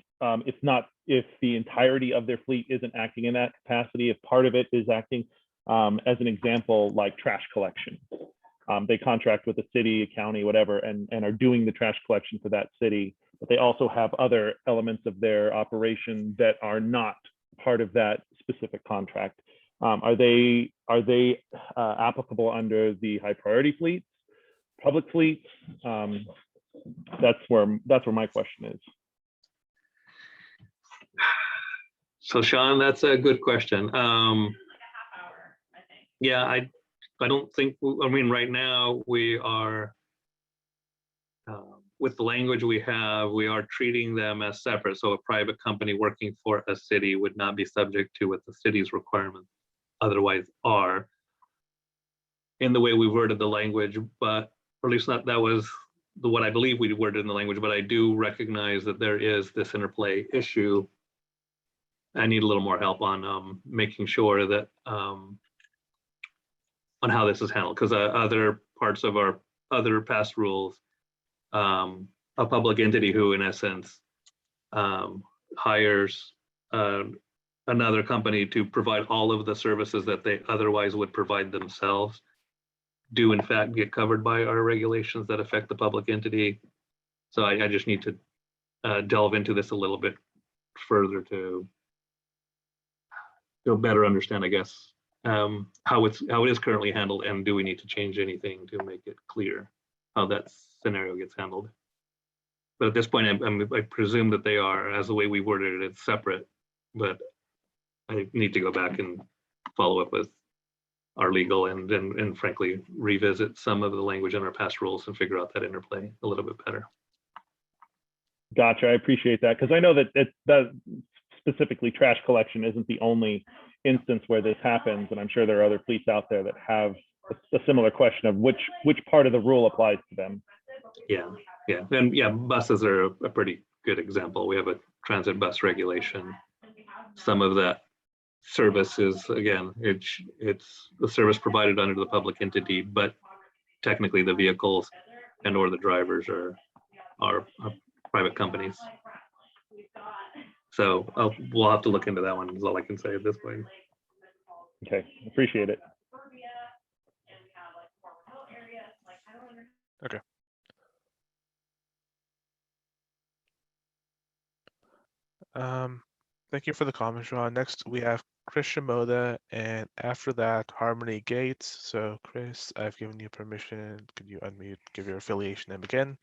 If the entirety of their fleet isn't acting in that capacity, if part of it is acting, as an example, like trash collection. They contract with a city, a county, whatever, and are doing the trash collection for that city, but they also have other elements of their operation that are not part of that specific contract. Are they applicable under the high priority fleets, public fleets? That's where my question is. So Sean, that's a good question. Yeah, I don't think, I mean, right now we are, with the language we have, we are treating them as separate. So a private company working for a city would not be subject to what the city's requirements otherwise are in the way we worded the language, but, or at least not, that was what I believe we worded in the language, but I do recognize that there is this interplay issue. I need a little more help on making sure that on how this is handled, because other parts of our other past rules, a public entity who in essence hires another company to provide all of the services that they otherwise would provide themselves do in fact get covered by our regulations that affect the public entity. So I just need to delve into this a little bit further to better understand, I guess, how it is currently handled, and do we need to change anything to make it clear how that scenario gets handled. But at this point, I presume that they are, as the way we worded it, it's separate, but I need to go back and follow up with our legal and frankly revisit some of the language in our past rules and figure out that interplay a little bit better. Gotcha, I appreciate that, because I know that specifically trash collection isn't the only instance where this happens, and I'm sure there are other fleets out there that have a similar question of which part of the rule applies to them. Yeah, and yeah, buses are a pretty good example. We have a transit bus regulation. Some of that service is, again, it's the service provided under the public entity, but technically the vehicles and or the drivers are private companies. So we'll have to look into that one, is all I can say at this point. Okay, appreciate it. Okay. Thank you for the comment, Sean. Next, we have Chris Shimoda, and after that, Harmony Gates. So, Chris, I've given you permission. Could you unmute, give your affiliation, and begin?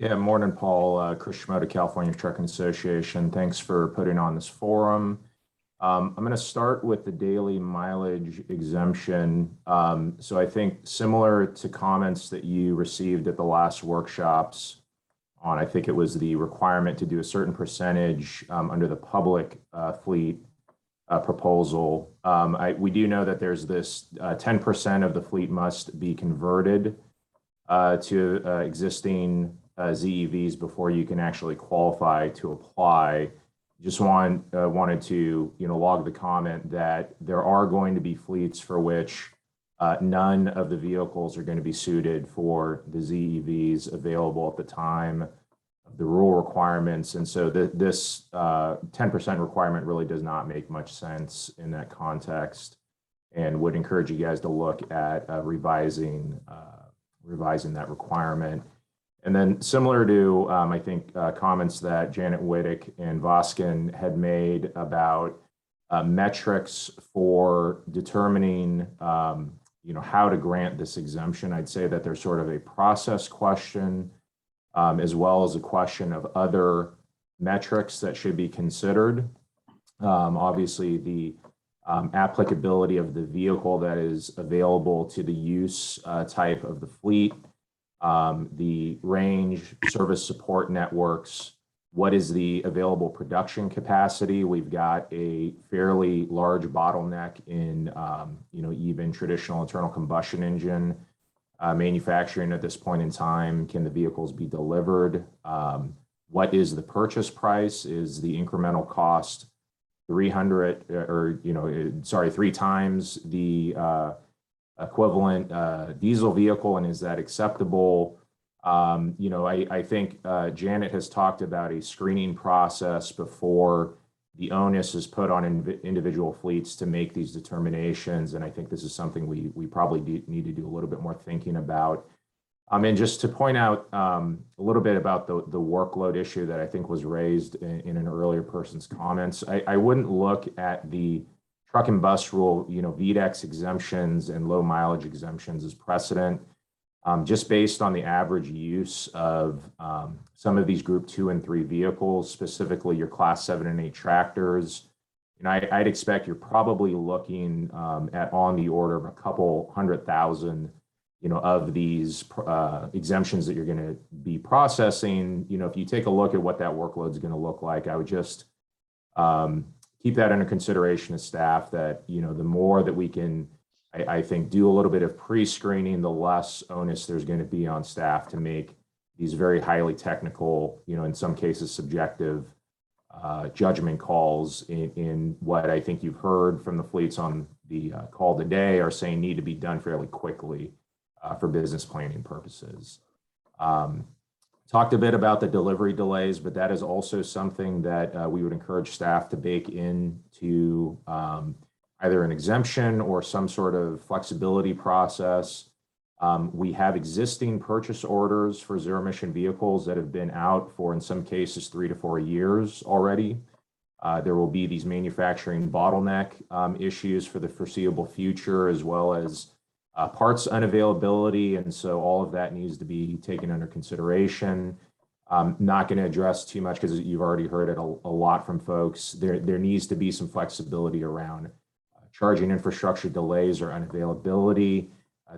Yeah, morning, Paul. Chris Shimoda, California Trucking Association. Thanks for putting on this forum. I'm going to start with the daily mileage exemption. So I think similar to comments that you received at the last workshops on, I think it was the requirement to do a certain percentage under the public fleet proposal. We do know that there's this 10% of the fleet must be converted to existing ZEVs before you can actually qualify to apply. Just wanted to log the comment that there are going to be fleets for which none of the vehicles are going to be suited for the ZEVs available at the time of the rule requirements. And so this 10% requirement really does not make much sense in that context, and would encourage you guys to look at revising that requirement. And then similar to, I think, comments that Janet Wittek and Voskin had made about metrics for determining, how to grant this exemption, I'd say that there's sort of a process question as well as a question of other metrics that should be considered. Obviously, the applicability of the vehicle that is available to the use type of the fleet, the range, service support networks, what is the available production capacity? We've got a fairly large bottleneck in, even traditional internal combustion engine manufacturing at this point in time. Can the vehicles be delivered? What is the purchase price? Is the incremental cost 3 times the equivalent diesel vehicle, and is that acceptable? I think Janet has talked about a screening process before the onus is put on individual fleets to make these determinations, and I think this is something we probably need to do a little bit more thinking about. And just to point out a little bit about the workload issue that I think was raised in an earlier person's comments, I wouldn't look at the truck and bus rule, Wittek's exemptions and low mileage exemptions as precedent. Just based on the average use of some of these group 2 and 3 vehicles, specifically your class 7 and 8 tractors, I'd expect you're probably looking at on the order of a couple 100,000, of these exemptions that you're going to be processing. If you take a look at what that workload is going to look like, I would just keep that under consideration as staff, that, the more that we can, I think, do a little bit of pre-screening, the less onus there's going to be on staff to make these very highly technical, in some cases subjective judgment calls in what I think you've heard from the fleets on the call today are saying need to be done fairly quickly for business planning purposes. Talked a bit about the delivery delays, but that is also something that we would encourage staff to bake into either an exemption or some sort of flexibility process. We have existing purchase orders for zero-emission vehicles that have been out for, in some cases, 3 to 4 years already. There will be these manufacturing bottleneck issues for the foreseeable future, as well as parts unavailability. And so all of that needs to be taken under consideration. Not going to address too much because you've already heard it a lot from folks. There needs to be some flexibility around charging infrastructure delays or unavailability.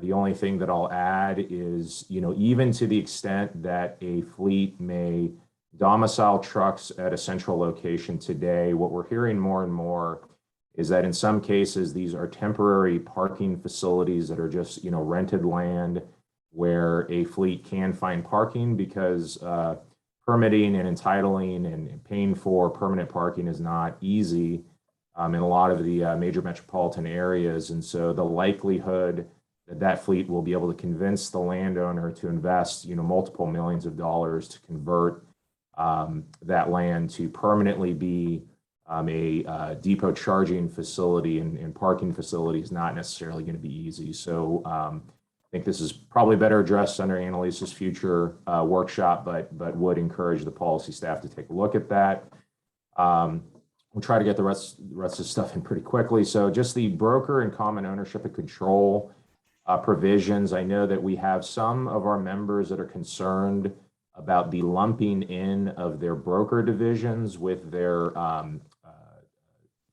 The only thing that I'll add is, even to the extent that a fleet may domicile trucks at a central location today, what we're hearing more and more is that in some cases, these are temporary parking facilities that are just, rented land where a fleet can find parking because permitting and entitling and paying for permanent parking is not easy in a lot of the major metropolitan areas. And so the likelihood that fleet will be able to convince the landowner to invest, multiple millions of dollars to convert that land to permanently be a depot charging facility and parking facility is not necessarily going to be easy. So I think this is probably better addressed under Annalise's future workshop, but would encourage the policy staff to take a look at that. We'll try to get the rest of the stuff in pretty quickly. So just the broker and common ownership and control provisions. I know that we have some of our members that are concerned about the lumping in of their broker divisions with their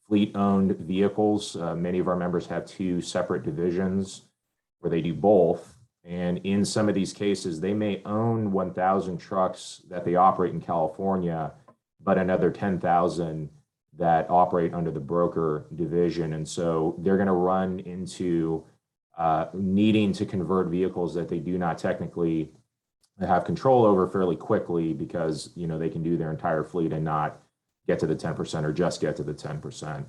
fleet-owned vehicles. Many of our members have two separate divisions where they do both. And in some of these cases, they may own 1,000 trucks that they operate in California, but another 10,000 that operate under the broker division. And so they're going to run into needing to convert vehicles that they do not technically have control over fairly quickly, because they can do their entire fleet and not get to the 10% or just get to the 10%.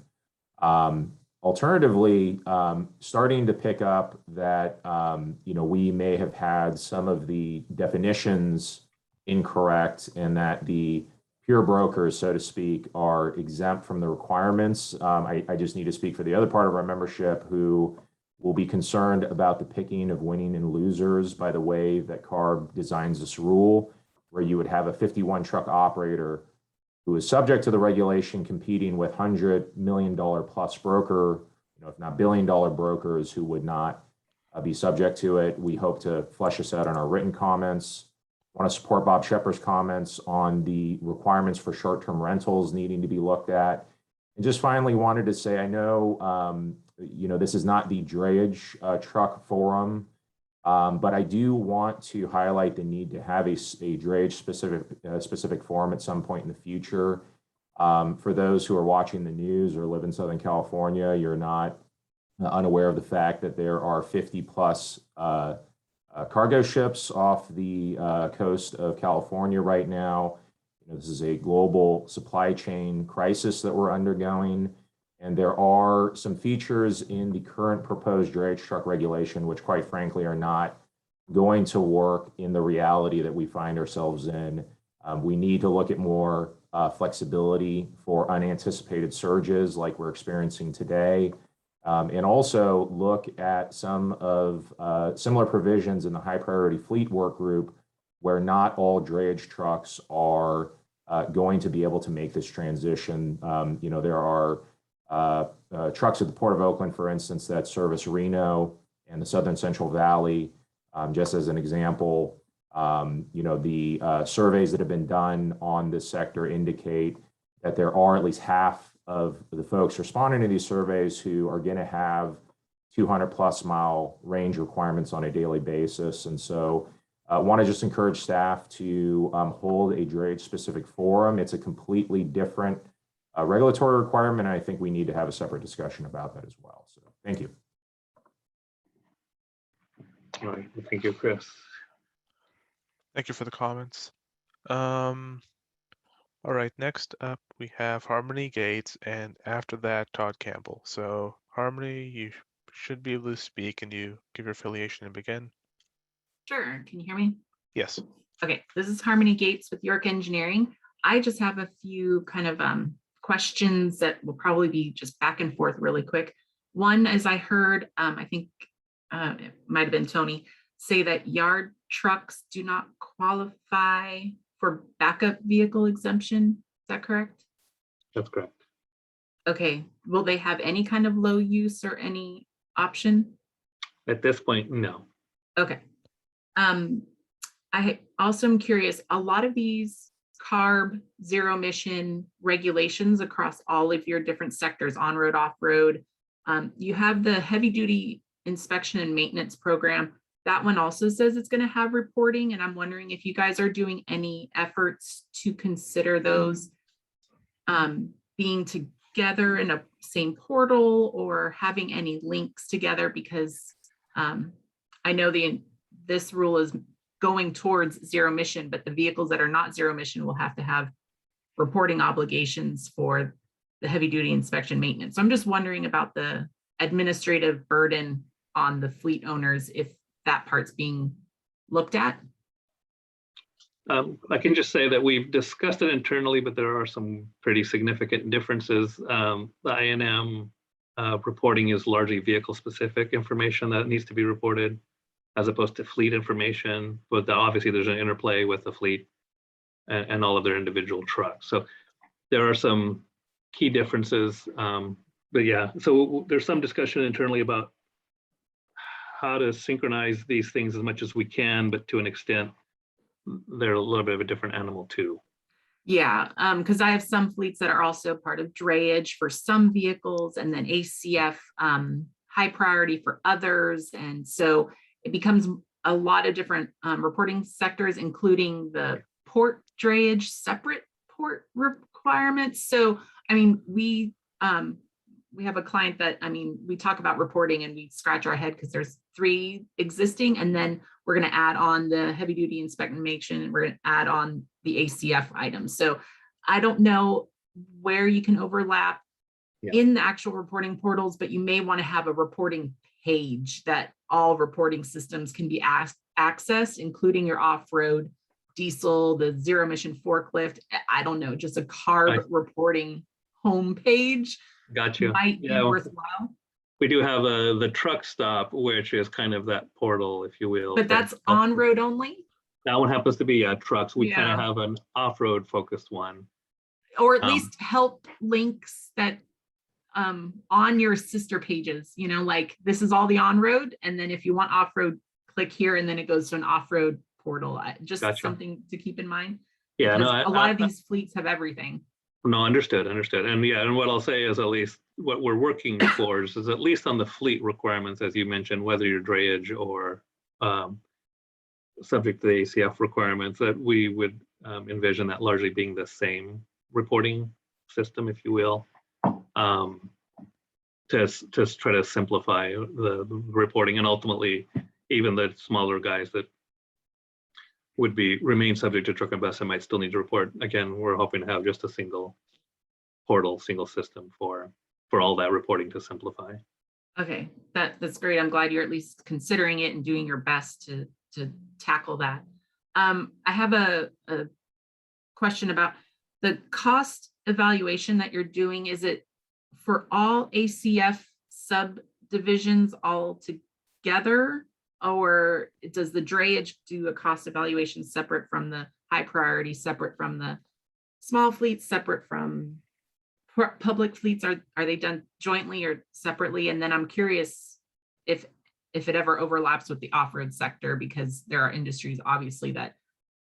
Alternatively, starting to pick up that we may have had some of the definitions incorrect, and that the pure brokers, so to speak, are exempt from the requirements. I just need to speak for the other part of our membership who will be concerned about the picking of winning and losers by the way that CARB designs this rule, where you would have a 51 truck operator who is subject to the regulation competing with $100 million plus broker, if not billion-dollar brokers who would not be subject to it. We hope to flesh this out in our written comments. I want to support Bob Shepard's comments on the requirements for short-term rentals needing to be looked at. And just finally wanted to say, I know, this is not the drayage truck forum, but I do want to highlight the need to have a drayage specific forum at some point in the future. For those who are watching the news or live in Southern California, you're not unaware of the fact that there are 50 plus cargo ships off the coast of California right now. This is a global supply chain crisis that we're undergoing. And there are some features in the current proposed drayage truck regulation, which quite frankly are not going to work in the reality that we find ourselves in. We need to look at more flexibility for unanticipated surges like we're experiencing today. And also look at some of similar provisions in the High Priority Fleet Workgroup, where not all drayage trucks are going to be able to make this transition. There are trucks at the Port of Oakland, for instance, that service Reno and the Southern Central Valley. Just as an example, the surveys that have been done on this sector indicate that there are at least half of the folks responding to these surveys who are going to have 200 plus mile range requirements on a daily basis. And so I want to just encourage staff to hold a drayage specific forum. It's a completely different regulatory requirement, and I think we need to have a separate discussion about that as well. So thank you. All right, thank you, Chris. Thank you for the comments. All right, next up we have Harmony Gates, and after that, Todd Campbell. So Harmony, you should be able to speak, and you give your affiliation and begin. Sure, can you hear me? Yes. Okay, this is Harmony Gates with York Engineering. I just have a few kind of questions that will probably be just back and forth really quick. One, as I heard, I think it might have been Tony, say that yard trucks do not qualify for backup vehicle exemption. Is that correct? That's correct. Okay, will they have any kind of low use or any option? At this point, no. Okay. I also am curious, a lot of these CARB zero emission regulations across all of your different sectors, on-road, off-road, you have the heavy duty inspection and maintenance program. That one also says it's going to have reporting, and I'm wondering if you guys are doing any efforts to consider those being together in a same portal or having any links together, because I know this rule is going towards zero emission, but the vehicles that are not zero emission will have to have reporting obligations for the heavy duty inspection maintenance. So I'm just wondering about the administrative burden on the fleet owners, if that part's being looked at. I can just say that we've discussed it internally, but there are some pretty significant differences. The I&M reporting is largely vehicle-specific information that needs to be reported, as opposed to fleet information. But obviously, there's an interplay with the fleet and all of their individual trucks. So there are some key differences. But yeah, so there's some discussion internally about how to synchronize these things as much as we can, but to an extent, they're a little bit of a different animal too. Yeah, because I have some fleets that are also part of drayage for some vehicles, and then ACF high priority for others. And so it becomes a lot of different reporting sectors, including the port drayage, separate port requirements. So, I mean, we have a client that, I mean, we talk about reporting and we scratch our head because there's 3 existing, and then we're going to add on the heavy duty inspection, and we're going to add on the ACF items. So I don't know where you can overlap in the actual reporting portals, but you may want to have a reporting page that all reporting systems can be accessed, including your off-road diesel, the zero emission forklift. I don't know, just a carb reporting homepage. Got you. Might be worthwhile. We do have the truck stop, which is kind of that portal, if you will. But that's on road only? That one happens to be trucks. We kind of have an off-road focused one. Or at least help links that on your sister pages, you know, like this is all the on-road, and then if you want off-road, click here, and then it goes to an off-road portal. Just something to keep in mind. Yeah, no, a lot of these fleets have everything. No, understood. And yeah, and what I'll say is, at least what we're working towards is at least on the fleet requirements, as you mentioned, whether you're drayage or subject to the ACF requirements, that we would envision that largely being the same reporting system, if you will, to try to simplify the reporting, and ultimately even the smaller guys that would remain subject to truck and bus and might still need to report. Again, we're hoping to have just a single portal, single system for all that reporting to simplify. Okay, that's great. I'm glad you're at least considering it and doing your best to tackle that. I have a question about the cost evaluation that you're doing. Is it for all ACF subdivisions all together? Or does the drayage do a cost evaluation separate from the high priority, separate from the small fleets, separate from public fleets? Are they done jointly or separately? And then I'm curious if it ever overlaps with the off-road sector, because there are industries obviously that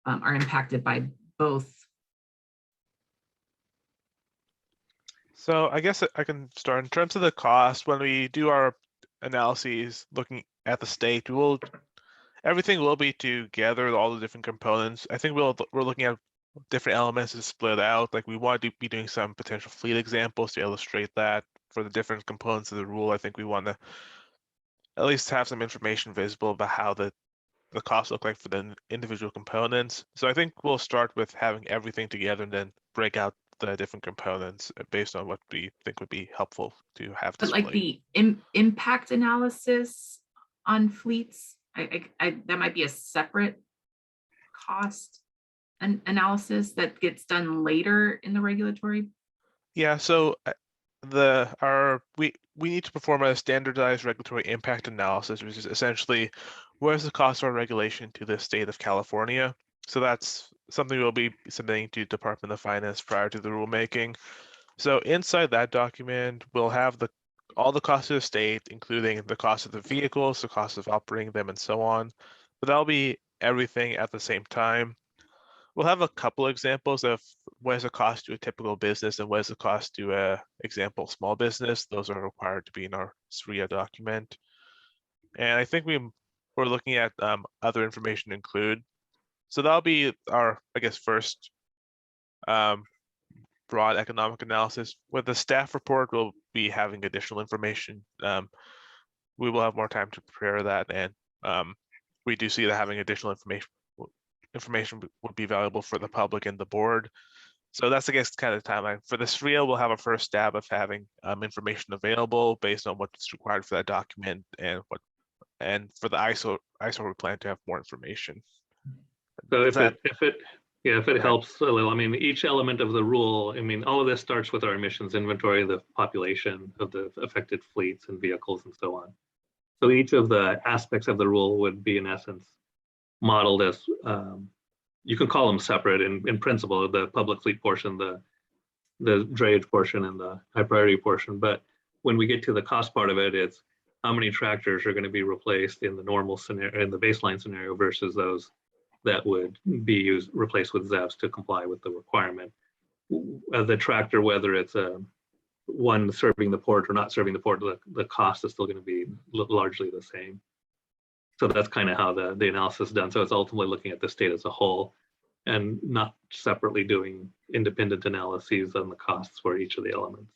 are impacted by both. So I guess I can start in terms of the cost. When we do our analyses looking at the state, everything will be together, all the different components. I think we're looking at different elements to split out. Like we want to be doing some potential fleet examples to illustrate that for the different components of the rule. I think we want to at least have some information visible about how the costs look like for the individual components. So I think we'll start with having everything together and then break out the different components based on what we think would be helpful to have But displayed. like the impact analysis on fleets, that might be a separate cost analysis that gets done later in the regulatory. Yeah, so we need to perform a standardized regulatory impact analysis, which is essentially what is the cost of our regulation to the state of California. So that's something we'll be submitting to Department of Finance prior to the rulemaking. So inside that document, we'll have all the costs of the state, including the cost of the vehicles, the cost of operating them, and so on. But that'll be everything at the same time. We'll have a couple examples of what is the cost to a typical business and what is the cost to a example small business. Those are required to be in our SRIA document. And I think we're looking at other information to include. So that'll be our, I guess, first broad economic analysis. With the staff report, we'll be having additional information. We will have more time to prepare that, and we do see that having additional information would be valuable for the public and the board. So that's, I guess, kind of the timeline. For the SRIA, we'll have a first stab of having information available based on what's required for that document, and for the ISO we plan to have more information So Is if it helps a little, I mean, each element of the rule, I mean, all of this starts with our emissions inventory, the population of the affected fleets and vehicles and so on. So each of the aspects of the rule would be in essence modeled as, you can call them separate in principle, the public fleet portion, the drayage portion and the high priority portion. But when we get to the cost part of it, it's how many tractors are going to be replaced in the normal scenario, in the baseline scenario versus those that would be replaced with ZEVs to comply with the requirement. The tractor, whether it's one serving the port or not serving the port, the cost is still going to be largely the same. So that's kind of how the analysis is done. So it's ultimately looking at the state as a whole and not separately doing independent analyses on the costs for each of the elements.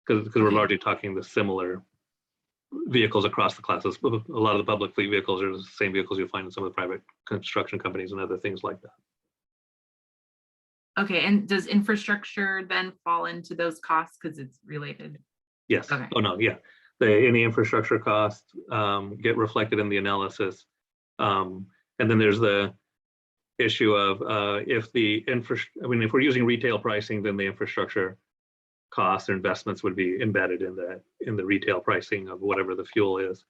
Because we're largely talking the similar vehicles across the classes. A lot of the public fleet vehicles are the same vehicles you'll find in some of the private construction companies and other things like that. Okay, and does infrastructure then fall into those costs because it's related? Yes. Okay. Oh, no, yeah. Any infrastructure costs get reflected in the analysis. And then there's the issue of if if we're using retail pricing, then the infrastructure costs or investments would be embedded in the retail pricing of whatever the fuel is.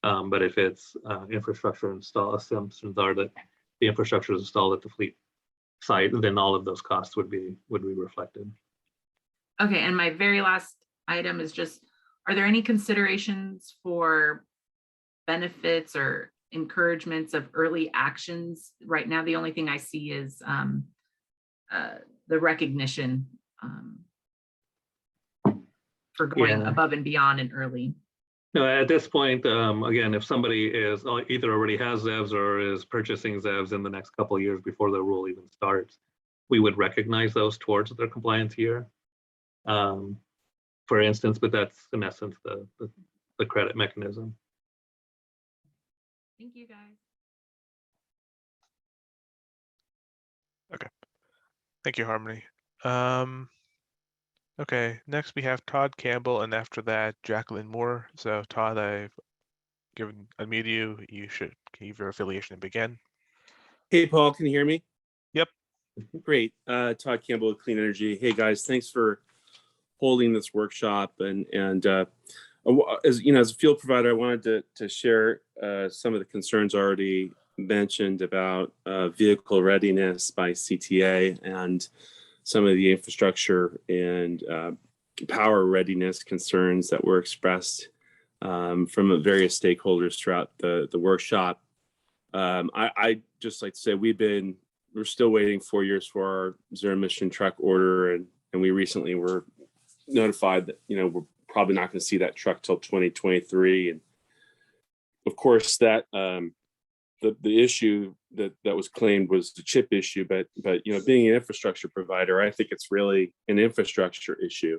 But if it's infrastructure assumptions are that the infrastructure is installed at the fleet site, then all of those costs would be reflected. Okay, and my very last item is just, are there any considerations for benefits or encouragements of early actions? Right now, the only thing I see is the recognition for going above and beyond and early. No, at this point, again, if somebody is either already has ZEVs or is purchasing ZEVs in the next couple of years before the rule even starts, we would recognize those towards their compliance year, for instance, but that's in essence the credit mechanism. Thank you, guys. Okay. Thank you, Harmony. Okay, next we have Todd Campbell, and after that, Jacqueline Moore. So Todd, I've unmuted you. You should give your affiliation and begin. Hey, Paul, can you hear me? Yep. Great. Todd Campbell with Clean Energy. Hey, guys, thanks for holding this workshop. And as you know, as a field provider, I wanted to share some of the concerns already mentioned about vehicle readiness by CTA and some of the infrastructure and power readiness concerns that were expressed from various stakeholders throughout the workshop. I just like to say we're still waiting 4 years for our zero emission truck order, and we recently were notified that we're probably not going to see that truck till 2023. And of course, that the issue that was claimed was the chip issue, but being an infrastructure provider, I think it's really an infrastructure issue.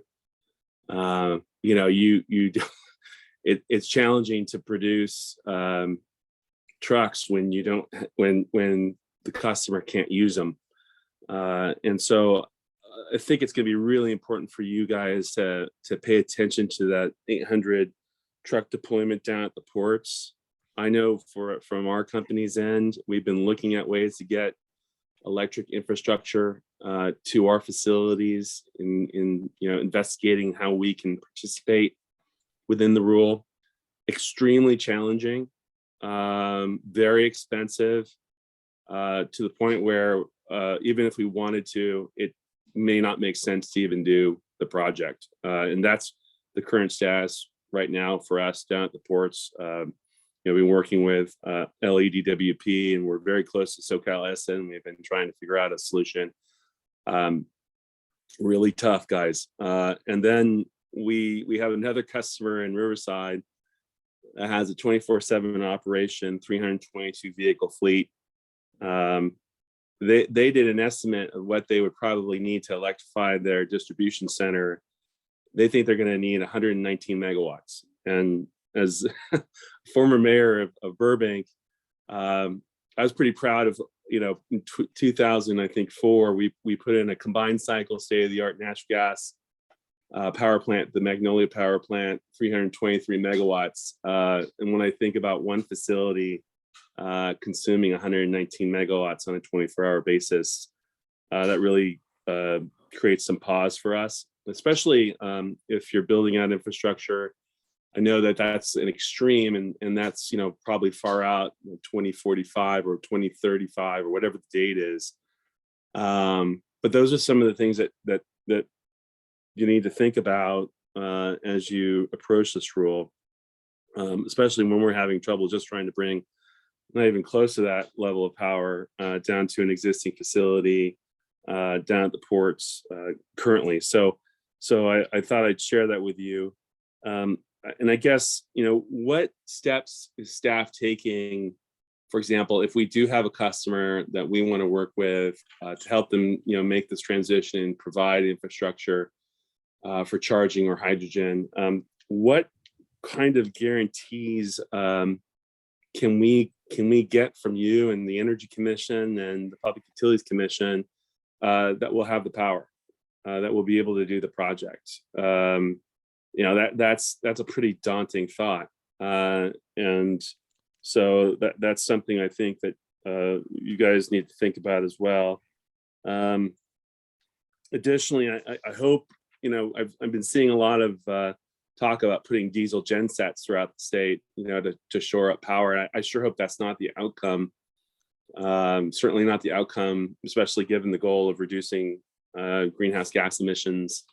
It's challenging to produce trucks when you don't when the customer can't use them, and so I think it's going to be really important for you guys to pay attention to that 800 truck deployment down at the ports. I know from our company's end, we've been looking at ways to get electric infrastructure to our facilities in investigating how we can participate within the rule. Extremely challenging, very expensive, to the point where even if we wanted to, it may not make sense to even do the project. And that's the current status right now for us down at the ports. We've been working with LEDWP, and we're very close to SoCal Edison. We've been trying to figure out a solution. Really tough, guys. And then we have another customer in Riverside that has a 24/7 operation, 322 vehicle fleet. They did an estimate of what they would probably need to electrify their distribution center. They think they're going to need 119 megawatts. And as former mayor of Burbank, I was pretty proud of, in 2004, we put in a combined cycle state-of-the-art natural gas power plant, the Magnolia Power Plant, 323 megawatts. And when I think about one facility consuming 119 megawatts on a 24-hour basis. That really creates some pause for us, especially if you're building out infrastructure. I know that that's an extreme, and that's, you know, probably far out, 2045 or 2035 or whatever the date is. But those are some of the things that you need to think about as you approach this rule, especially when we're having trouble just trying to bring not even close to that level of power down to an existing facility down at the ports currently. So I thought I'd share that with you. And I guess, you know, what steps is staff taking, for example, if we do have a customer that we want to work with to help them, you know, make this transition and provide infrastructure for charging or hydrogen, what kind of guarantees can we get from you and the Energy Commission and the Public Utilities Commission that will have the power, that will be able to do the project? You know, that's a pretty daunting thought, and so that's something I think that you guys need to think about as well. Additionally, I hope, you know, I've been seeing a lot of talk about putting diesel gensets throughout the state, you know, to shore up power. I sure hope that's not the outcome. Certainly not the outcome, especially given the goal of reducing greenhouse gas emissions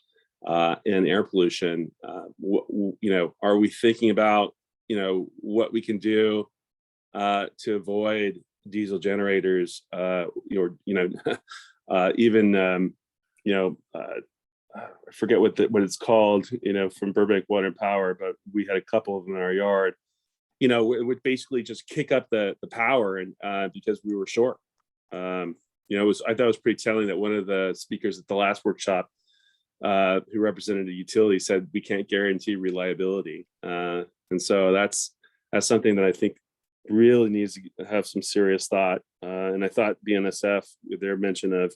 and air pollution. You know, are we thinking about, you know, what we can do to avoid diesel generators, or, you know, even, you know, I forget what it's called, you know, from Burbank Water and Power, but we had a couple of them in our yard. You know, it would basically just kick up the power, and because we were short. You know, I thought it was pretty telling that one of the speakers at the last workshop who represented a utility said we can't guarantee reliability, and so that's something that I think really needs to have some serious thought. And I thought BNSF, with their mention of,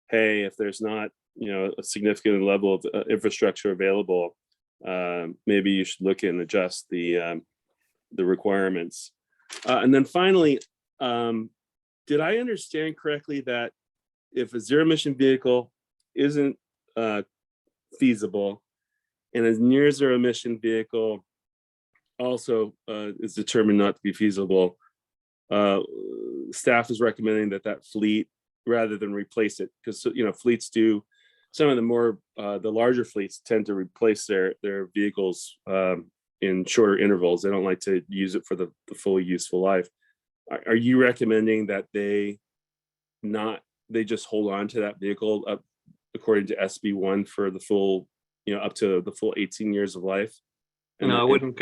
hey, if there's not, you know, a significant level of infrastructure available, maybe you should look and adjust the requirements. And then finally, did I understand correctly that if a zero emission vehicle isn't feasible and a near zero emission vehicle also is determined not to be feasible, staff is recommending that fleet, rather than replace it, because, you know, fleets do, some of the more the larger fleets tend to replace their vehicles in shorter intervals. They don't like to use it for the full useful life. Are you recommending that they just hold on to that vehicle up according to SB1 for the full, you know, up to the full 18 years of life? And no, I wouldn't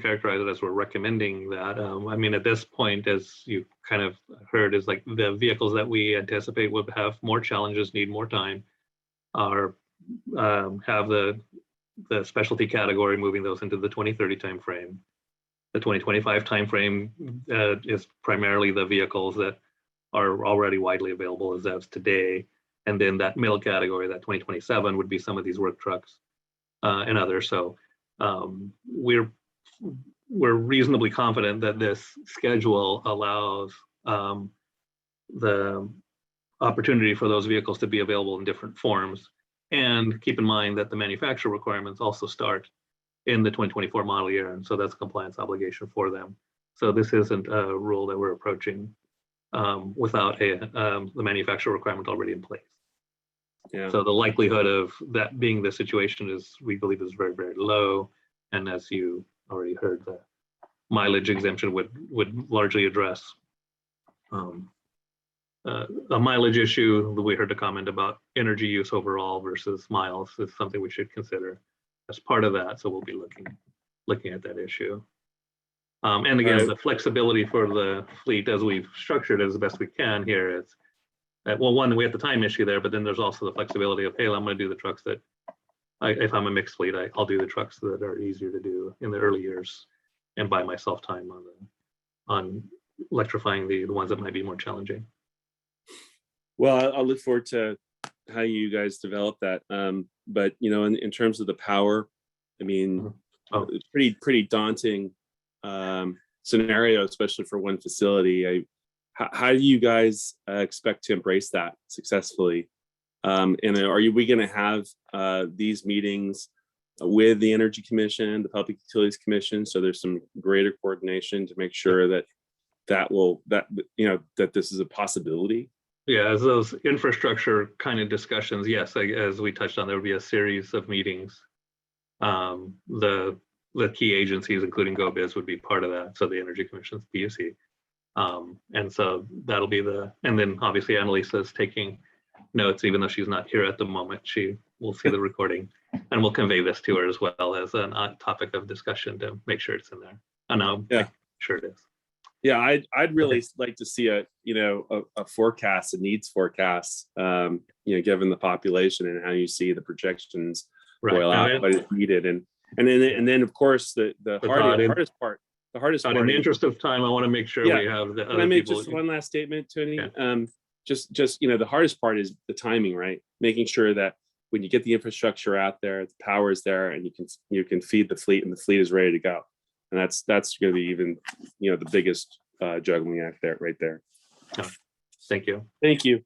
characterize it as we're recommending that. I mean, at this point, as you kind of heard, is like the vehicles that we anticipate would have more challenges, need more time, are have the specialty category, moving those into the 2030 timeframe. The 2025 timeframe is primarily the vehicles that are already widely available as of today, and then that middle category, that 2027, would be some of these work trucks and others. So we're reasonably confident that this schedule allows the opportunity for those vehicles to be available in different forms. And keep in mind that the manufacturer requirements also start in the 2024 model year, and so that's a compliance obligation for them. So this isn't a rule that we're approaching without the manufacturer requirement already in place. Yeah. So the likelihood of that being the situation is, we believe, is very, very low. And as you already heard, the mileage exemption would largely address a mileage issue. We heard a comment about energy use overall versus miles is something we should consider as part of that. So we'll be looking at that issue. And again, the flexibility for the fleet as we've structured it as best we can here is, well, one, we have the time issue there, but then there's also the flexibility of, hey, I'm going to do the trucks that, if I'm a mixed fleet, I'll do the trucks that are easier to do in the early years and buy myself time on electrifying the ones that might be more challenging. Well, I'll look forward to how you guys develop that. But, you know, in terms of the power, I mean, it's pretty daunting scenario, especially for one facility. How do you guys expect to embrace that successfully? And we going to have these meetings with the Energy Commission, the Public Utilities Commission, so there's some greater coordination to make sure that this is a possibility? Yeah, as those infrastructure kind of discussions, yes, as we touched on, there would be a series of meetings. The key agencies, including GoBiz, would be part of that. So the Energy Commission's PUC. And so that'll be and then obviously Annalisa is taking notes, even though she's not here at the moment. She will see the recording and we'll convey this to her as well as a topic of discussion to make sure it's in there. I know, yeah, sure it is. Yeah, I'd really like to see a forecast, a needs forecast, given the population and how you see the projections roll out, what is needed, and then of course the hardest part. In the interest of time, I want to make sure we have the other people. Can I make just one last statement, Tony? Yeah. Just the hardest part is the timing, right? Making sure that when you get the infrastructure out there, the power is there, and you can feed the fleet, and the fleet is ready to go. And that's going to be even the biggest juggling act right there. Oh, thank you. Thank you.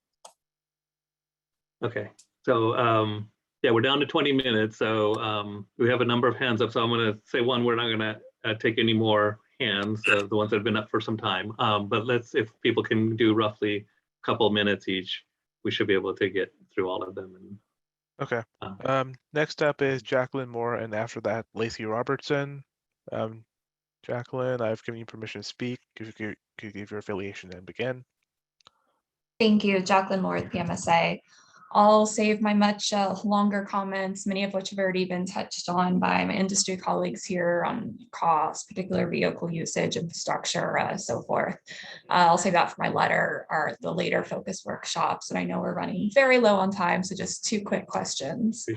Okay, so yeah, we're down to 20 minutes. So we have a number of hands up. So I'm going to say one. We're not going to take any more hands, the ones that have been up for some time. But if people can do roughly a couple minutes each, we should be able to get through all of them. Okay. Next up is Jacqueline Moore, and after that, Lacey Robertson. Jacqueline, I've given you permission to speak. Could you give your affiliation and begin? Thank you, Jacqueline Moore with PMSA. I'll save my much longer comments, many of which have already been touched on by my industry colleagues here on cost, particular vehicle usage, infrastructure, so forth. I'll save that for my letter or the later focus workshops. And I know we're running very low on time, so just 2 quick questions.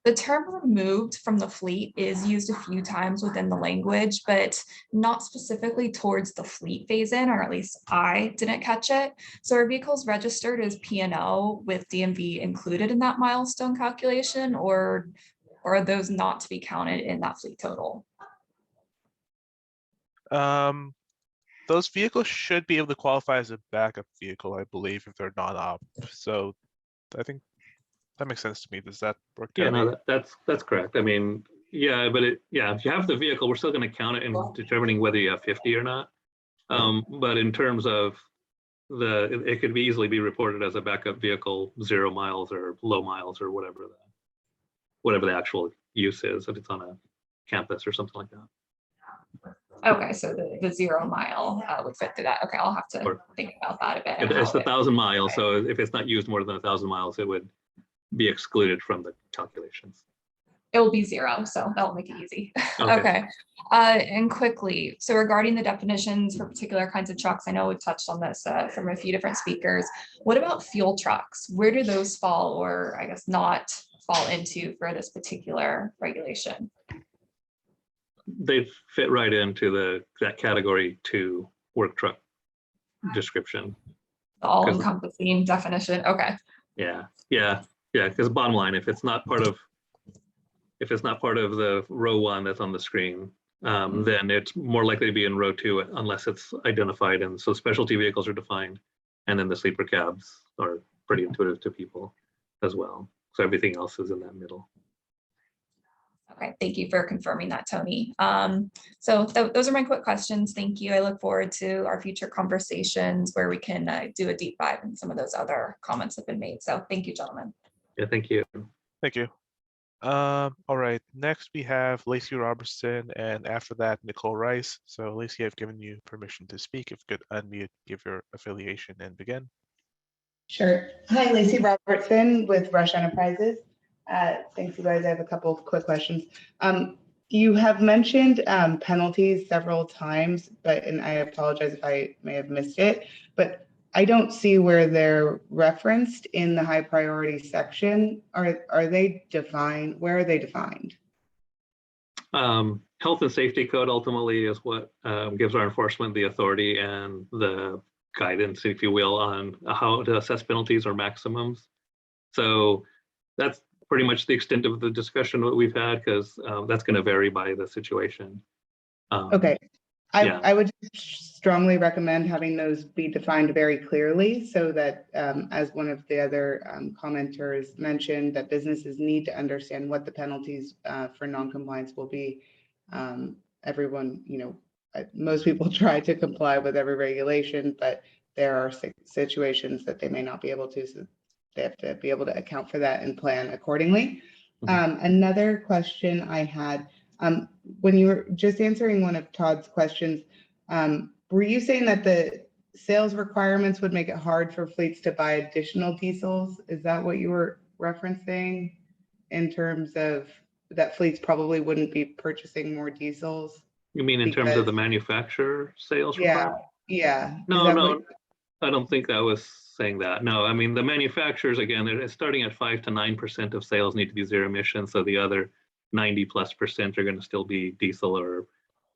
The term removed from the fleet is used a few times within the language, but not specifically towards the fleet phase-in, or at least I didn't catch it. So are vehicles registered as P&O with DMV included in that milestone calculation, or are those not to be counted in that fleet total? Those vehicles should be able to qualify as a backup vehicle, I believe, if they're non-op. So I think that makes sense to me. Does that work? Yeah, no, that's correct. I mean, yeah, but if you have the vehicle, we're still going to count it in determining whether you have 50 or not. But in terms of it could easily be reported as a backup vehicle, 0 miles or low miles or whatever the actual use is, if it's on a campus or something like that. Okay, so the 0 mile would fit through that. Okay, I'll have to think about that a bit. It's 1,000 miles, so if it's not used more than 1,000 miles, it would be excluded from the calculations. It will be 0, so that'll make it easy. Okay. And quickly, so regarding the definitions for particular kinds of trucks, I know we've touched on this from a few different speakers. What about fuel trucks? Where do those fall, or I guess not fall into for this particular regulation? They fit right into that category 2 work truck description. The all-encompassing definition. Okay. Yeah. Because bottom line, if it's not part of the row 1 that's on the screen, then it's more likely to be in row 2 unless it's identified. And so specialty vehicles are defined, and then the sleeper cabs are pretty intuitive to people as well. So everything else is in that middle. Okay, thank you for confirming that, Tony. So those are my quick questions. Thank you. I look forward to our future conversations where we can do a deep dive in some of those other comments that have been made. So thank you, gentlemen. Yeah, thank you. Thank you. All right, next we have Lacey Robertson, and after that, Nicole Rice. So Lacey, I've given you permission to speak. If you could unmute, give your affiliation and begin. Sure. Hi, Lacey Robertson with Rush Enterprises. Thanks, you guys. I have a couple of quick questions. You have mentioned penalties several times, and I apologize if I may have missed it, but I don't see where they're referenced in the high priority section. Are they defined? Where are they defined? Health and safety code ultimately is what gives our enforcement the authority and the guidance, if you will, on how to assess penalties or maximums. So that's pretty much the extent of the discussion that we've had, because that's going to vary by the situation. Okay. I, yeah. I would strongly recommend having those be defined very clearly so that, as one of the other commenters mentioned, that businesses need to understand what the penalties for non-compliance will be. Everyone, most people try to comply with every regulation, but there are situations that they may not be able to, so they have to be able to account for that and plan accordingly. Another question I had, when you were just answering one of Todd's questions, were you saying that the sales requirements would make it hard for fleets to buy additional diesels? Is that what you were referencing in terms of that fleets probably wouldn't be purchasing more diesels? You mean in terms of the manufacturer sales requirement? Yeah. No, I don't think I was saying that. No, I mean, the manufacturers, again, they're starting at 5 to 9% of sales need to be zero emission. So the other 90+% are going to still be diesel or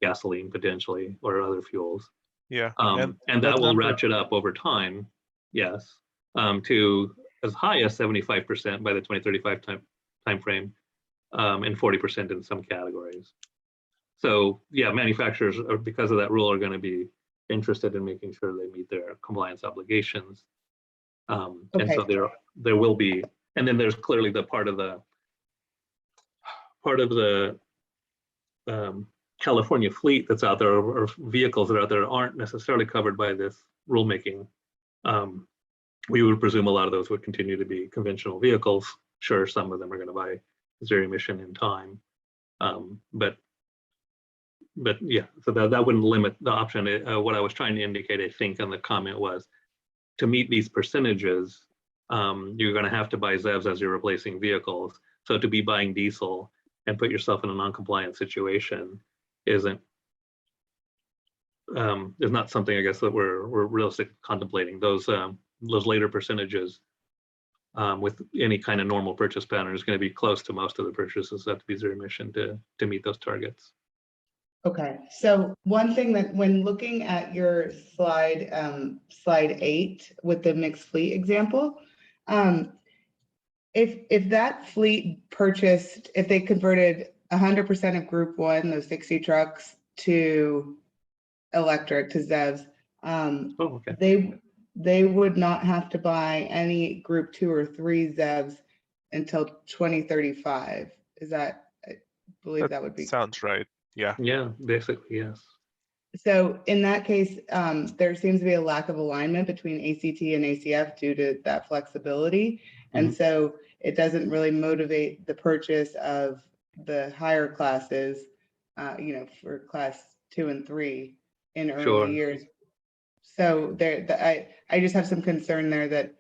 gasoline potentially, or other fuels. Yeah. And that will ratchet up over time, yes, to as high as 75% by the 2035 time frame, and 40% in some categories. So yeah, manufacturers, because of that rule, are going to be interested in making sure they meet their compliance obligations. And so there will be, and then there's clearly the part of the California fleet that's out there, or vehicles that are out there, aren't necessarily covered by this rulemaking. We would presume a lot of those would continue to be conventional vehicles. Sure, some of them are going to buy zero emission in time, but yeah, so that wouldn't limit the option. What I was trying to indicate, I think, on the comment was, to meet these percentages, you're going to have to buy ZEVs as you're replacing vehicles. So to be buying diesel and put yourself in a non-compliant situation is not something, I guess, that we're realistically contemplating. Those later percentages with any kind of normal purchase pattern is going to be close to most of the purchases that have to be zero emission to meet those targets. Okay, so one thing that when looking at your slide 8 with the mixed fleet example, if that fleet purchased, if they converted 100% of Group 1, those 60 trucks, to electric, to ZEVs, they would not have to buy any Group 2 or 3 ZEVs until 2035. Is that, I believe that would be. Sounds right. Yeah. Yeah, basically, yes. So in that case, there seems to be a lack of alignment between ACT and ACF due to that flexibility. And so it doesn't really motivate the purchase of the higher classes, for class 2 and 3 in early years. So I just have some concern there that,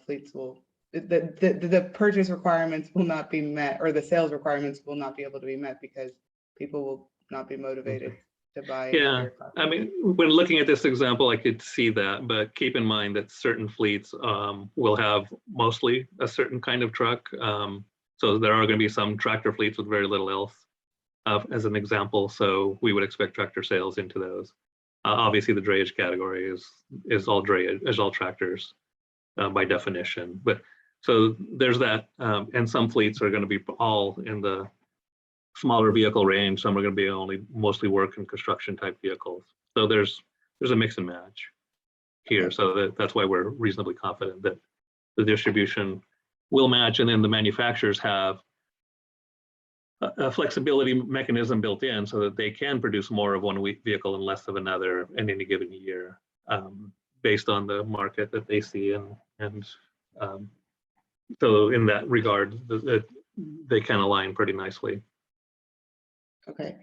fleets will, the purchase requirements will not be met, or the sales requirements will not be able to be met because people will not be motivated to buy. Yeah, I mean, when looking at this example, I could see that, but keep in mind that certain fleets will have mostly a certain kind of truck. So there are going to be some tractor fleets with very little else, as an example. So we would expect tractor sales into those. Obviously, the drayage category is all drayage, is all tractors by definition. But so there's that, and some fleets are going to be all in the smaller vehicle range. Some are going to be only mostly work and construction type vehicles. So there's a mix and match here. So that's why we're reasonably confident that the distribution will match, and then the manufacturers have a flexibility mechanism built in so that they can produce more of one vehicle and less of another in any given year, based on the market that they see. And so in that regard, they can align pretty nicely. Okay.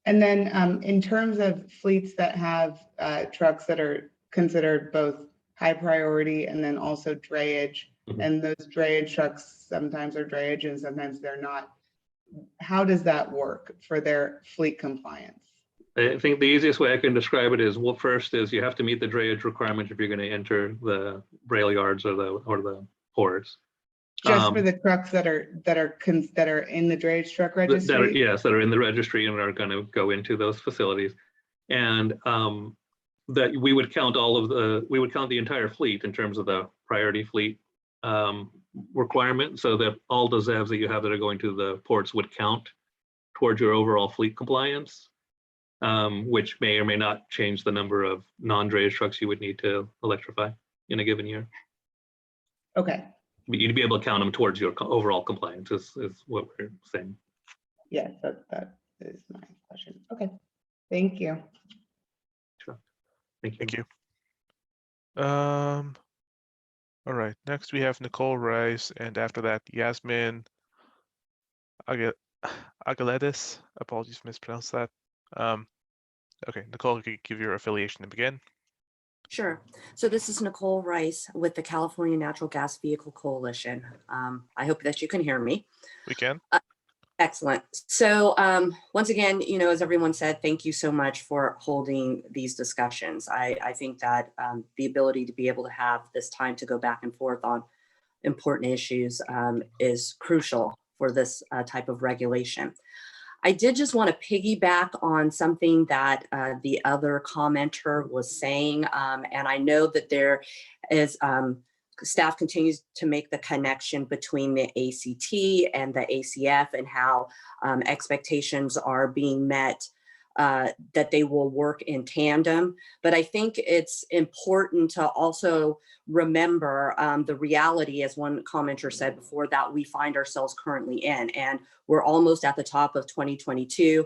And then in terms of fleets that have trucks that are considered both high priority and then also drayage, and those drayage trucks sometimes are drayage and sometimes they're not, how does that work for their fleet compliance? I think the easiest way I can describe it is, well, first is you have to meet the drayage requirement if you're going to enter the rail yards or the ports. Just for the trucks that are in the drayage truck registry? Yes, that are in the registry and are going to go into those facilities. And that we would count the entire fleet in terms of the priority fleet requirement, so that all the ZEVs that you have that are going to the ports would count towards your overall fleet compliance. which may or may not change the number of non-drayage trucks you would need to electrify in a given year. Okay, But you'd be able to count them towards your overall compliance is what we're saying. yes, that is my question. Okay, thank you. Sure. Thank you. Thank you. All right, next we have Nicole Rice, and after that, Yasmin Agaledes. Apologies if I mispronounced that. Okay, Nicole, could you give your affiliation to begin? Sure. So this is Nicole Rice with the California Natural Gas Vehicle Coalition. I hope that you can hear me. We can. Excellent. So once again, as everyone said, thank you so much for holding these discussions. I think that the ability to be able to have this time to go back and forth on important issues is crucial for this type of regulation. I did just want to piggyback on something that the other commenter was saying, and I know that there is staff continues to make the connection between the ACT and the ACF and how expectations are being met, that they will work in tandem. But I think it's important to also remember the reality, as one commenter said before, that we find ourselves currently in. And we're almost at the top of 2022.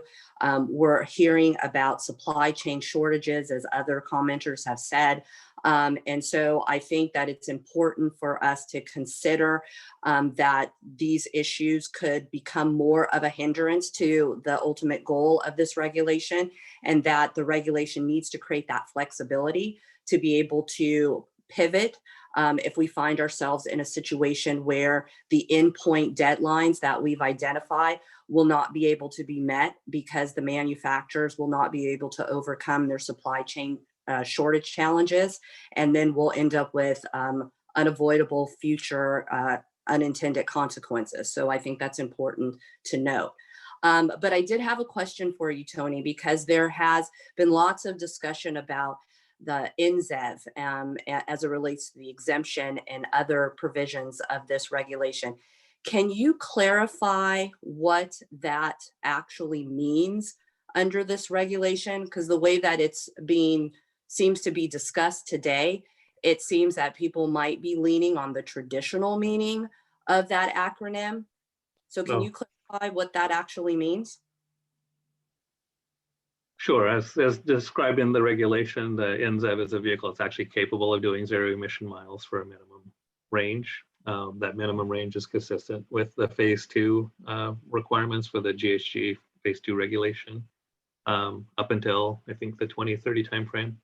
We're hearing about supply chain shortages, as other commenters have said. And so I think that it's important for us to consider that these issues could become more of a hindrance to the ultimate goal of this regulation, and that the regulation needs to create that flexibility to be able to pivot if we find ourselves in a situation where the endpoint deadlines that we've identified will not be able to be met because the manufacturers will not be able to overcome their supply chain shortage challenges, and then we'll end up with unavoidable future unintended consequences. So I think that's important to note. But I did have a question for you, Tony, because there has been lots of discussion about the NZEV as it relates to the exemption and other provisions of this regulation. Can you clarify what that actually means under this regulation? Because the way that it's seems to be discussed today, it seems that people might be leaning on the traditional meaning of that acronym. So can you clarify what that actually means? Sure, as described in the regulation, the NZEV is a vehicle that's actually capable of doing 0 emission miles for a minimum range. That minimum range is consistent with the phase 2 requirements for the GHG phase 2 regulation up until I think the 2030 timeframe.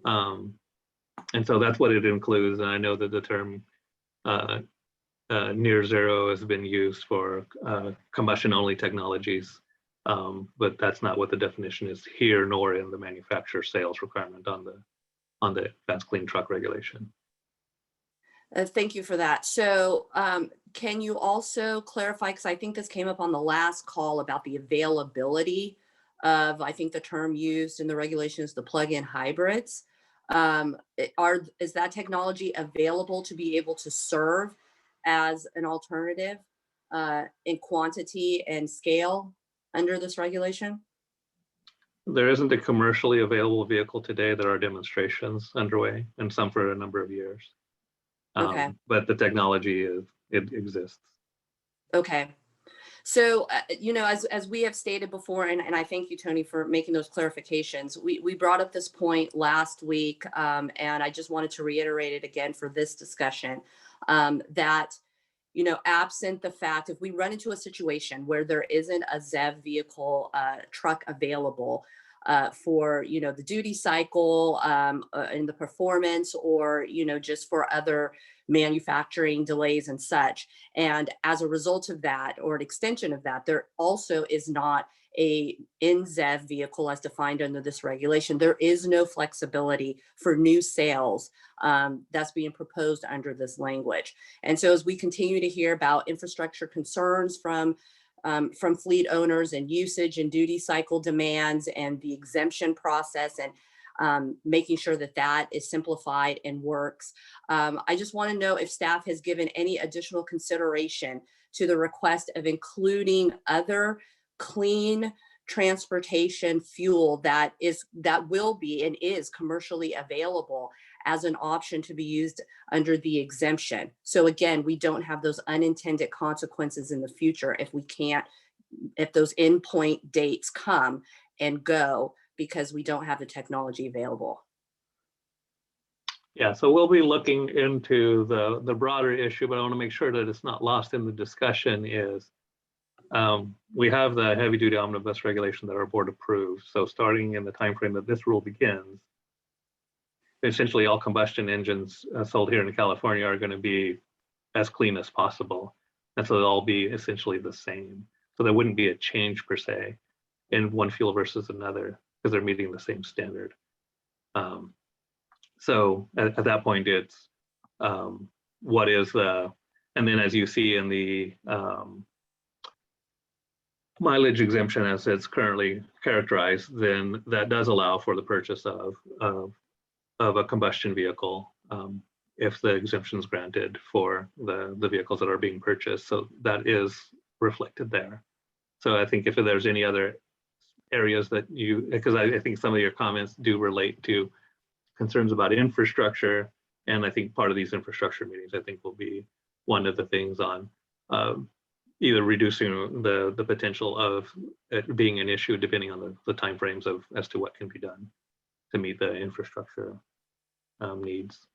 And so that's what it includes. And I know that the term near zero has been used for combustion only technologies. But that's not what the definition is here, nor in the manufacturer sales requirement on the Advanced Clean Truck regulation. Thank you for that. So can you also clarify, because I think this came up on the last call about the availability of, I think the term used in the regulation is the plug-in hybrids. Is that technology available to be able to serve as an alternative in quantity and scale under this regulation? There isn't a commercially available vehicle today. There are demonstrations underway, and some for a number of years. Okay. But the technology it exists. Okay. So, as we have stated before, and I thank you, Tony, for making those clarifications. We brought up this point last week, and I just wanted to reiterate it again for this discussion, that absent the fact, if we run into a situation where there isn't a ZEV vehicle truck available for, the duty cycle and the performance, or, just for other manufacturing delays and such. And as a result of that, or an extension of that, there also is not a NZEV vehicle as defined under this regulation. There is no flexibility for new sales that's being proposed under this language. And so as we continue to hear about infrastructure concerns from fleet owners and usage and duty cycle demands and the exemption process, and making sure that that is simplified and works. I just want to know if staff has given any additional consideration to the request of including other clean transportation fuel that will be and is commercially available as an option to be used under the exemption. So again, we don't have those unintended consequences in the future if those endpoint dates come and go because we don't have the technology available. Yeah, so we'll be looking into the broader issue, but I want to make sure that it's not lost in the discussion is we have the heavy duty omnibus regulation that our board approved. So starting in the timeframe that this rule begins, essentially all combustion engines sold here in California are going to be as clean as possible. And so they'll all be essentially the same. So there wouldn't be a change per se in one fuel versus another because they're meeting the same standard. So at that point, it's what is the, and then as you see in the mileage exemption as it's currently characterized, then that does allow for the purchase of a combustion vehicle if the exemption is granted for the vehicles that are being purchased. So that is reflected there. So I think if there's any other areas that because I think some of your comments do relate to concerns about infrastructure. And I think part of these infrastructure meetings, I think will be one of the things on either reducing the potential of it being an issue depending on the timeframes as to what can be done to meet the infrastructure needs.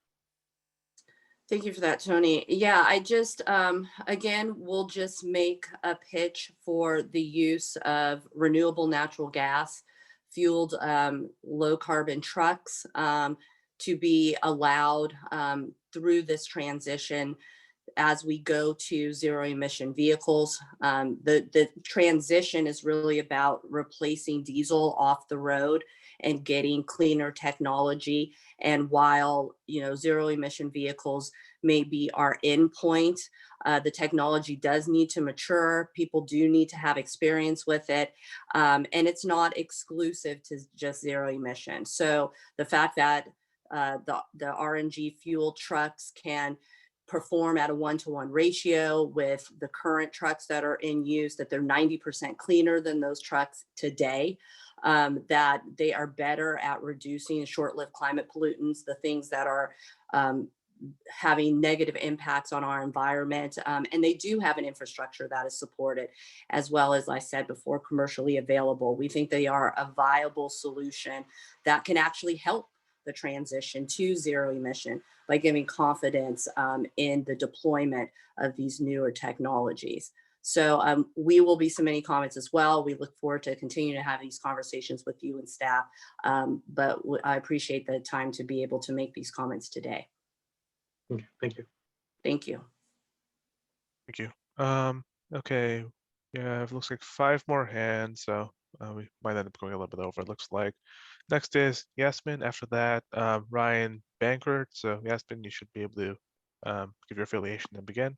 Thank you for that, Tony. Yeah, I just, again, we'll just make a pitch for the use of renewable natural gas fueled low carbon trucks to be allowed through this transition as we go to zero emission vehicles. The transition is really about replacing diesel off the road and getting cleaner technology. And while, zero emission vehicles may be our endpoint, the technology does need to mature. People do need to have experience with it. And it's not exclusive to just zero emission. So the fact that the RNG fuel trucks can perform at a 1-to-1 ratio with the current trucks that are in use, that they're 90% cleaner than those trucks today, that they are better at reducing short-lived climate pollutants, the things that are having negative impacts on our environment. And they do have an infrastructure that is supported, as well as I said before, commercially available. We think they are a viable solution that can actually help the transition to zero emission by giving confidence in the deployment of these newer technologies. So we will be submitting comments as well. We look forward to continuing to have these conversations with you and staff, but I appreciate the time to be able to make these comments today. Okay, thank you. Thank you. Thank you. Okay, yeah, it looks like 5 more hands, so we might end up going a little bit over, it looks like. Next is Yasmin. After that, Ryan Bankert. So Yasmin, you should be able to give your affiliation and begin.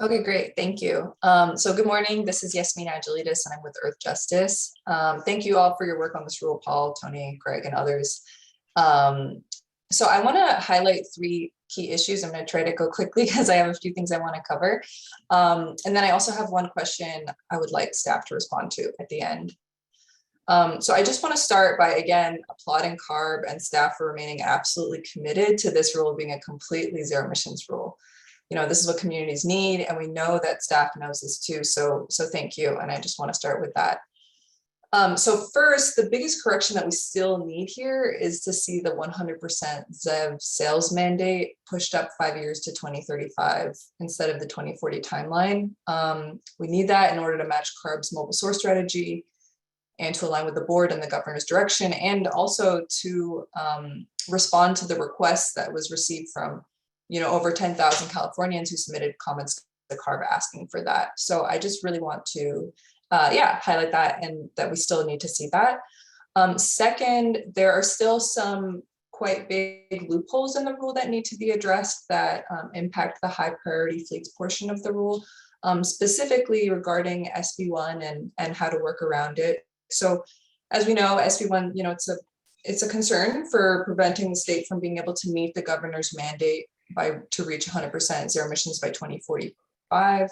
Okay, great. Thank you. So good morning. This is Yasmin Agilidis, and I'm with Earth Justice. Thank you all for your work on this rule, Paul, Tony, Greg, and others. So I want to highlight 3 key issues. I'm going to try to go quickly because I have a few things I want to cover. And then I also have one question I would like staff to respond to at the end. So I just want to start by, again, applauding CARB and staff for remaining absolutely committed to this rule being a completely zero emissions rule. This is what communities need, and we know that staff knows this too. So thank you. And I just want to start with that. So first, the biggest correction that we still need here is to see the 100% ZEV sales mandate pushed up 5 years to 2035 instead of the 2040 timeline. We need that in order to match CARB's mobile source strategy and to align with the board and the governor's direction, and also to respond to the request that was received from over 10,000 Californians who submitted comments to the CARB asking for that. So I just really want to highlight that, and that we still need to see that. Second, there are still some quite big loopholes in the rule that need to be addressed that impact the high priority fleets portion of the rule, specifically regarding SB1 and how to work around it. So as we know, SB1, it's a concern for preventing the state from being able to meet the governor's mandate to reach 100% zero emissions by 2045.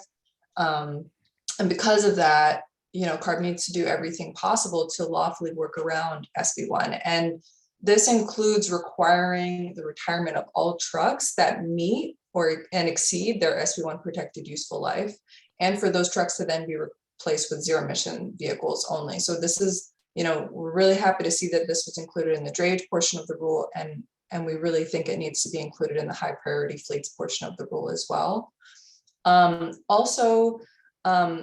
And because of that, CARB needs to do everything possible to lawfully work around SB1. And this includes requiring the retirement of all trucks that meet and exceed their SB1 protected useful life, and for those trucks to then be replaced with zero emission vehicles only. So this is, we're really happy to see that this was included in the drayage portion of the rule, and we really think it needs to be included in the high priority fleets portion of the rule as well. Also,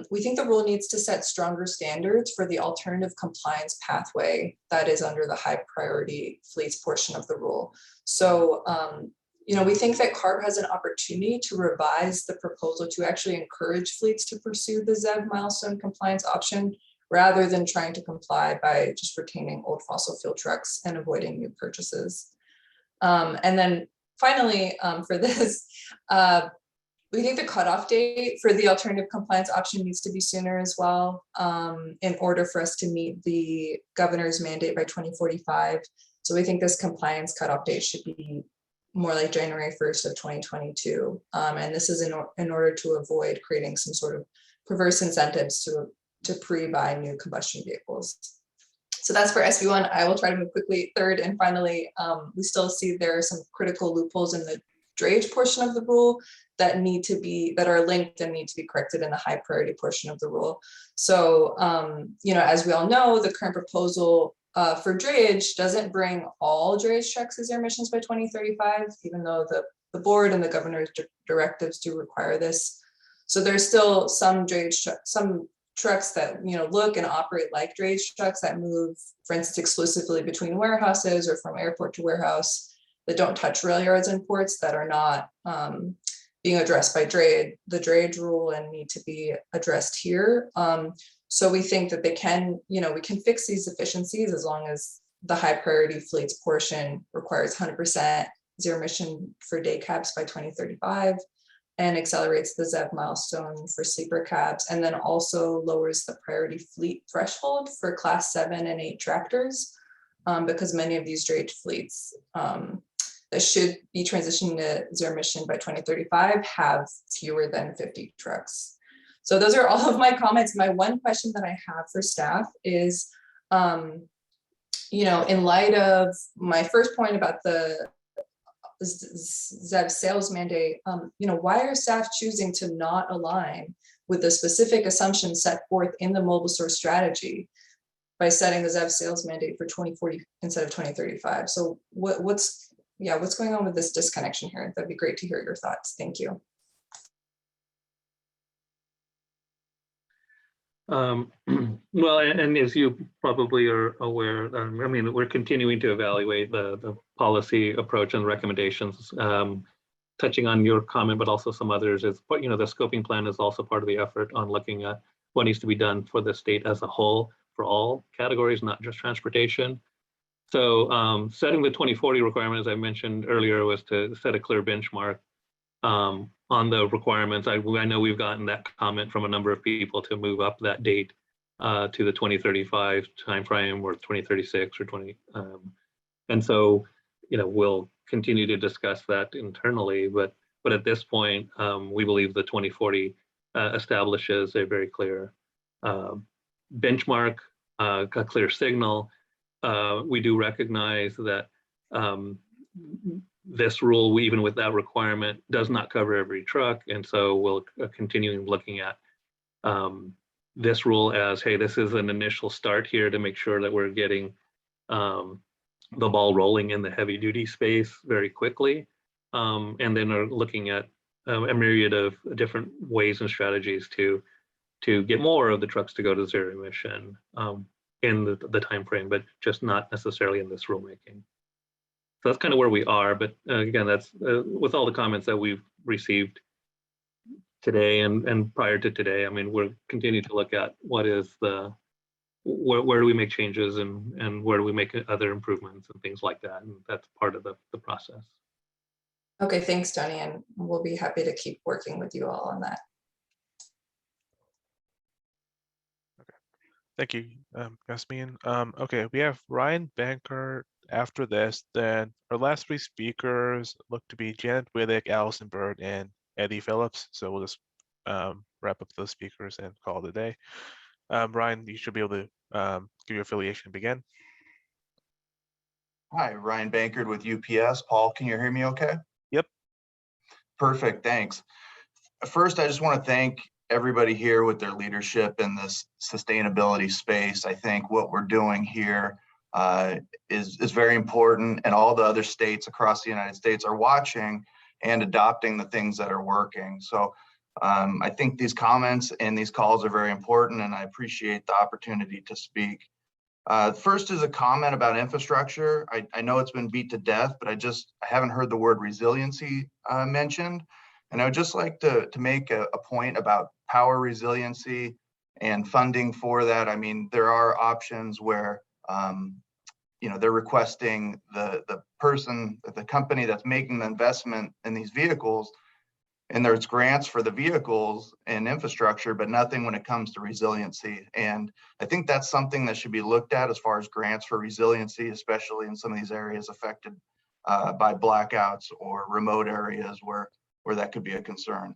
we think the rule needs to set stronger standards for the alternative compliance pathway that is under the high priority fleets portion of the rule. So, we think that CARB has an opportunity to revise the proposal to actually encourage fleets to pursue the ZEV milestone compliance option, rather than trying to comply by just retaining old fossil fuel trucks and avoiding new purchases. And then finally, for this, we think the cutoff date for the alternative compliance option needs to be sooner as well, in order for us to meet the governor's mandate by 2045. So we think this compliance cutoff date should be more like January 1st of 2022. And this is in order to avoid creating some sort of perverse incentives to pre-buy new combustion vehicles. So that's for SB1. I will try to move quickly. Third, and finally, we still see there are some critical loopholes in the drayage portion of the rule that are linked and need to be corrected in the high priority portion of the rule. So, as we all know, the current proposal for drayage doesn't bring all drayage trucks to zero emissions by 2035, even though the board and the governor's directives do require this. So there's still some trucks that look and operate like drayage trucks that move, for instance, exclusively between warehouses or from airport to warehouse, that don't touch rail yards and ports, that are not being addressed by the drayage rule and need to be addressed here. So we think that we can fix these deficiencies as long as the high priority fleets portion requires 100% zero emission for day cabs by 2035 and accelerates the ZEV milestone for sleeper cabs, and then also lowers the priority fleet threshold for class 7 and 8 tractors, because many of these drayage fleets that should be transitioning to zero emission by 2035 have fewer than 50 trucks. So those are all of my comments. My one question that I have for staff is, in light of my first point about the ZEV sales mandate, why are staff choosing to not align with the specific assumptions set forth in the mobile source strategy by setting the ZEV sales mandate for 2040 instead of 2035? So what's going on with this disconnection here? That'd be great to hear your thoughts. Thank you. Well, and as you probably are aware, we're continuing to evaluate the policy approach and recommendations. Touching on your comment, but also some others, the scoping plan is also part of the effort on looking at what needs to be done for the state as a whole for all categories, not just transportation. So setting the 2040 requirement, as I mentioned earlier, was to set a clear benchmark on the requirements. I know we've gotten that comment from a number of people to move up that date to the 2035 timeframe or 2036 or 20. And so, we'll continue to discuss that internally, but at this point, we believe the 2040 establishes a very clear benchmark, a clear signal. We do recognize that this rule, even with that requirement, does not cover every truck. And so we'll continue looking at this rule as, hey, this is an initial start here to make sure that we're getting the ball rolling in the heavy duty space very quickly. And then are looking at a myriad of different ways and strategies to get more of the trucks to go to zero emission in the time frame, but just not necessarily in this rulemaking. So that's kind of where we are. But again, that's with all the comments that we've received today and prior to today. We're continuing to look at what is where do we make changes and where do we make other improvements and things like that. And that's part of the process. Okay, thanks, Tony. And we'll be happy to keep working with you all on that. Thank you, Yasmin. Okay, we have Ryan Banker after this. Then our last three speakers look to be Janet Wittek, Allison Bird, and Eddie Phillips. So we'll just wrap up those speakers and call it a day. Ryan, you should be able to give your affiliation and begin. Hi, Ryan Bankard with UPS. Paul, can you hear me okay? Yep. Perfect, thanks. First, I just want to thank everybody here with their leadership in this sustainability space. I think what we're doing here is very important, and all the other states across the United States are watching and adopting the things that are working. So I think these comments and these calls are very important, and I appreciate the opportunity to speak. First is a comment about infrastructure. I know it's been beat to death, but I haven't heard the word resiliency mentioned. And I would just like to make a point about power resiliency and funding for that. I mean, there are options where, they're requesting the company that's making the investment in these vehicles, and there's grants for the vehicles and infrastructure, but nothing when it comes to resiliency. And I think that's something that should be looked at as far as grants for resiliency, especially in some of these areas affected by blackouts or remote areas where that could be a concern.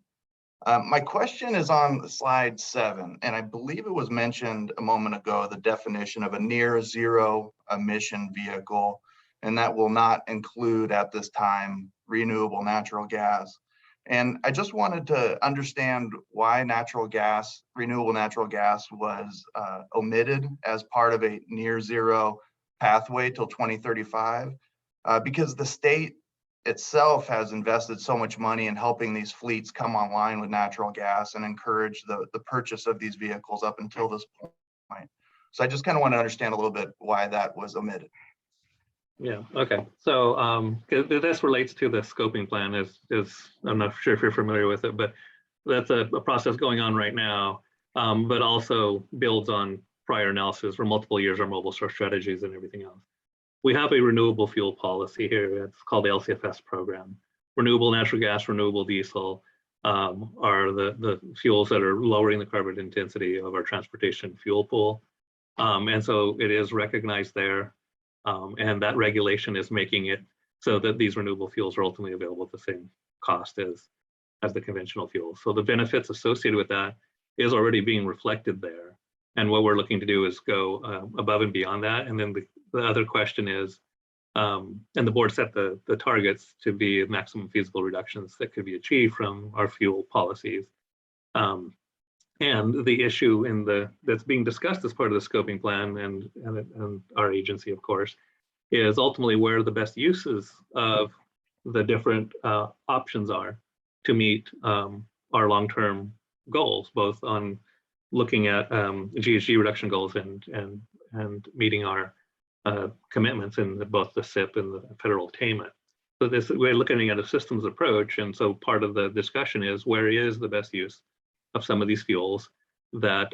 My question is on slide 7, and I believe it was mentioned a moment ago, the definition of a near zero emission vehicle, and that will not include at this time renewable natural gas. And I just wanted to understand why renewable natural gas was omitted as part of a near zero pathway till 2035, because the state itself has invested so much money in helping these fleets come online with natural gas and encourage the purchase of these vehicles up until this point. So I just kind of want to understand a little bit why that was omitted. Yeah, okay. So this relates to the scoping plan. I'm not sure if you're familiar with it, but that's a process going on right now, but also builds on prior analysis for multiple years, our mobile source strategies and everything else. We have a renewable fuel policy here. It's called the LCFS program. Renewable natural gas, renewable diesel are the fuels that are lowering the carbon intensity of our transportation fuel pool. And so it is recognized there. And that regulation is making it so that these renewable fuels are ultimately available at the same cost as the conventional fuels. So the benefits associated with that is already being reflected there. And what we're looking to do is go above and beyond that. And then the other question is, and the board set the targets to be maximum feasible reductions that could be achieved from our fuel policies. And the issue that's being discussed as part of the scoping plan and our agency, of course, is ultimately where the best uses of the different options are to meet our long-term goals, both on looking at GHG reduction goals and meeting our commitments in both the SIP and the federal attainment. So we're looking at a systems approach, and so part of the discussion is where is the best use of some of these fuels that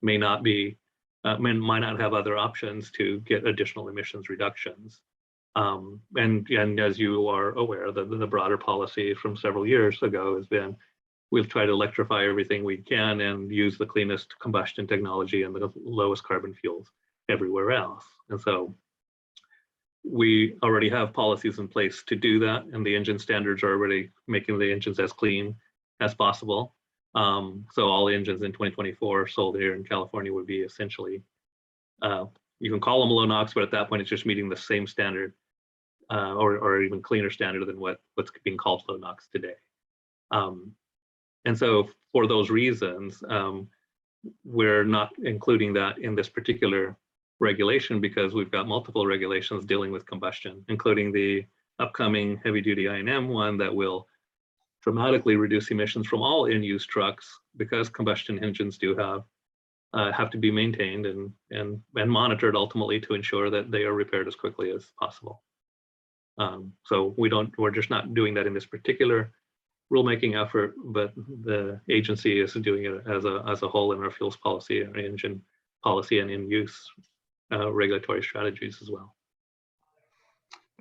might not have other options to get additional emissions reductions. And as you are aware, the broader policy from several years ago has been, we've tried to electrify everything we can and use the cleanest combustion technology and the lowest carbon fuels everywhere else. And so we already have policies in place to do that, and the engine standards are already making the engines as clean as possible. So all engines in 2024 sold here in California would be essentially, you can call them low NOx, but at that point it's just meeting the same standard or even cleaner standard than what's being called low NOx today. And so for those reasons, we're not including that in this particular regulation because we've got multiple regulations dealing with combustion, including the upcoming heavy duty I&M one that will dramatically reduce emissions from all in-use trucks because combustion engines do have to be maintained and monitored ultimately to ensure that they are repaired as quickly as possible. So we're just not doing that in this particular rulemaking effort, but the agency is doing it as a whole in our fuels policy, our engine policy, and in-use regulatory strategies as well.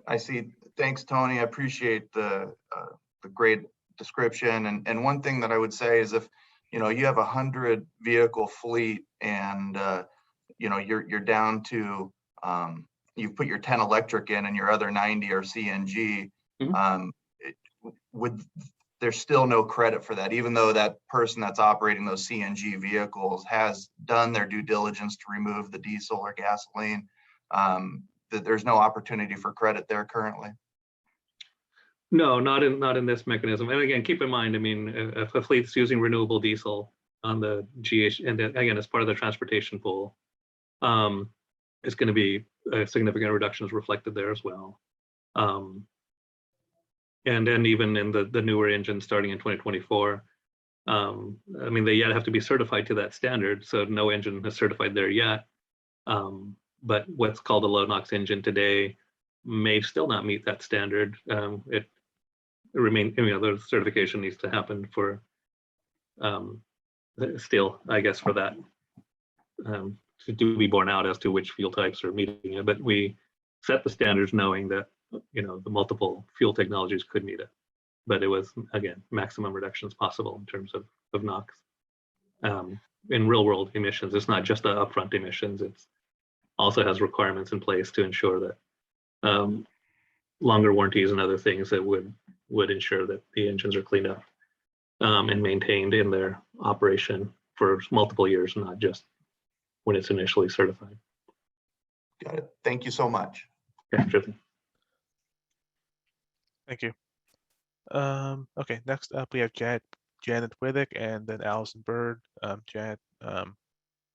I see. Thanks, Tony. I appreciate the great description. And one thing that I would say is if you have 100 vehicle fleet and you're down to you've put your 10 electric in and your other 90 are CNG, there's still no credit for that, even though that person that's operating those CNG vehicles has done their due diligence to remove the diesel or gasoline. That there's no opportunity for credit there currently. No, not in this mechanism. And again, keep in mind, I mean, if a fleet's using renewable diesel on the GH, and then, again, as part of the transportation pool, it's going to be significant reductions reflected there as well. And then even in the newer engines starting in 2024, I mean, they yet have to be certified to that standard. So no engine is certified there yet. But what's called a low NOx engine today may still not meet that standard. It remains, you know, the certification needs to happen for still, I guess, for that to be borne out as to which fuel types are meeting it. But we set the standards knowing that, you know, the multiple fuel technologies could meet it. But it was, again, maximum reductions possible in terms of NOx. In real world emissions, it's not just the upfront emissions, it's also has requirements in place to ensure that longer warranties and other things that would ensure that the engines are cleaned up and maintained in their operation for multiple years, not just when it's initially certified. Got it. Thank you so much. Yeah, sure thing. Thank you. Okay, next up we have Janet Wittek and then Allison Bird. Janet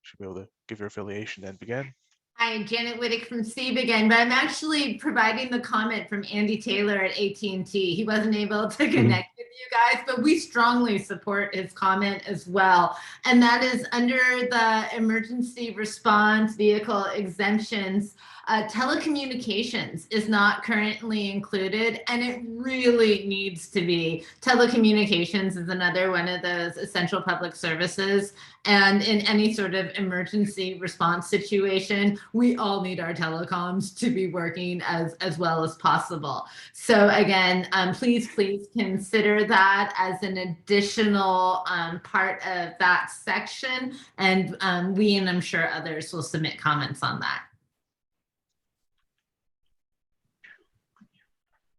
should be able to give your affiliation and begin. Hi, Janet Wittek from SEEB again, but I'm actually providing the comment from Andy Taylor at AT&T. He wasn't able to connect with you guys, but we strongly support his comment as well. And that is under the emergency response vehicle exemptions, telecommunications is not currently included, and it really needs to be. Telecommunications is another one of those essential public services. And in any sort of emergency response situation, we all need our telecoms to be working as well as possible. So again, please consider that as an additional part of that section. And we, and I'm sure others, will submit comments on that.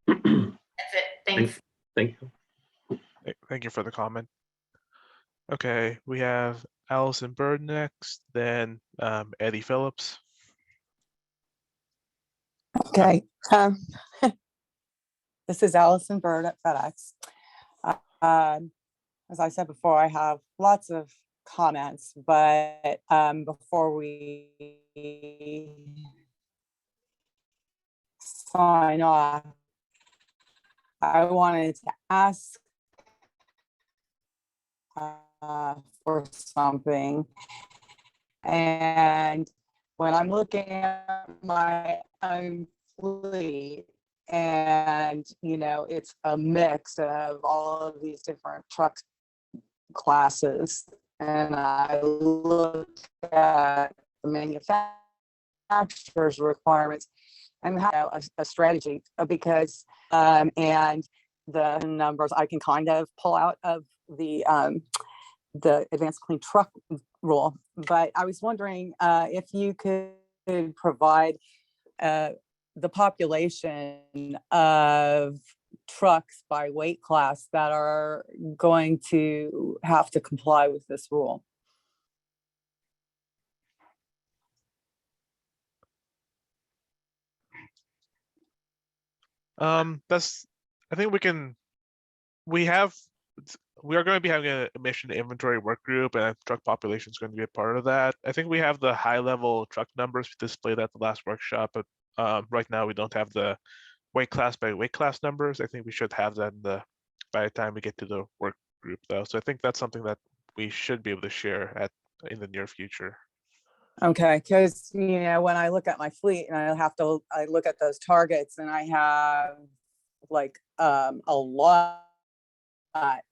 That's it. Thanks. Thank you. Thank you for the comment. Okay, we have Allison Bird next, then Eddie Phillips. Okay. This is Allison Bird at FedEx. As I said before, I have lots of comments, but before we sign off, I wanted to ask for something. And when I'm looking at my own fleet, and you know, it's a mix of all of these different truck classes, and I look at the manufacturer's requirements and have a strategy, because and the numbers I can kind of pull out of the advanced clean truck rule. But I was wondering if you could provide the population of trucks by weight class that are going to have to comply with this rule. I think we are going to be having an emission inventory work group, and truck population is going to be a part of that. I think we have the high level truck numbers displayed at the last workshop, but right now we don't have the weight class by weight class numbers. I think we should have that by the time we get to the work group though. So I think that's something that we should be able to share in the near future. Okay, because you know, when I look at my fleet and I look at those targets, and I have like a lot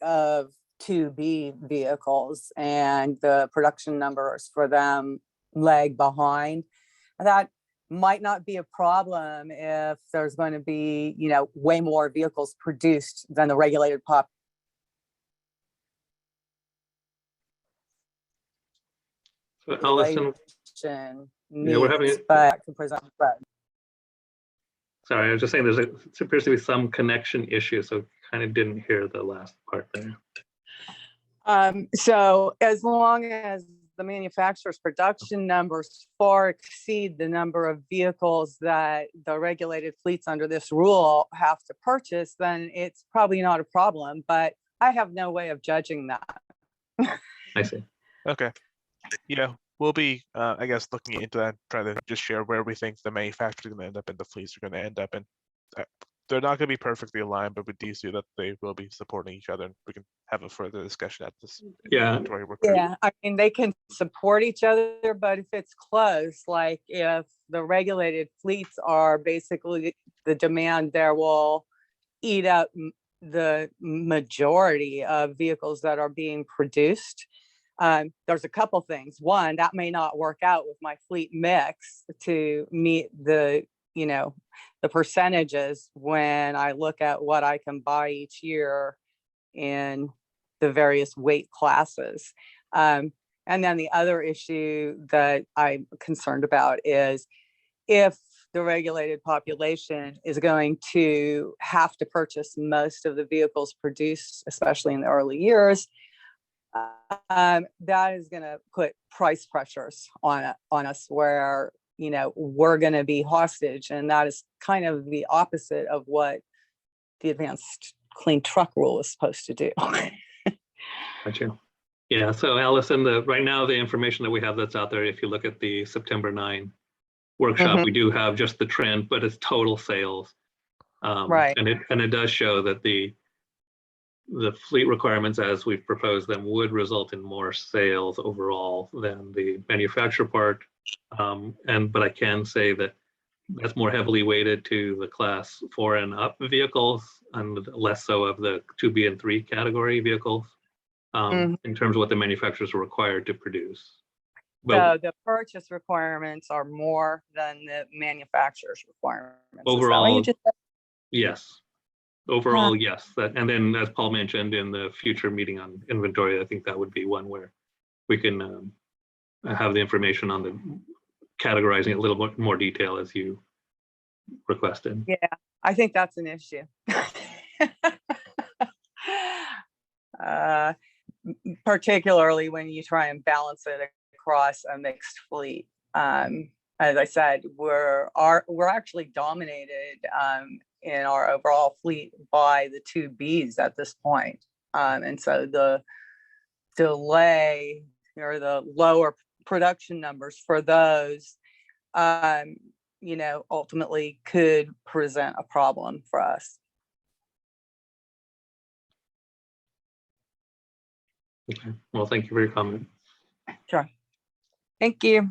of 2B vehicles, and the production numbers for them lag behind. That might not be a problem if there's going to be, you know, way more vehicles produced than the regulated population. So Allison, yeah, we're having but sorry, I was just saying there appears to be some connection issue, so kind of didn't hear the last part there. So as long as the manufacturer's production numbers far exceed the number of vehicles that the regulated fleets under this rule have to purchase, then it's probably not a problem, but I have no way of judging that. I see. Okay. Yeah, we'll be, I guess, looking into that, trying to just share where we think the manufacturers are going to end up and the fleets are going to end up. And they're not going to be perfectly aligned, but we do see that they will be supporting each other. And we can have a further discussion at this. Yeah. inventory work group. Yeah, I mean, they can support each other, but if it's close, like if the regulated fleets are basically the demand there will eat up the majority of vehicles that are being produced. There's a couple things. One, that may not work out with my fleet mix to meet the, you know, the percentages when I look at what I can buy each year in the various weight classes. And then the other issue that I'm concerned about is if the regulated population is going to have to purchase most of the vehicles produced, especially in the early years, that is going to put price pressures on us where, you know, we're going to be hostage. And that is kind of the opposite of what the advanced clean truck rule is supposed to do. Gotcha. Yeah, so Allison, right now the information that we have that's out there, if you look at the September 9 workshop, we do have just the trend, but it's total sales. Right. And it does show that the fleet requirements as we've proposed them would result in more sales overall than the manufacturer part. But I can say that that's more heavily weighted to the class 4 and up vehicles and less so of the 2B and 3 category vehicles in terms of what the manufacturers are required to produce. So the purchase requirements are more than the manufacturer's requirements. Overall, yes. Overall, yes. And then as Paul mentioned in the future meeting on inventory, I think that would be one where we can have the information on the categorizing it a little bit more detail as you requested. Yeah, I think that's an issue. Particularly when you try and balance it across a mixed fleet. As I said, we're actually dominated in our overall fleet by the 2Bs at this point. And so the delay or the lower production numbers for those, you know, ultimately could present a problem for us. Okay, well, thank you for your comment. Sure. Thank you.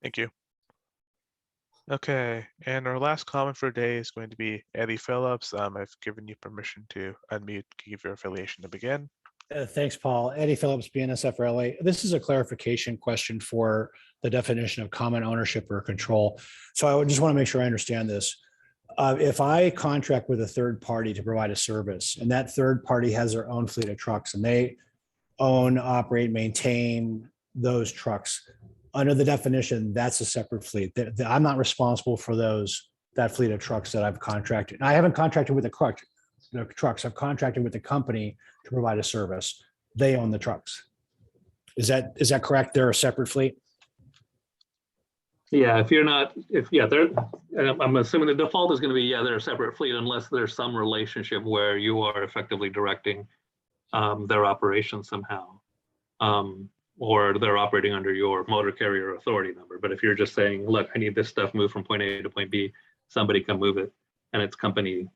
Thank you. Okay, and our last comment for today is going to be Eddie Phillips. I've given you permission to unmute, give your affiliation to begin. Thanks, Paul. Eddie Phillips, BNSF. This is a clarification question for the definition of common ownership or control. So I would just want to make sure I understand this. If I contract with a third party to provide a service, and that third party has their own fleet of trucks, and they own, operate, maintain those trucks, under the definition, that's a separate fleet. I'm not responsible for that fleet of trucks that I've contracted. I haven't contracted with the trucks. I've contracted with the company to provide a service. They own the trucks. Is that correct? They're a separate fleet? Yeah, I'm assuming the default is going to be, they're a separate fleet unless there's some relationship where you are effectively directing their operations somehow. Or they're operating under your motor carrier authority number. But if you're just saying, look, I need this stuff moved from point A to point B, somebody can move it, and it's company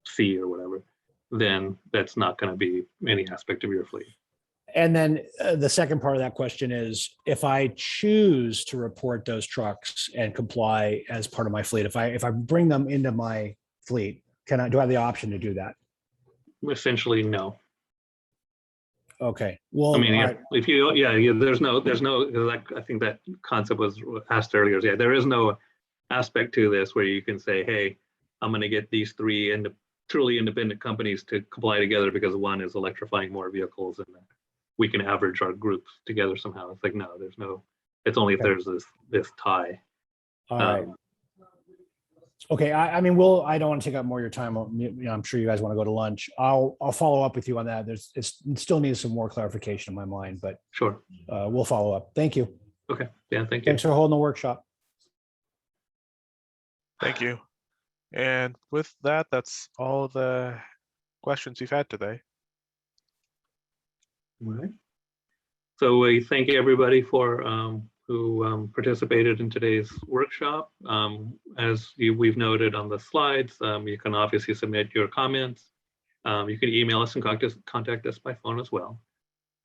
C or whatever, then that's not going to be any aspect of your fleet. And then the second part of that question is, if I choose to report those trucks and comply as part of my fleet, if I bring them into my fleet, do I have the option to do that? Essentially, no. Okay. Well, I mean, if you, there's no, like, I think that concept was asked earlier. Yeah, there is no aspect to this where you can say, hey, I'm going to get these three truly independent companies to comply together because one is electrifying more vehicles and we can average our groups together somehow. It's like, no, there's no, it's only if there's this tie. All right. Okay, I mean, I don't want to take up more of your time. I'm sure you guys want to go to lunch. I'll follow up with you on that. It still needs some more clarification in my mind, but Sure. We'll follow up. Thank you. Okay. Yeah. Thank you. Thanks for holding the workshop. Thank you. And with that, that's all the questions we've had today. All right. So we thank everybody for who participated in today's workshop. As we've noted on the slides, you can obviously submit your comments. You can email us and contact us by phone as well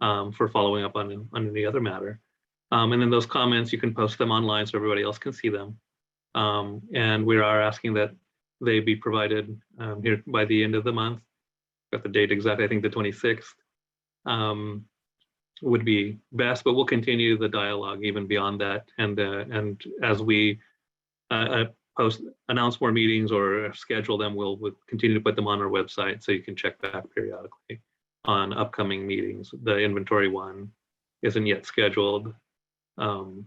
for following up on any other matter. And then those comments, you can post them online so everybody else can see them. And we are asking that they be provided here by the end of the month. Got the date exactly, I think the 26th. Would be best, but we'll continue the dialogue even beyond that. And as we announce more meetings or schedule them, we'll continue to put them on our website so you can check back periodically on upcoming meetings. The inventory one isn't yet scheduled.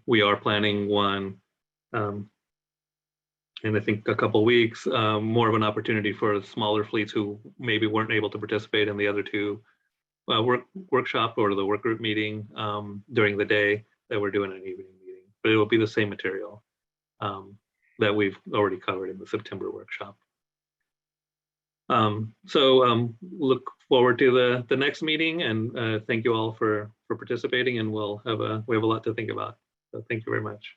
We are planning one in I think a couple weeks, more of an opportunity for smaller fleets who maybe weren't able to participate in the other two workshop or the work group meeting during the day that we're doing an evening meeting, but it will be the same material that we've already covered in the September workshop. Look forward to the next meeting, and thank you all for participating, and we have a lot to think about. So thank you very much.